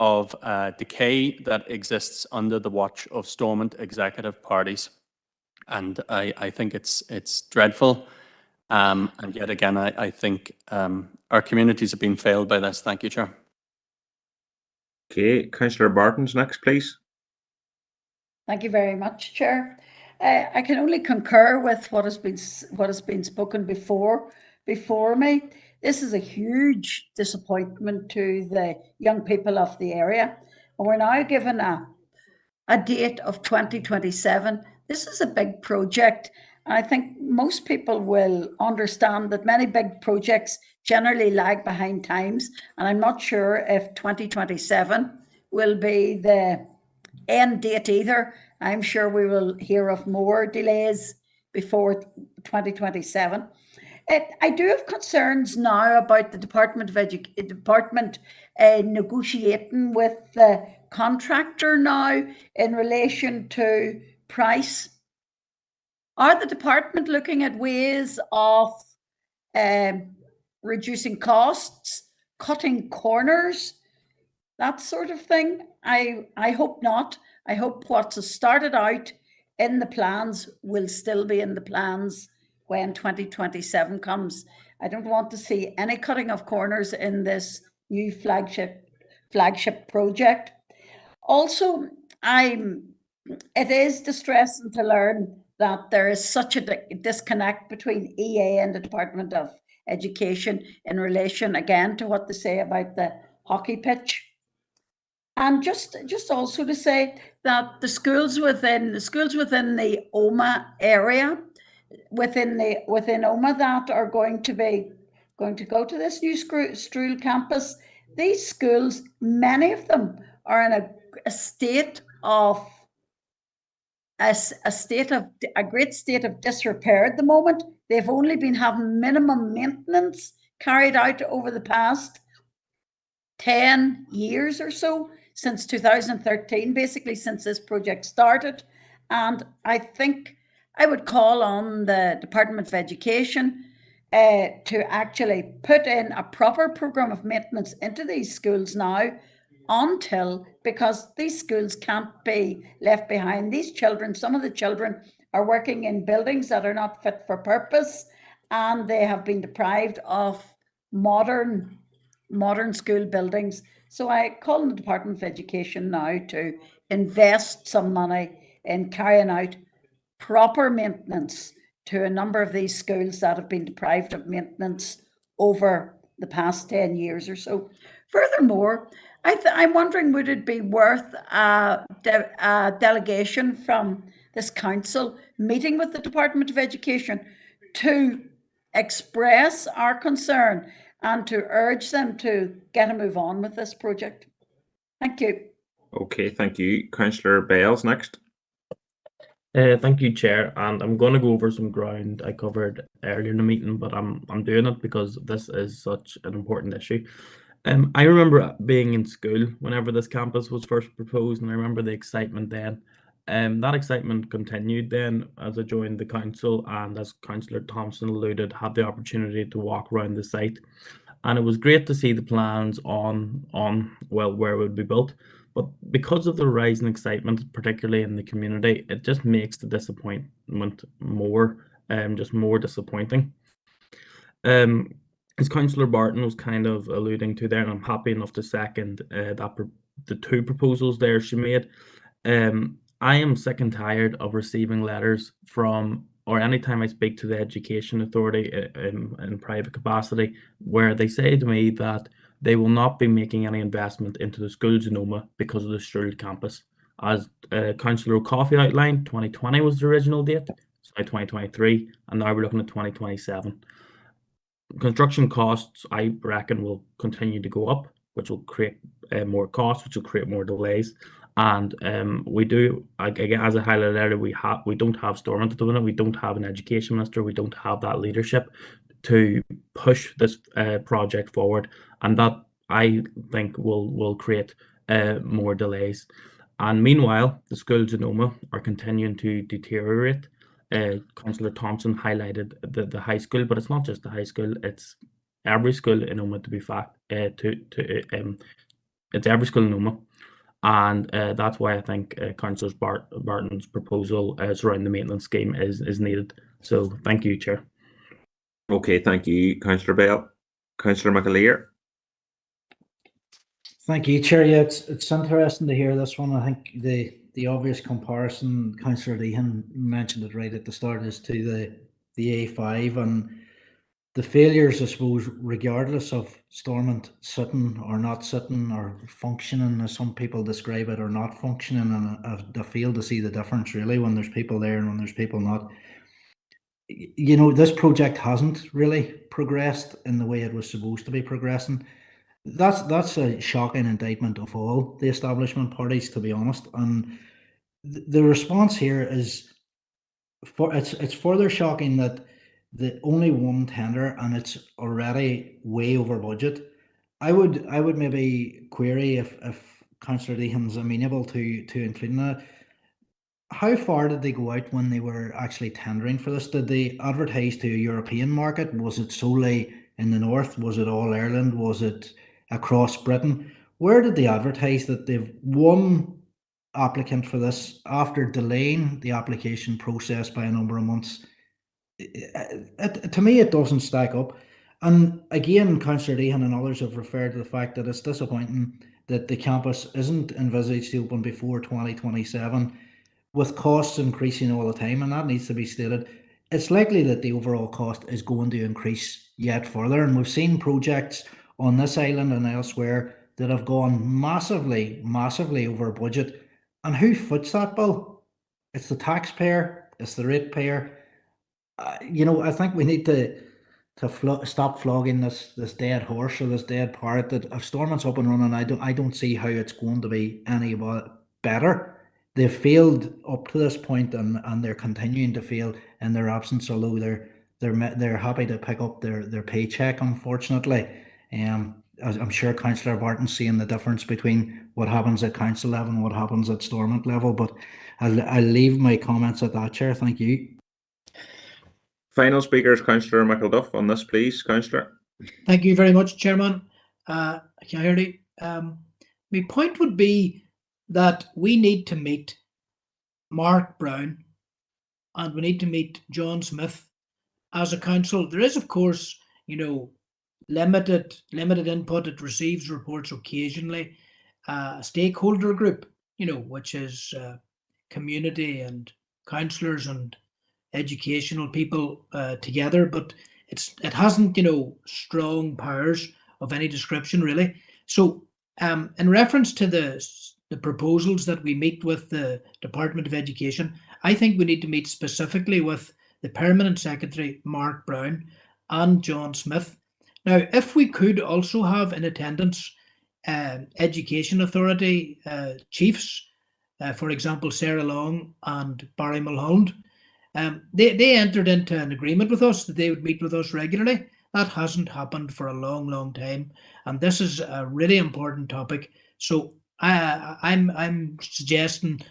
of decay that exists under the watch of Stormont executive parties. And I think it's dreadful. And yet again, I think our communities have been failed by this. Thank you, Chair. Okay, Councillor Barton's next, please. Thank you very much, Chair. I can only concur with what has been spoken before me. This is a huge disappointment to the young people of the area, and we're now given a date of 2027. This is a big project. I think most people will understand that many big projects generally lag behind times, and I'm not sure if 2027 will be the end date either. I'm sure we will hear of more delays before 2027. I do have concerns now about the Department negotiating with the contractor now in relation to price. Are the department looking at ways of reducing costs, cutting corners, that sort of thing? I hope not. I hope what's started out in the plans will still be in the plans when 2027 comes. I don't want to see any cutting of corners in this new flagship project. Also, it is distressing to learn that there is such a disconnect between EA and the Department of Education in relation, again, to what they say about the hockey pitch. And just also to say that the schools within the Omagh area, within Omagh, that are going to go to this new Struil campus, these schools, many of them are in a great state of disrepair at the moment. They've only been having minimum maintenance carried out over the past 10 years or so, since 2013, basically since this project started. And I think I would call on the Department of Education to actually put in a proper program of maintenance into these schools now, because these schools can't be left behind. These children, some of the children are working in buildings that are not fit for purpose, and they have been deprived of modern school buildings. So I call on the Department of Education now to invest some money in carrying out proper maintenance to a number of these schools that have been deprived of maintenance over the past 10 years or so. Furthermore, I'm wondering, would it be worth a delegation from this council meeting with the Department of Education to express our concern and to urge them to get a move on with this project? Thank you. Okay, thank you. Councillor Bales next. Thank you, Chair. And I'm going to go over some ground I covered earlier in the meeting, but I'm doing it because this is such an important issue. I remember being in school whenever this campus was first proposed, and I remember the excitement then. That excitement continued then as I joined the council, and as Councillor Thompson alluded, had the opportunity to walk around the site. And it was great to see the plans on where it would be built. But because of the rising excitement, particularly in the community, it just makes the disappointment more disappointing. As Councillor Barton was kind of alluding to there, and I'm happy enough to second the two proposals there she made. I am sick and tired of receiving letters from or anytime I speak to the Education Authority in private capacity, where they say to me that they will not be making any investment into the schools in Oma because of the Stroud campus. As Councillor O'Coffey outlined, 2020 was the original date, it's now 2023, and now we're looking at 2027. Construction costs, I reckon, will continue to go up, which will create more costs, which will create more delays. And we do, again, as I highlighted earlier, we don't have Stormont at the minute. We don't have an education minister. We don't have that leadership to push this project forward, and that I think will create more delays. And meanwhile, the schools in Oma are continuing to deteriorate. Councillor Thompson highlighted the high school, but it's not just the high school; it's every school in Oma. To be fact, it's every school in Oma. And that's why I think Councillor Barton's proposal around the maintenance scheme is needed. So thank you, Chair. Okay, thank you, Councillor Bell. Councillor McAleer. Thank you, Chair. Yeah, it's interesting to hear this one. I think the obvious comparison, Councillor Deehan mentioned it right at the start, is to the A5 and the failures, I suppose, regardless of Stormont sitting or not sitting or functioning, as some people describe it, or not functioning, and I fail to see the difference really when there's people there and when there's people not. You know, this project hasn't really progressed in the way it was supposed to be progressing. That's a shocking indictment of all the establishment parties, to be honest. And the response here is, it's further shocking that the only one tender and it's already way over budget. I would maybe query if Councillor Deehan's amenable to including that. How far did they go out when they were actually tendering for this? Did they advertise to a European market? Was it solely in the north? Was it all Ireland? Was it across Britain? Where did they advertise that they've one applicant for this after delaying the application process by a number of months? To me, it doesn't stack up. And again, Councillor Deehan and others have referred to the fact that it's disappointing that the campus isn't envisaged to open before 2027, with costs increasing all the time, and that needs to be stated. It's likely that the overall cost is going to increase yet further, and we've seen projects on this island and elsewhere that have gone massively over budget. And who foots that bill? It's the taxpayer, it's the ratepayer. You know, I think we need to stop flogging this dead horse or this dead parrot. That if Stormont's up and running, I don't see how it's going to be any better. They've failed up to this point, and they're continuing to fail in their absence. Although they're happy to pick up their paycheck, unfortunately. I'm sure Councillor Barton's seeing the difference between what happens at council level and what happens at Stormont level. But I'll leave my comments at that, Chair. Thank you. Final speaker is Councillor McElduff on this, please, Councillor. Thank you very much, Chairman. Can you hear me? My point would be that we need to meet Mark Brown and we need to meet John Smith as a council. There is, of course, you know, limited input. It receives reports occasionally. A stakeholder group, you know, which is community and councillors and educational people together, but it hasn't, you know, strong powers of any description really. So in reference to the proposals that we meet with the Department of Education, I think we need to meet specifically with the Permanent Secretary, Mark Brown, and John Smith. Now, if we could also have in attendance Education Authority chiefs, for example, Sarah Long and Barry Mulholland, they entered into an agreement with us that they would meet with us regularly. That hasn't happened for a long time, and this is a really important topic. So I'm suggesting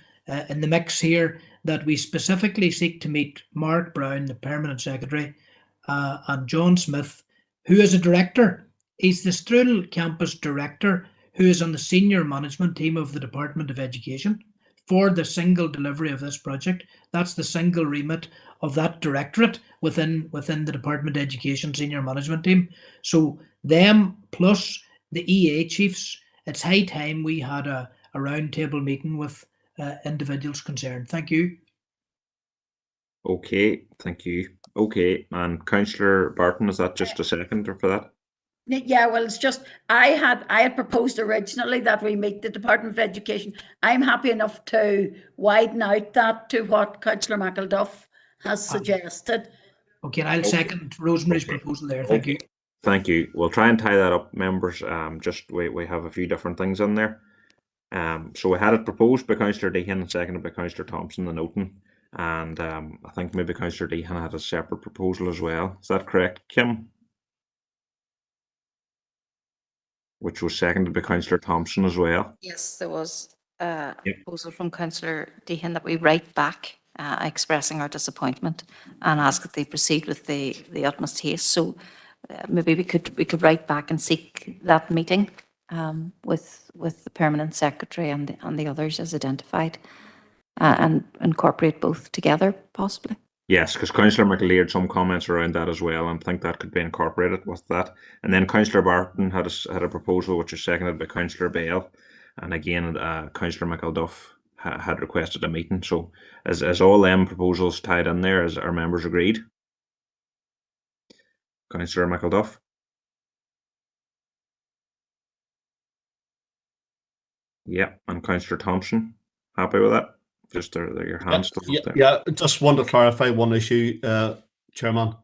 in the mix here that we specifically seek to meet Mark Brown, the Permanent Secretary, and John Smith, who is a director. He's the Strudel Campus Director, who is on the senior management team of the Department of Education for the single delivery of this project. That's the single remit of that directorate within the Department of Education senior management team. So them plus the EA chiefs, it's high time we had a roundtable meeting with individuals concerned. Thank you. Okay, thank you. Okay, and Councillor Barton, is that just a second for that? Yeah, well, it's just I had proposed originally that we meet the Department of Education. I'm happy enough to widen out that to what Councillor McElduff has suggested. Okay, and I'll second Rosemary's proposal there. Thank you. Thank you. We'll try and tie that up, members. Just we have a few different things in there. So we had it proposed by Councillor Deehan and seconded by Councillor Thompson and Oaten. And I think maybe Councillor Deehan had a separate proposal as well. Is that correct, Kim? Which was seconded by Councillor Thompson as well. Yes, there was a proposal from Councillor Deehan that we write back expressing our disappointment and ask that they proceed with the utmost haste. So maybe we could write back and seek that meeting with the permanent secretary and the others as identified and incorporate both together possibly. Yes, because Councillor McAleer had some comments around that as well, and I think that could be incorporated with that. And then Councillor Barton had a proposal which was seconded by Councillor Bale, and again Councillor McElduff had requested a meeting. So as all them proposals tied in there, as our members agreed. Councillor McElduff. Yeah, and Councillor Thompson, happy with that? Just your hands still up there. Yeah, just want to clarify one issue, Chairman,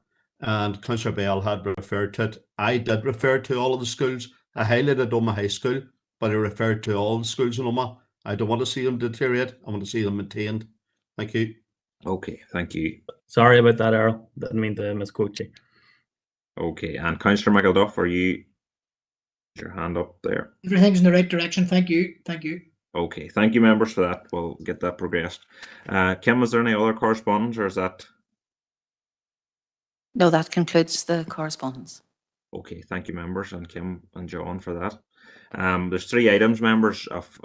and Councillor Bell had referred to it. I did refer to all of the schools. I highlighted Omagh High School, but I referred to all the schools in Omagh. I don't want to see them deteriorate. I want to see them maintained. Thank you. Okay, thank you. Sorry about that, Earl. Didn't mean to misquote you. Okay, and Councillor McElduff, are you? Your hand up there. Everything's in the right direction. Thank you. Thank you. Okay, thank you, members, for that. We'll get that progressed. Kim, is there any other correspondence, or is that? No, that concludes the correspondence. Okay, thank you, members, and Kim and John for that. There's 3 items, members, of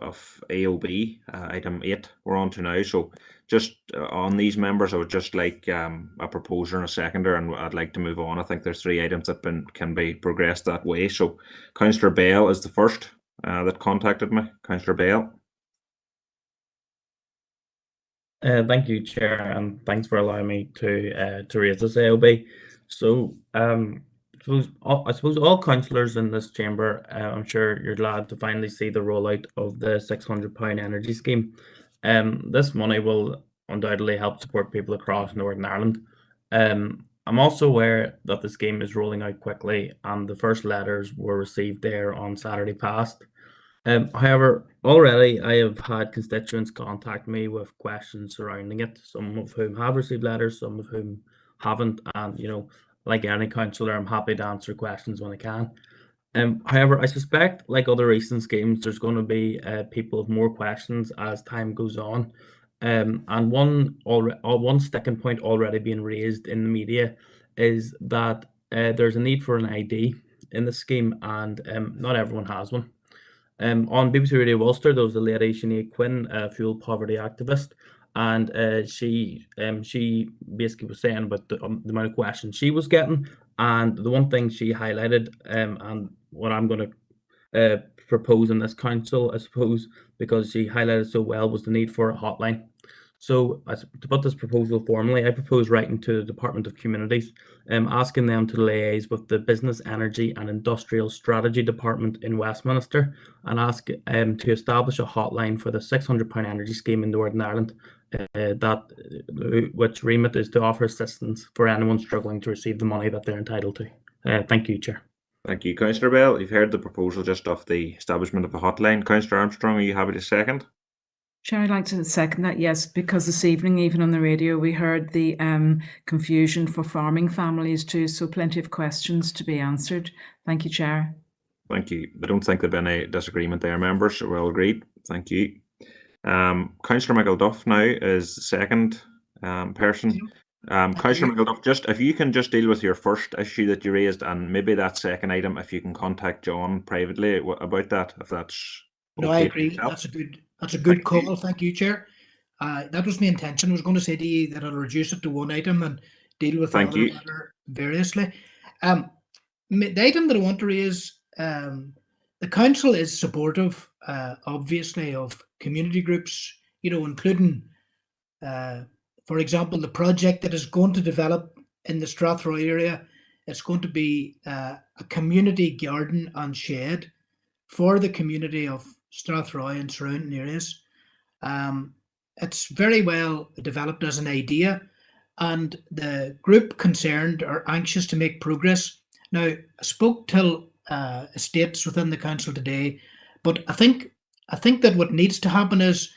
AOB. Item 8 we're on to now. So just on these, members, I would just like a proposer and a seconder, and I'd like to move on. I think there's 3 items that can be progressed that way. So Councillor Bale is the first that contacted me. Councillor Bale. Thank you, Chair, and thanks for allowing me to raise this AOB. So I suppose all councillors in this chamber, I'm sure you're glad to finally see the rollout of the £600 energy scheme. This money will undoubtedly help support people across Northern Ireland. I'm also aware that the scheme is rolling out quickly, and the first letters were received there on Saturday past. However, already I have had constituents contact me with questions surrounding it, some of whom have received letters, some of whom haven't, and like any councillor, I'm happy to answer questions when I can. However, I suspect, like other recent schemes, there's going to be people with more questions as time goes on. And one sticking point already being raised in the media is that there's a need for an ID in the scheme, and not everyone has one. On BBC Radio Ulster, there was a lady, Sinead Quinn, a fuel poverty activist, and she basically was saying about the amount of questions she was getting, and the one thing she highlighted, and what I'm going to propose in this council, I suppose, because she highlighted so well, was the need for a hotline. So to put this proposal formally, I propose writing to the Department of Communities, asking them to liaise with the Business, Energy and Industrial Strategy Department in Westminster and ask to establish a hotline for the £600 energy scheme in Northern Ireland, which remit is to offer assistance for anyone struggling to receive the money that they're entitled to. Thank you, Chair. Thank you, Councillor Bell. You've heard the proposal just of the establishment of a hotline. Councillor Armstrong, are you happy to second? Chair, I'd like to second that, yes, because this evening, even on the radio, we heard the confusion for farming families too, so plenty of questions to be answered. Thank you, Chair. Thank you. I don't think there've been any disagreement there, members. We're all agreed. Thank you. Councillor McElduff now is the second person. Councillor McElduff, just if you can just deal with your first issue that you raised, and maybe that second item, if you can contact John privately about that, if that's no, I agree. That's a good call. Thank you, Chair. That was my intention. I was going to say to you that I'll reduce it to one item and deal with the other matter variously. The item that I want to raise, the council is supportive, obviously, of community groups, including for example, the project that is going to develop in the Strathroy area, it's going to be a community garden and shed for the community of Strathroy and surrounding areas. It's very well developed as an idea, and the group concerned are anxious to make progress. Now, I spoke to estates within the council today, but I think that what needs to happen is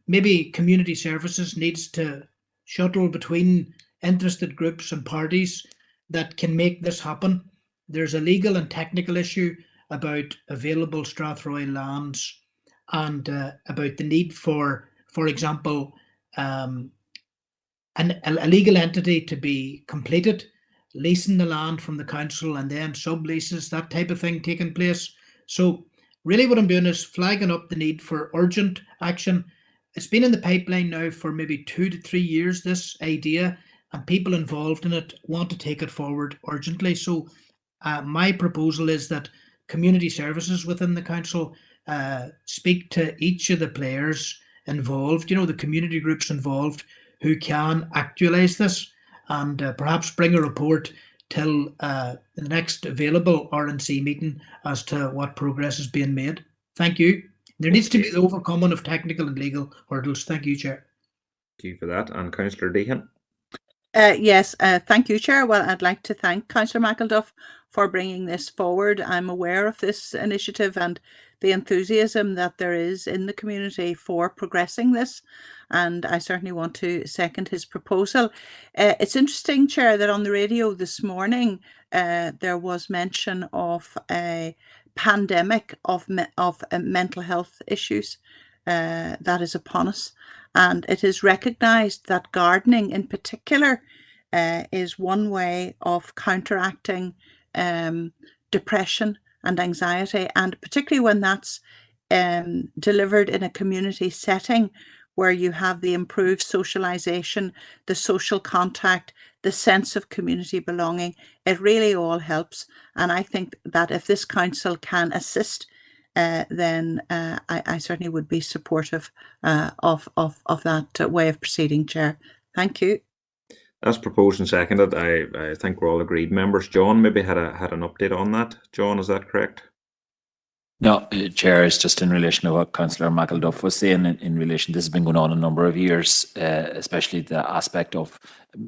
maybe community services needs to shuttle between interested groups and parties that can make this happen. There's a legal and technical issue about available Strathroy lands and about the need for example, a legal entity to be completed, leasing the land from the council and then subleases, that type of thing taking place. So really what I'm doing is flagging up the need for urgent action. It's been in the pipeline now for maybe 2 to 3 years, this idea, and people involved in it want to take it forward urgently. So my proposal is that community services within the council speak to each of the players involved, the community groups involved who can actualize this, and perhaps bring a report till the next available RNC meeting as to what progress is being made. Thank you. There needs to be the overcoming of technical and legal hurdles. Thank you, Chair. Thank you for that. And Councillor Deehan. Yes, thank you, Chair. Well, I'd like to thank Councillor McElduff for bringing this forward. I'm aware of this initiative and the enthusiasm that there is in the community for progressing this, and I certainly want to second his proposal. It's interesting, Chair, that on the radio this morning there was mention of a pandemic of mental health issues that is upon us. And it is recognised that gardening in particular is one way of counteracting depression and anxiety, and particularly when that's delivered in a community setting where you have the improved socialisation, the social contact, the sense of community belonging. It really all helps. And I think that if this council can assist, then I certainly would be supportive of that way of proceeding, Chair. Thank you. That's proposed and seconded. I think we're all agreed members. John maybe had an update on that. John, is that correct? No, Chair, it's just in relation to what Councillor McElduff was saying in relation. This has been going on a number of years, especially the aspect of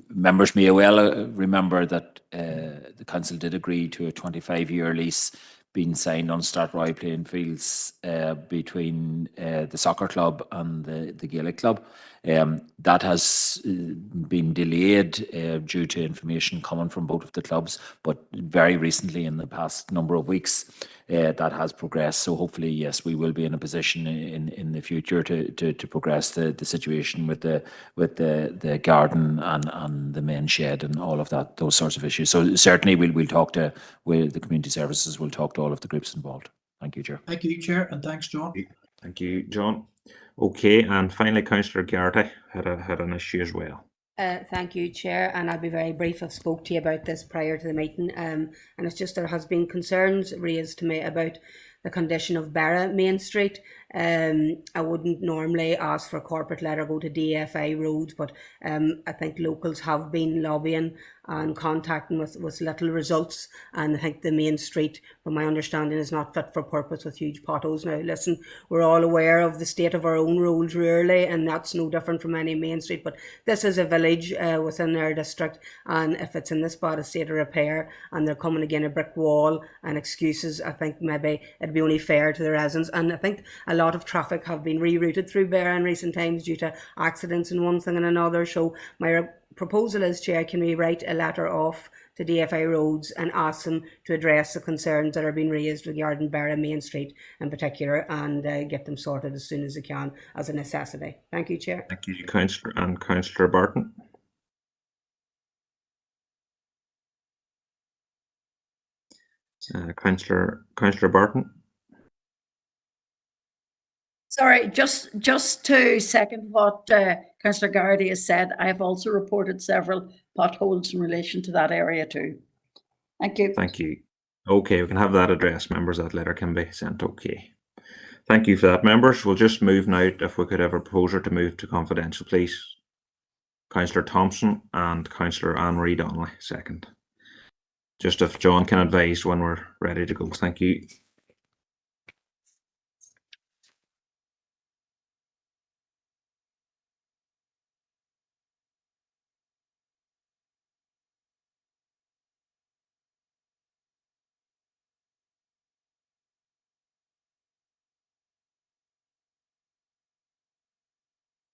members may well remember that the council did agree to a 25-year lease being signed on Strathroy playing fields between the soccer club and the Gaelic club. That has been delayed due to information coming from both of the clubs, but very recently, in the past number of weeks, that has progressed. So hopefully, yes, we will be in a position in the future to progress the situation with the garden and the main shed and all of that, those sorts of issues. So certainly we'll talk to the community services. We'll talk to all of the groups involved. Thank you, Chair. Thank you, Chair, and thanks, John. Thank you, John. Okay, and finally, Councillor Garrity had an issue as well. Thank you, Chair, and I'll be very brief. I've spoke to you about this prior to the meeting, and it's just there has been concerns raised to me about the condition of Barra Main Street. I wouldn't normally ask for a corporate letter go to DFI roads, but I think locals have been lobbying and contacting with little results, and I think the main street, from my understanding, is not fit for purpose with huge potholes. Now listen, we're all aware of the state of our own roads rurally, and that's no different from any main street, but this is a village within our district, and if it's in this bad a state of repair and they're coming again a brick wall and excuses, I think maybe it'd be only fair to the residents. And I think a lot of traffic have been rerouted through Barra in recent times due to accidents and one thing and another. So my proposal is, Chair, can we write a letter off to DFI roads and ask them to address the concerns that are being raised regarding Barra Main Street in particular, and get them sorted as soon as they can as a necessity. Thank you, Chair. Thank you, Councillor. And Councillor Barton. Councillor Barton. Sorry, just to second what Councillor Garrity has said, I have also reported several potholes in relation to that area too. Thank you. Thank you. Okay, we can have that addressed, members. That letter can be sent. Okay. Thank you for that, members. We'll just move now. If we could have a proposer to move to confidential, please. Councillor Thompson, and Councillor Anne-Marie Donnelly, second. Just if John can advise when we're ready to go. Thank you.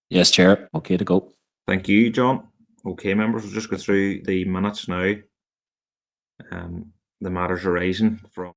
Yes, Chair. Okay to go. Thank you, John. Okay, members, we'll just go through the minutes now. The matters arising from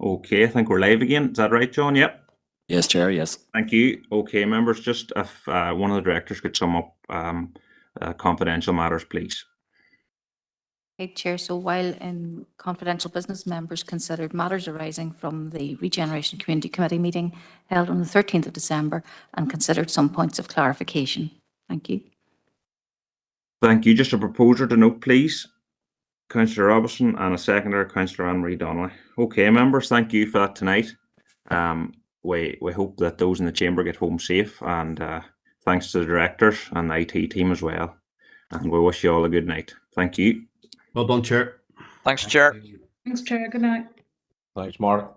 Okay, I think we're live again. Is that right, John? Yep. Yes, Chair, yes. Thank you. Okay, members, just if one of the directors could sum up confidential matters, please. Okay, Chair, so while in confidential business, members considered matters arising from the Regeneration Community Committee meeting held on the 13th of December and considered some points of clarification. Thank you. Thank you. Just a proposer to note, please. Councillor Robertson, and a seconder, Councillor Anne-Marie Donnelly. Okay, members, thank you for that tonight. We hope that those in the chamber get home safe, and thanks to the directors and the IT team as well. And we wish you all a good night. Thank you. Well done, Chair. Thanks, Chair. Thanks, Chair. Good night. Thanks, Mark.